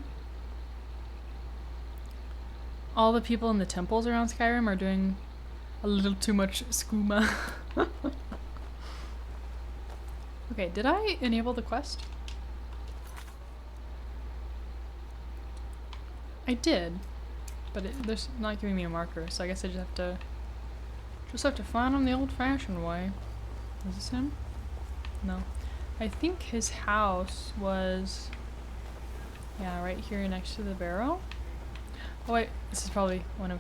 All the people in the temples around Skyrim are doing A little too much skooma. Okay, did I enable the quest? I did, but there's not giving me a marker, so I guess I just have to find him the old-fashioned way. Is this him? No. I think his house was, yeah, right here next to the barrow. Oh wait, this is probably one of.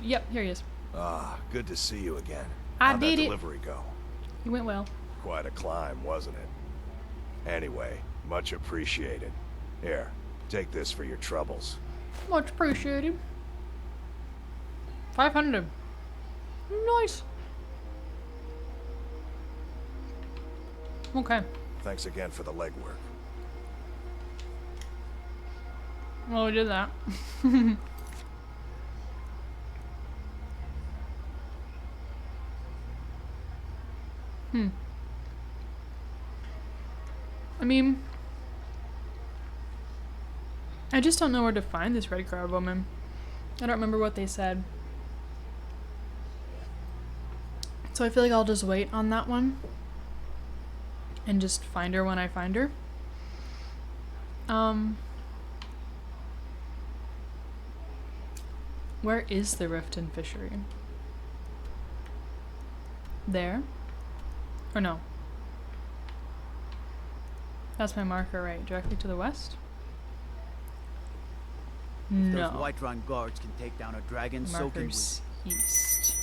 Yep, here he is. Ah, good to see you again. I How'd did that it. delivery go? It went well. Quite a climb, wasn't it? Anyway, much appreciated. Here, take this for your troubles. Much appreciated. 500. Nice. Okay. Thanks again for the legwork. Well, we did that. I mean, I just don't know where to find this red guard woman. I don't remember what they said. So I feel like I'll just wait on that one and just find her when I find her. Where is the Riften fishery? There? Or no? That's my marker, right? Directly to the west? No. Those Whiterun guards can take down a dragon soaking Markers east.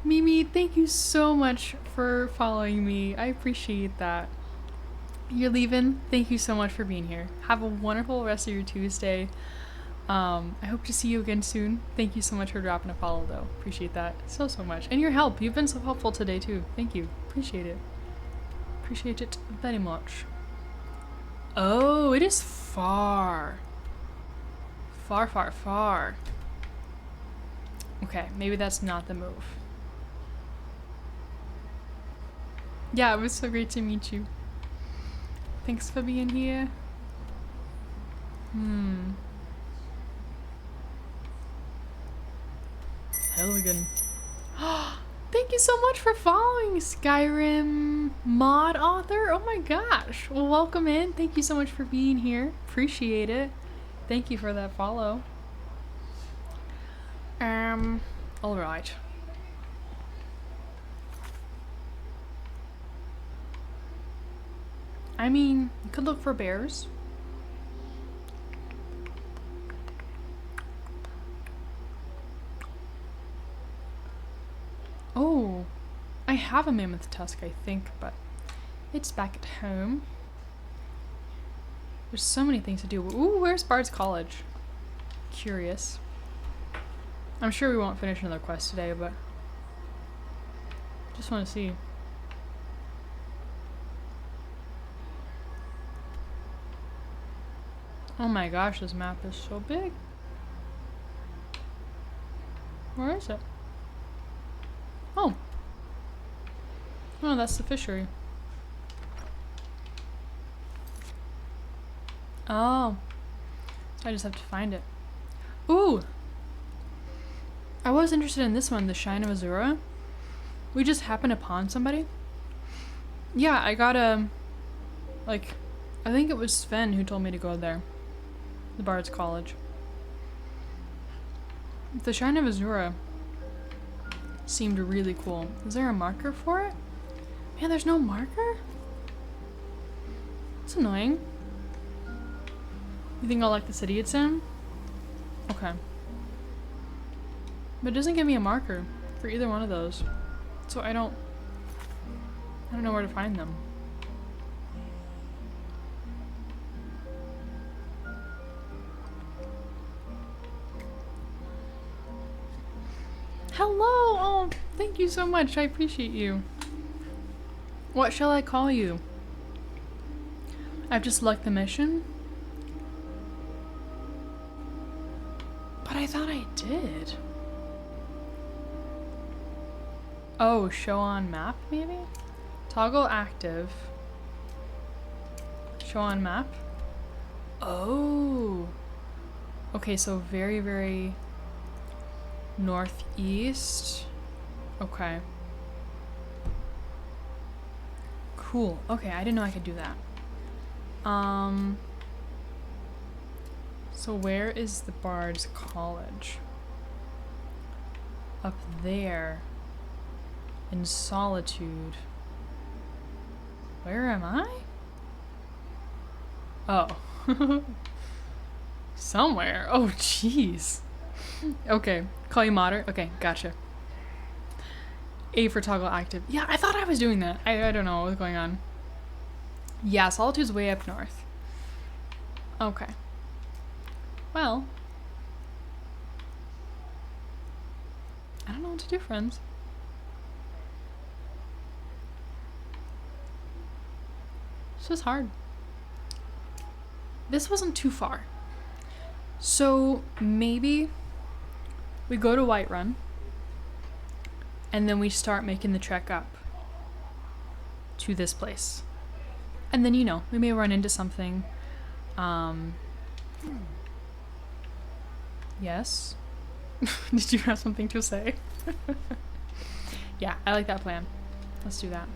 Mimi, thank you so much for following me. I appreciate that. You're leaving. Thank you so much for being here. Have a wonderful rest of your Tuesday. I hope to see you again soon. Thank you so much for dropping a follow, though. Appreciate that so much. And your help. You've been so helpful today, too. Thank you. Appreciate it. Appreciate it very much. Oh, it is far. Far, far, far. Okay, maybe that's not the move. Yeah, it was so great to meet you. Thanks for being here. Helligan. Thank you so much for following, Skyrim mod author. Oh my gosh. Well, welcome in. Thank you so much for being here. Appreciate it. Thank you for that follow. All right. I mean, you could look for bears. Oh, I have a mammoth tusk, I think, but it's back at home. There's so many things to do. Ooh, where's Bard's College? Curious. I'm sure we won't finish another quest today, but just want to see. Oh my gosh, this map is so big. Where is it? Oh. Oh, that's the fishery. Oh. So I just have to find it. Ooh! I was interested in this one, the Shrine of Azura. We just happened upon somebody. Yeah, I got a... like, I think it was Sven who told me to go there. The Bard's College. The Shrine of Azura seemed really cool. Is there a marker for it? Man, there's no marker? It's annoying. You think I'll like the city it's in? Okay. But it doesn't give me a marker for either one of those. So I don't know where to find them. Hello! Oh, thank you so much. I appreciate you. What shall I call you? I've just lucked the mission? But I thought I did. Oh, show on map, maybe? Toggle active. Show on map? Oh. Okay, so very, very... Northeast. Okay. Cool. Okay, I didn't know I could do that. So where is the Bard's College? Up there. In Solitude. Where am I? Oh. Somewhere. Oh, jeez. Okay. Call you moderate? Okay, gotcha. A for toggle active. Yeah, I thought I was doing that. I don't know what was going on. Yeah, Solitude's way up north. Okay. Well. I don't know what to do, friends. This was hard. This wasn't too far. So maybe we go to Whiterun and then we start making the trek up to this place. And then, you know, we may run into something. Yes? Did you have something to say? Yeah, I like that plan. Let's do that.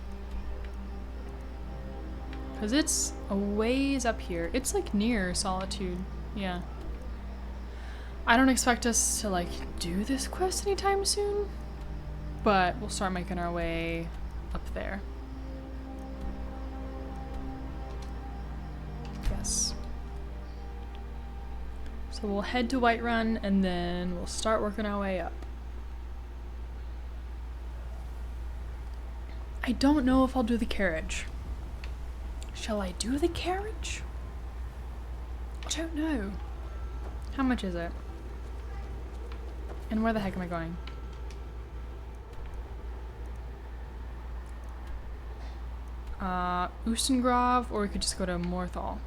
Because it's a ways up here. It's like near Solitude. Yeah. I don't expect us to like do this quest anytime soon. But we'll start making our way up there. Yes. So we'll head to Whiterun and then we'll start working our way up. I don't know if I'll do the carriage. Shall I do the carriage? I don't know. How much is it? And where the heck am I going? Ustengrav, or we could just go to Morthal.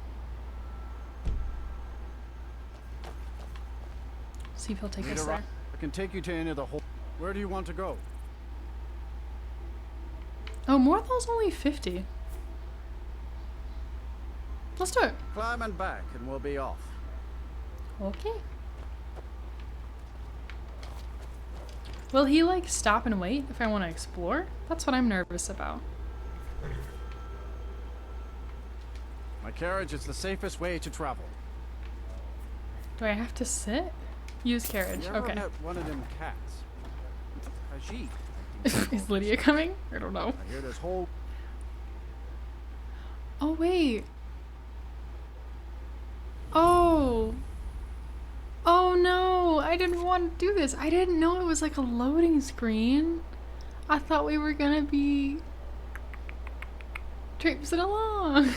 See if he'll take us there. I can take you to any of the whole. Where do you want to go? Oh, Morthal's only 50. Let's do it. Climb and back, and we'll be off. Okay. Will he, like, stop and wait if I want to explore? That's what I'm nervous about. My carriage is the safest way to travel. Do I have to sit? Use carriage. You ever Okay. met one of them cats? Ajit. Is Lydia coming? I don't know. I hear this whole. Oh, wait. Oh. Oh no, I didn't want to do this. I didn't know it was like a loading screen. I thought we were gonna be traipsing along.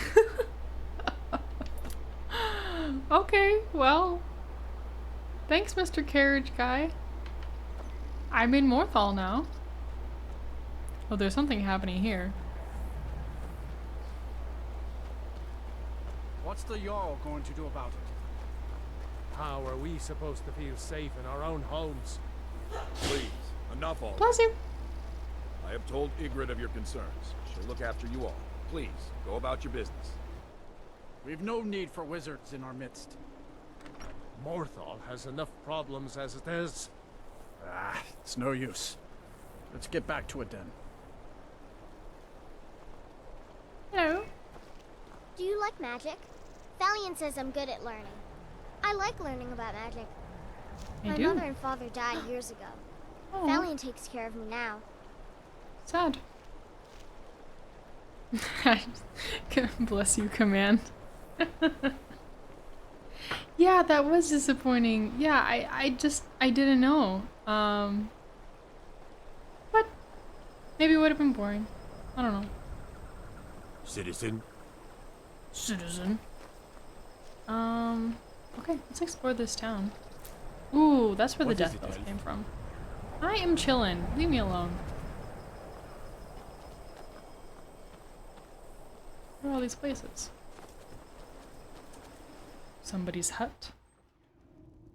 Okay, well. Thanks, Mr. Carriage Guy. I'm in Morthal now. Oh, there's something happening here. What's the Jarl going to do about it? How are we supposed to feel safe in our own homes? Please, enough already. Bless you. I have told Ygritte of your concerns. She'll look after you all. Please, go about your business. We've no need for wizards in our midst. Morthal has enough problems as it is. Ah, it's no use. Let's get back to it then. Hello. Do you like magic? Valiant says I'm good at learning. I like learning about magic. My mother and father died years ago. Oh. Valiant takes care of me now. Sad. Bless you, Command. Yeah, that was disappointing. Yeah, I didn't know. But maybe it would have been boring. I don't know. Citizen. Okay, let's explore this town. Ooh, that's where the death bells came from. I am chillin'. Leave me alone. Where are all these places? Somebody's hut.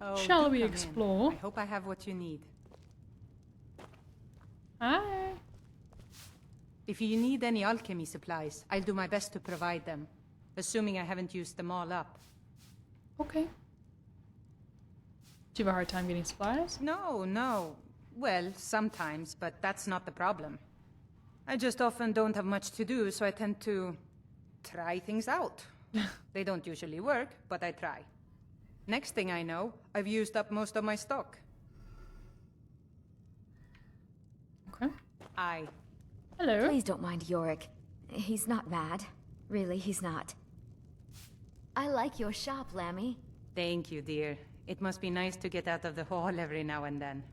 Oh, Shall do we come in. explore? I hope I have what you need. Hi. If you need any alchemy supplies, I'll do my best to provide them, assuming I haven't used them all up. Okay. Do you have a hard time getting supplies? No. Well, sometimes, but that's not the problem. I just often don't have much to do, so I tend to try things out. They don't usually work, but I try. Next thing I know, I've used up most of my stock. Okay. Hello. Please don't mind Yorick. He's not mad. Really, he's not. I like your shop, Lammy. Thank you, dear. It must be nice to get out of the hall every now and then.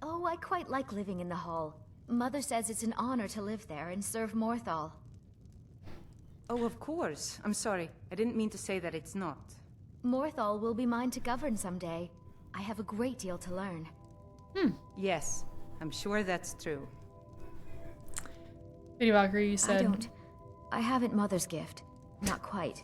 Oh, I quite like living in the hall. Mother says it's an honor to live there and serve Morthal. Oh, of course. I'm sorry. I didn't mean to say that it's not. Morthal will be mine to govern someday. I have a great deal to learn. Yes, I'm sure that's true. Lady Valkyrie, you said... I haven't Mother's gift. Not quite.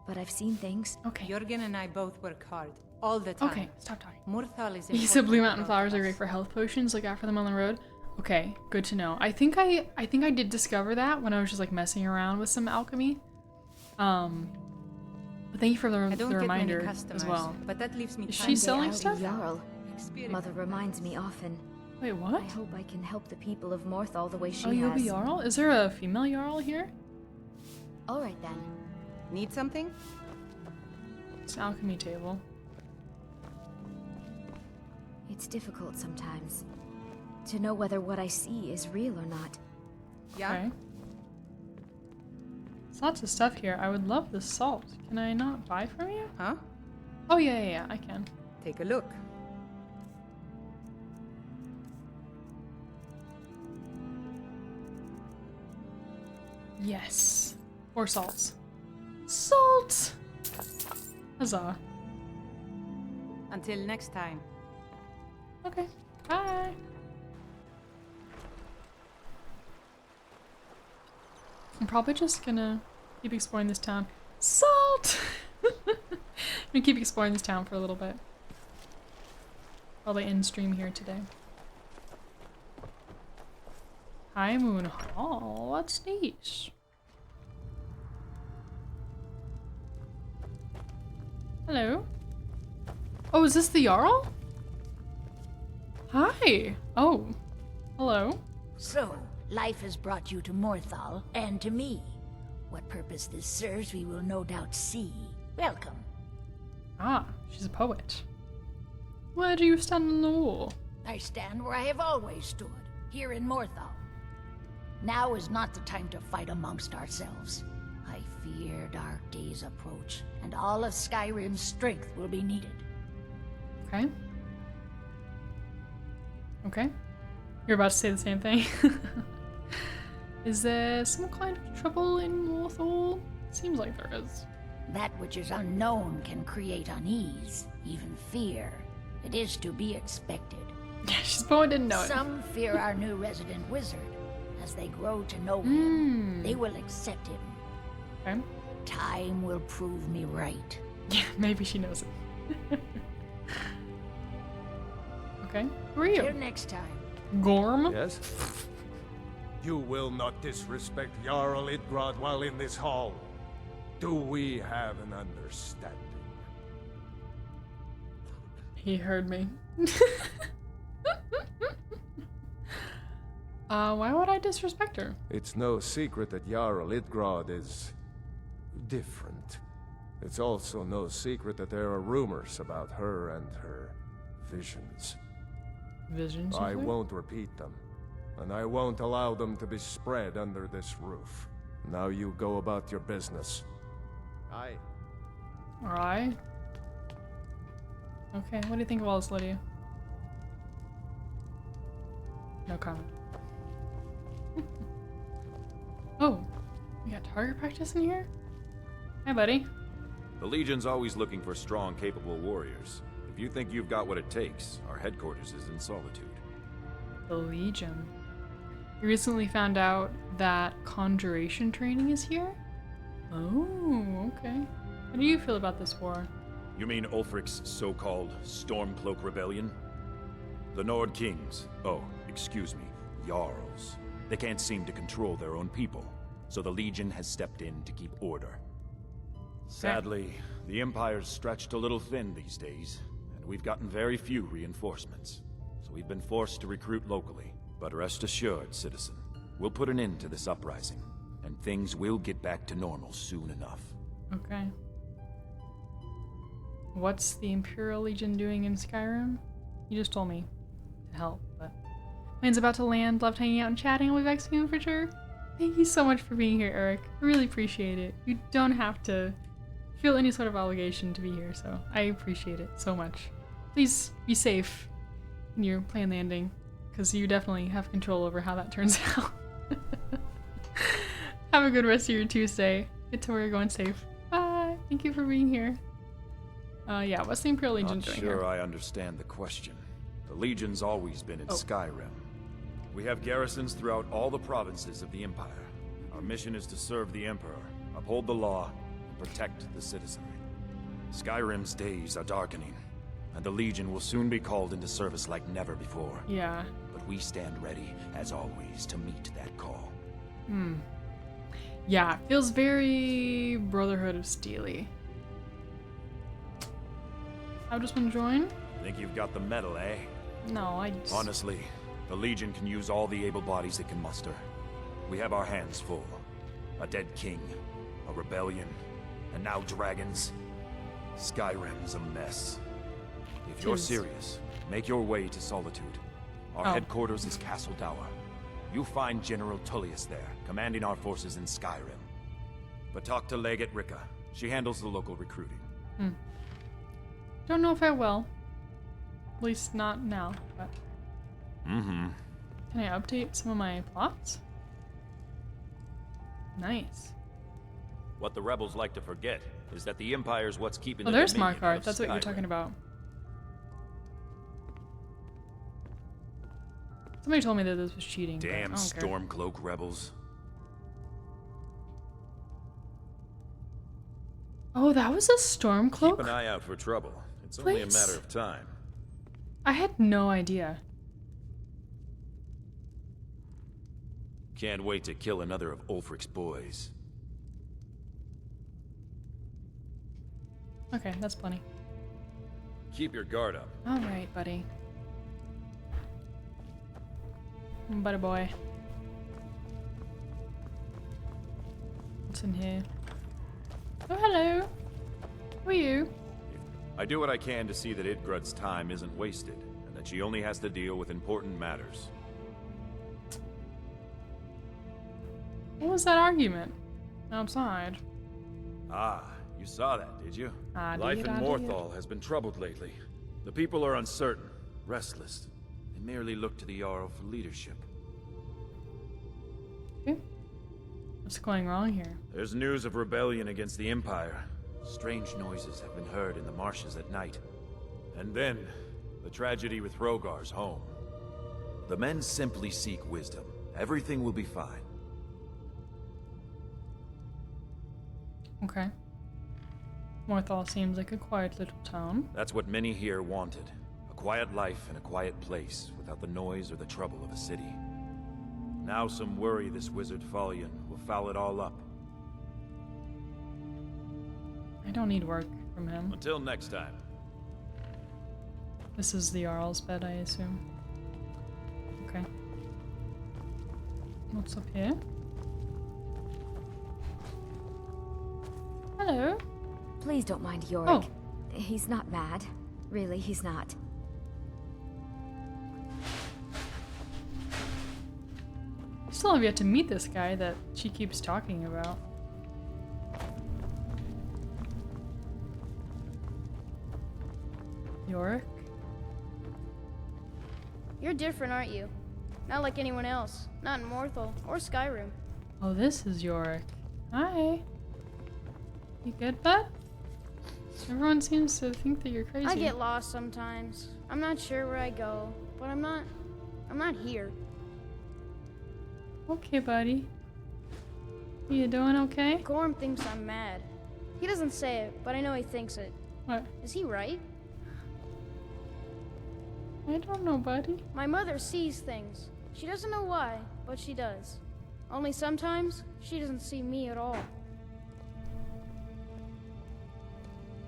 But I've seen things. Okay. Jorgen and I both work hard. All the time. Okay, stop talking. Morthal is He said blue mountain flowers are great for health potions, look out for them on the road. Okay, good to know. I think I did discover that when I was just like messing around with some alchemy. But thank you for the reminder as well. But that leaves me. Is she selling stuff? Jarl. Mother reminds me often. Wait, what? I hope I can help the people of Morthal the way she has. Oh, you'll be Jarl? Is there a female Jarl here? All right then. Need something? It's an alchemy table. It's difficult sometimes to know whether what I see is real or not. Yeah. Okay. There's lots of stuff here. I would love the salt. Can I not buy from you? Huh? Oh, yeah, I can. Take a look. Yes. 4 salts. Salt! Huzzah. Until next time. Okay. Bye. I'm probably just gonna keep exploring this town. Salt! I'm gonna keep exploring this town for a little bit. Probably end stream here today. High Moon Hall. What's these? Hello? Oh, is this the Jarl? Hi. Oh. Hello. So, life has brought you to Morthal, and to me. What purpose this serves, we will no doubt see. Welcome. Ah, she's a poet. Where do you stand on the wall? I stand where I have always stood, here in Morthal. Now is not the time to fight amongst ourselves. I fear dark days approach, and all of Skyrim's strength will be needed. Okay. Okay. You're about to say the same thing. Is there some kind of trouble in Morthal? Seems like there is. That which is unknown can create unease, even fear. It is to be expected. Yeah, she's probably didn't know it. Some fear our new resident wizard. As they grow to know him, they will accept him. Okay. Time will prove me right. Yeah, maybe she knows it. Okay. Who are you? Till next time. Gorm? Yes? You will not disrespect Jarl Idgrod while in this hall. Do we have an understanding? He heard me. Why would I disrespect her? It's no secret that Jarl Idgrod is different. It's also no secret that there are rumors about her and her visions. Visions? I won't repeat them, and I won't allow them to be spread under this roof. Now you go about your business. Aye. Alright. Okay, what do you think of all this, Lydia? No comment. Oh, we got target practice in here? Hi, buddy. The Legion's always looking for strong, capable warriors. If you think you've got what it takes, our headquarters is in Solitude. The Legion. You recently found out that conjuration training is here? Oh, okay. How do you feel about this war? You mean Ulfric's so-called Stormcloak Rebellion? The Nord Kings, excuse me, Jarls. They can't seem to control their own people, so the Legion has stepped in to keep order. Sadly, the Empire's stretched a little thin these days, and we've gotten very few reinforcements, so we've been forced to recruit locally. But rest assured, citizen, we'll put an end to this uprising, and things will get back to normal soon enough. Okay. What's the Imperial Legion doing in Skyrim? You just told me to help, but... Plane's about to land, loved hanging out and chatting, I'll be back soon for sure. Thank you so much for being here, Eric. I really appreciate it. You don't have to feel any sort of obligation to be here, so I appreciate it so much. Please be safe in your plane landing, because you definitely have control over how that turns out. Have a good rest of your Tuesday. Get to where you're going safe. Bye. Thank you for being here. Yeah, what's the Imperial Legion doing here? Not sure I understand the question. The Legion's always been in Skyrim. We have garrisons throughout all the provinces of the Empire. Our mission is to serve the Emperor, uphold the law, and protect the citizenry. Skyrim's days are darkening, and the Legion will soon be called into service like never before. Yeah. But we stand ready, as always, to meet that call. Yeah, it feels very Brotherhood of Steely. I just want to join? Think you've got the medal, eh? No, I just... Honestly, the Legion can use all the able bodies it can muster. We have our hands full. A dead king, a rebellion, and now dragons. Skyrim's a mess. If you're serious, make your way to Solitude. Our headquarters is Castle Dower. You'll find General Tullius there, commanding our forces in Skyrim. But talk to Legate Rika. She handles the local recruiting. Don't know if I will. At least not now, but... Can I update some of my plots? Nice. What the rebels like to forget is that the Empire's what's keeping the there's Dominion Markarth. of That's what you're Skyrim. talking about. Somebody told me that this was cheating. Damn but I don't care. Stormcloak rebels. Oh, that was a Stormcloak? Keep an eye out for trouble. It's only a matter of time. I had no idea. Can't wait to kill another of Ulfric's boys. Okay, that's plenty. Keep your guard up. Alright, buddy. Buddy boy. What's in here? Oh, hello. Who are you? I do what I can to see that Idgrud's time isn't wasted, and that she only has to deal with important matters. What was that argument? Outside. Ah, you saw that, did you? Life in did. Morthal has been troubled lately. The people are uncertain, restless. They merely look to the Jarl for leadership. Okay. What's going wrong here? There's news of rebellion against the Empire. Strange noises have been heard in the marshes at night. And then, the tragedy with Rogar's home. The men simply seek wisdom. Everything will be fine. Okay. Morthal seems like a quiet little town. That's what many here wanted. A quiet life in a quiet place, without the noise or the trouble of a city. Now some worry this wizard Fallion will foul it all up. I don't need work from him. Until next time. This is the Jarl's bed, I assume. Okay. What's up here? Hello. Please don't mind Yorick. Oh. He's not bad. Really, he's not. Still have yet to meet this guy that she keeps talking about. Yorick? You're different, aren't you? Not like anyone else. Not in Morthal or Skyrim. Oh, this is Yorick. Hi. You good, bud? Everyone seems to think that you're crazy. I get lost sometimes. I'm not sure where I go, but I'm not here. Okay, buddy. You doing okay? Gorm thinks I'm mad. He doesn't say it, but I know he thinks it. What? Is he right? I don't know, buddy. My mother sees things. She doesn't know why, but she does. Only sometimes, she doesn't see me at all.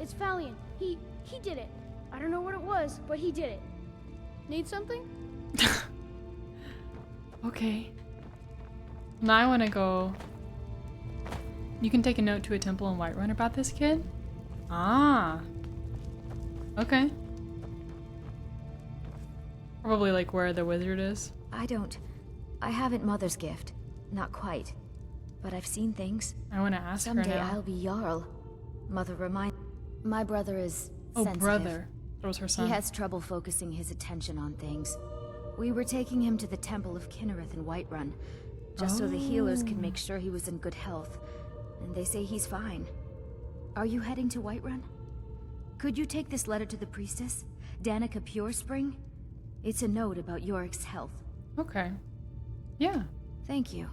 It's Valiant. He did it. I don't know what it was, but he did it. Need something? Okay. Now I want to go. You can take a note to a temple in Whiterun about this kid? Ah. Okay. Probably like where the wizard is. I haven't Mother's gift. Not quite. But I've seen things. I want to ask her now. Someday I'll be Jarl. Mother remind. My brother is sensitive. Brother. That was her son. He has trouble focusing his attention on things. We were taking him to the Temple of Kinnereth in Whiterun, just so the healers could make sure he was in good health. And they say he's fine. Are you heading to Whiterun? Could you take this letter to the priestess, Danica Purespring? It's a note about Yorick's health. Okay. Yeah. Thank you.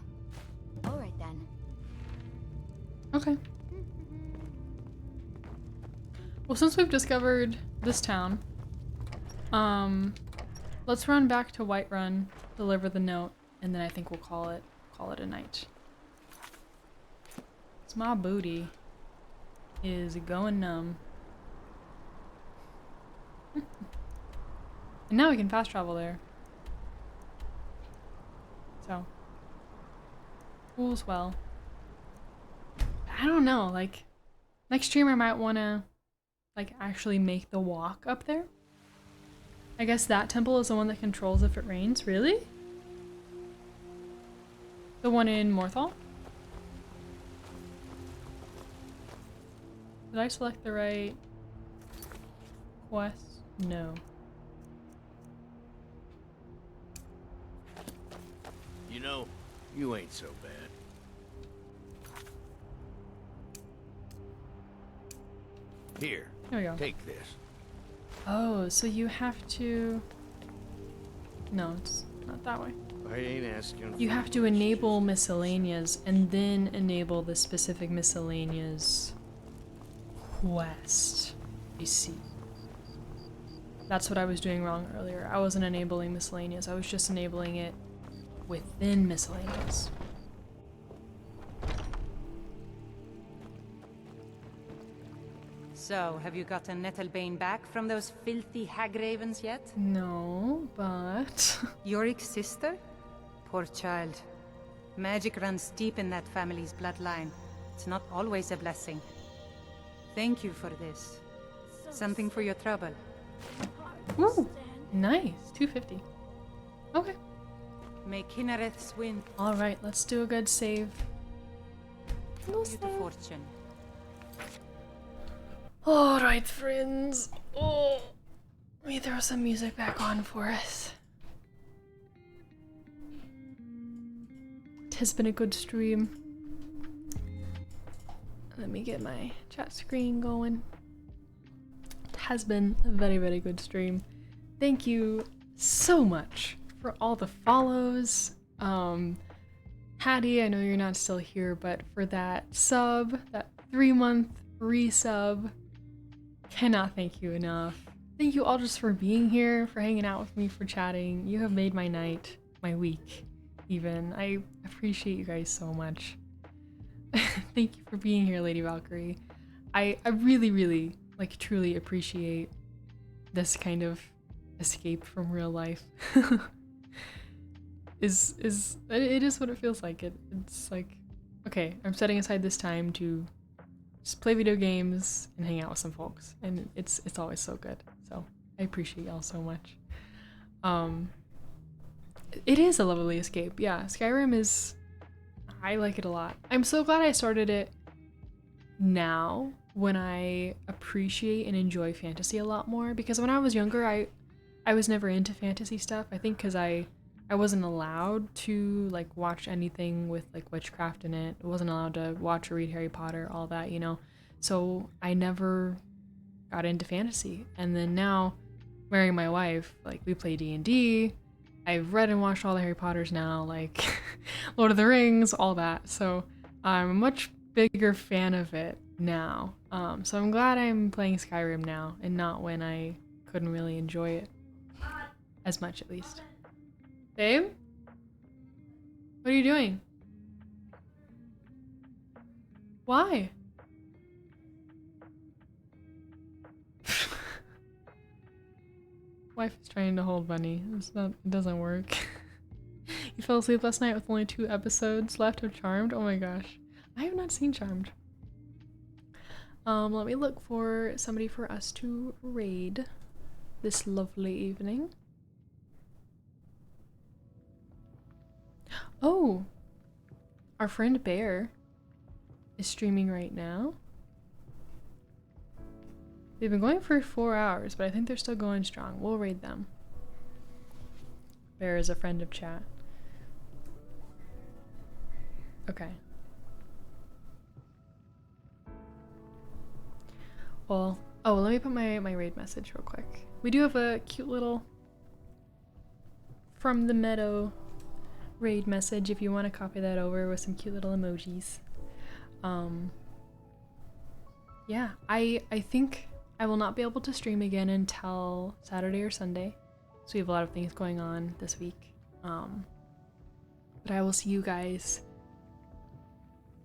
All right then. Okay. Well, since we've discovered this town, let's run back to Whiterun, deliver the note, and then I think we'll call it a night. So my booty is going numb. And now we can fast travel there. So, all's well. I don't know, like, next stream I might want to, like, actually make the walk up there. I guess that temple is the one that controls if it rains, really? The one in Morthal? Did I select the right quest? No. You know, you ain't so bad. Here, There we go. take this. Oh, so you have to... No, it's not that way. I ain't asking. You have to enable miscellaneous and then enable the specific miscellaneous quest. You see. That's what I was doing wrong earlier. I wasn't enabling miscellaneous. I was just enabling it within miscellaneous. So, have you gotten Nettlebane back from those filthy hag-ravens yet? No, but... Yorick's sister? Poor child. Magic runs deep in that family's bloodline. It's not always a blessing. Thank you for this. Something for your trouble. Ooh, nice. 250. Okay. May Kinnereth's win. Alright, let's do a good save. You the fortune. Alright, friends. Oh, let me throw some music back on for us. It has been a good stream. Let me get my chat screen going. It has been a very, very good stream. Thank you so much for all the follows. Hattie, I know you're not still here, but for that sub, that 3-month resub, cannot thank you enough. Thank you all just for being here, for hanging out with me, for chatting. You have made my night, my week, even. I appreciate you guys so much. Thank you for being here, Lady Valkyrie. I really, really, like, truly appreciate this kind of escape from real life. It is what it feels like. It's like, okay, I'm setting aside this time to just play video games and hang out with some folks, and it's always so good. So I appreciate y'all so much. It is a lovely escape. Yeah, Skyrim is, I like it a lot. I'm so glad I started it now when I appreciate and enjoy fantasy a lot more, because when I was younger I was never into fantasy stuff. I think because I wasn't allowed to like watch anything with like witchcraft in it. I wasn't allowed to watch or read Harry Potter, all that, you know. So I never got into fantasy. And then now, marrying my wife, like we play D&D. I've read and watched all the Harry Potters now, like Lord of the Rings, all that. So I'm a much bigger fan of it now. So I'm glad I'm playing Skyrim now and not when I couldn't really enjoy it as much, at least. Babe? What are you doing? Why? Wife is trying to hold Bunny. It's not, it doesn't work. You fell asleep last night with only 2 episodes left of Charmed? Oh my gosh. I have not seen Charmed. Let me look for somebody for us to raid this lovely evening. Oh! Our friend Bear is streaming right now. They've been going for 4 hours, but I think they're still going strong. We'll raid them. Bear is a friend of chat. Okay. Well, oh, let me put my raid message real quick. We do have a cute little from the meadow raid message if you want to copy that over with some cute little emojis. Yeah, I think I will not be able to stream again until Saturday or Sunday. So we have a lot of things going on this week. But I will see you guys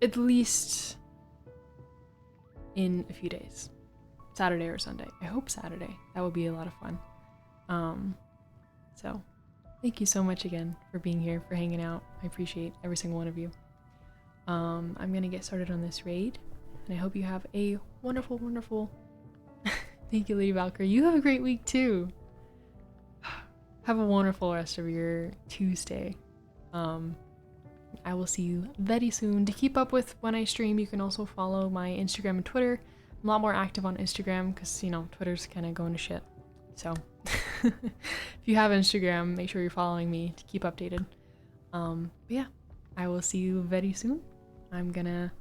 at least in a few days. Saturday or Sunday. I hope Saturday. That would be a lot of fun. So thank you so much again for being here, for hanging out. I appreciate every single one of you. I'm gonna get started on this raid, and I hope you have a wonderful, wonderful thank you, Lady Valkyrie. You have a great week too. Have a wonderful rest of your Tuesday. I will see you very soon. To keep up with when I stream, you can also follow my Instagram and Twitter. I'm a lot more active on Instagram because, you know, Twitter's kind of going to shit. So if you have Instagram, make sure you're following me to keep updated. But yeah, I will see you very soon. I'm gonna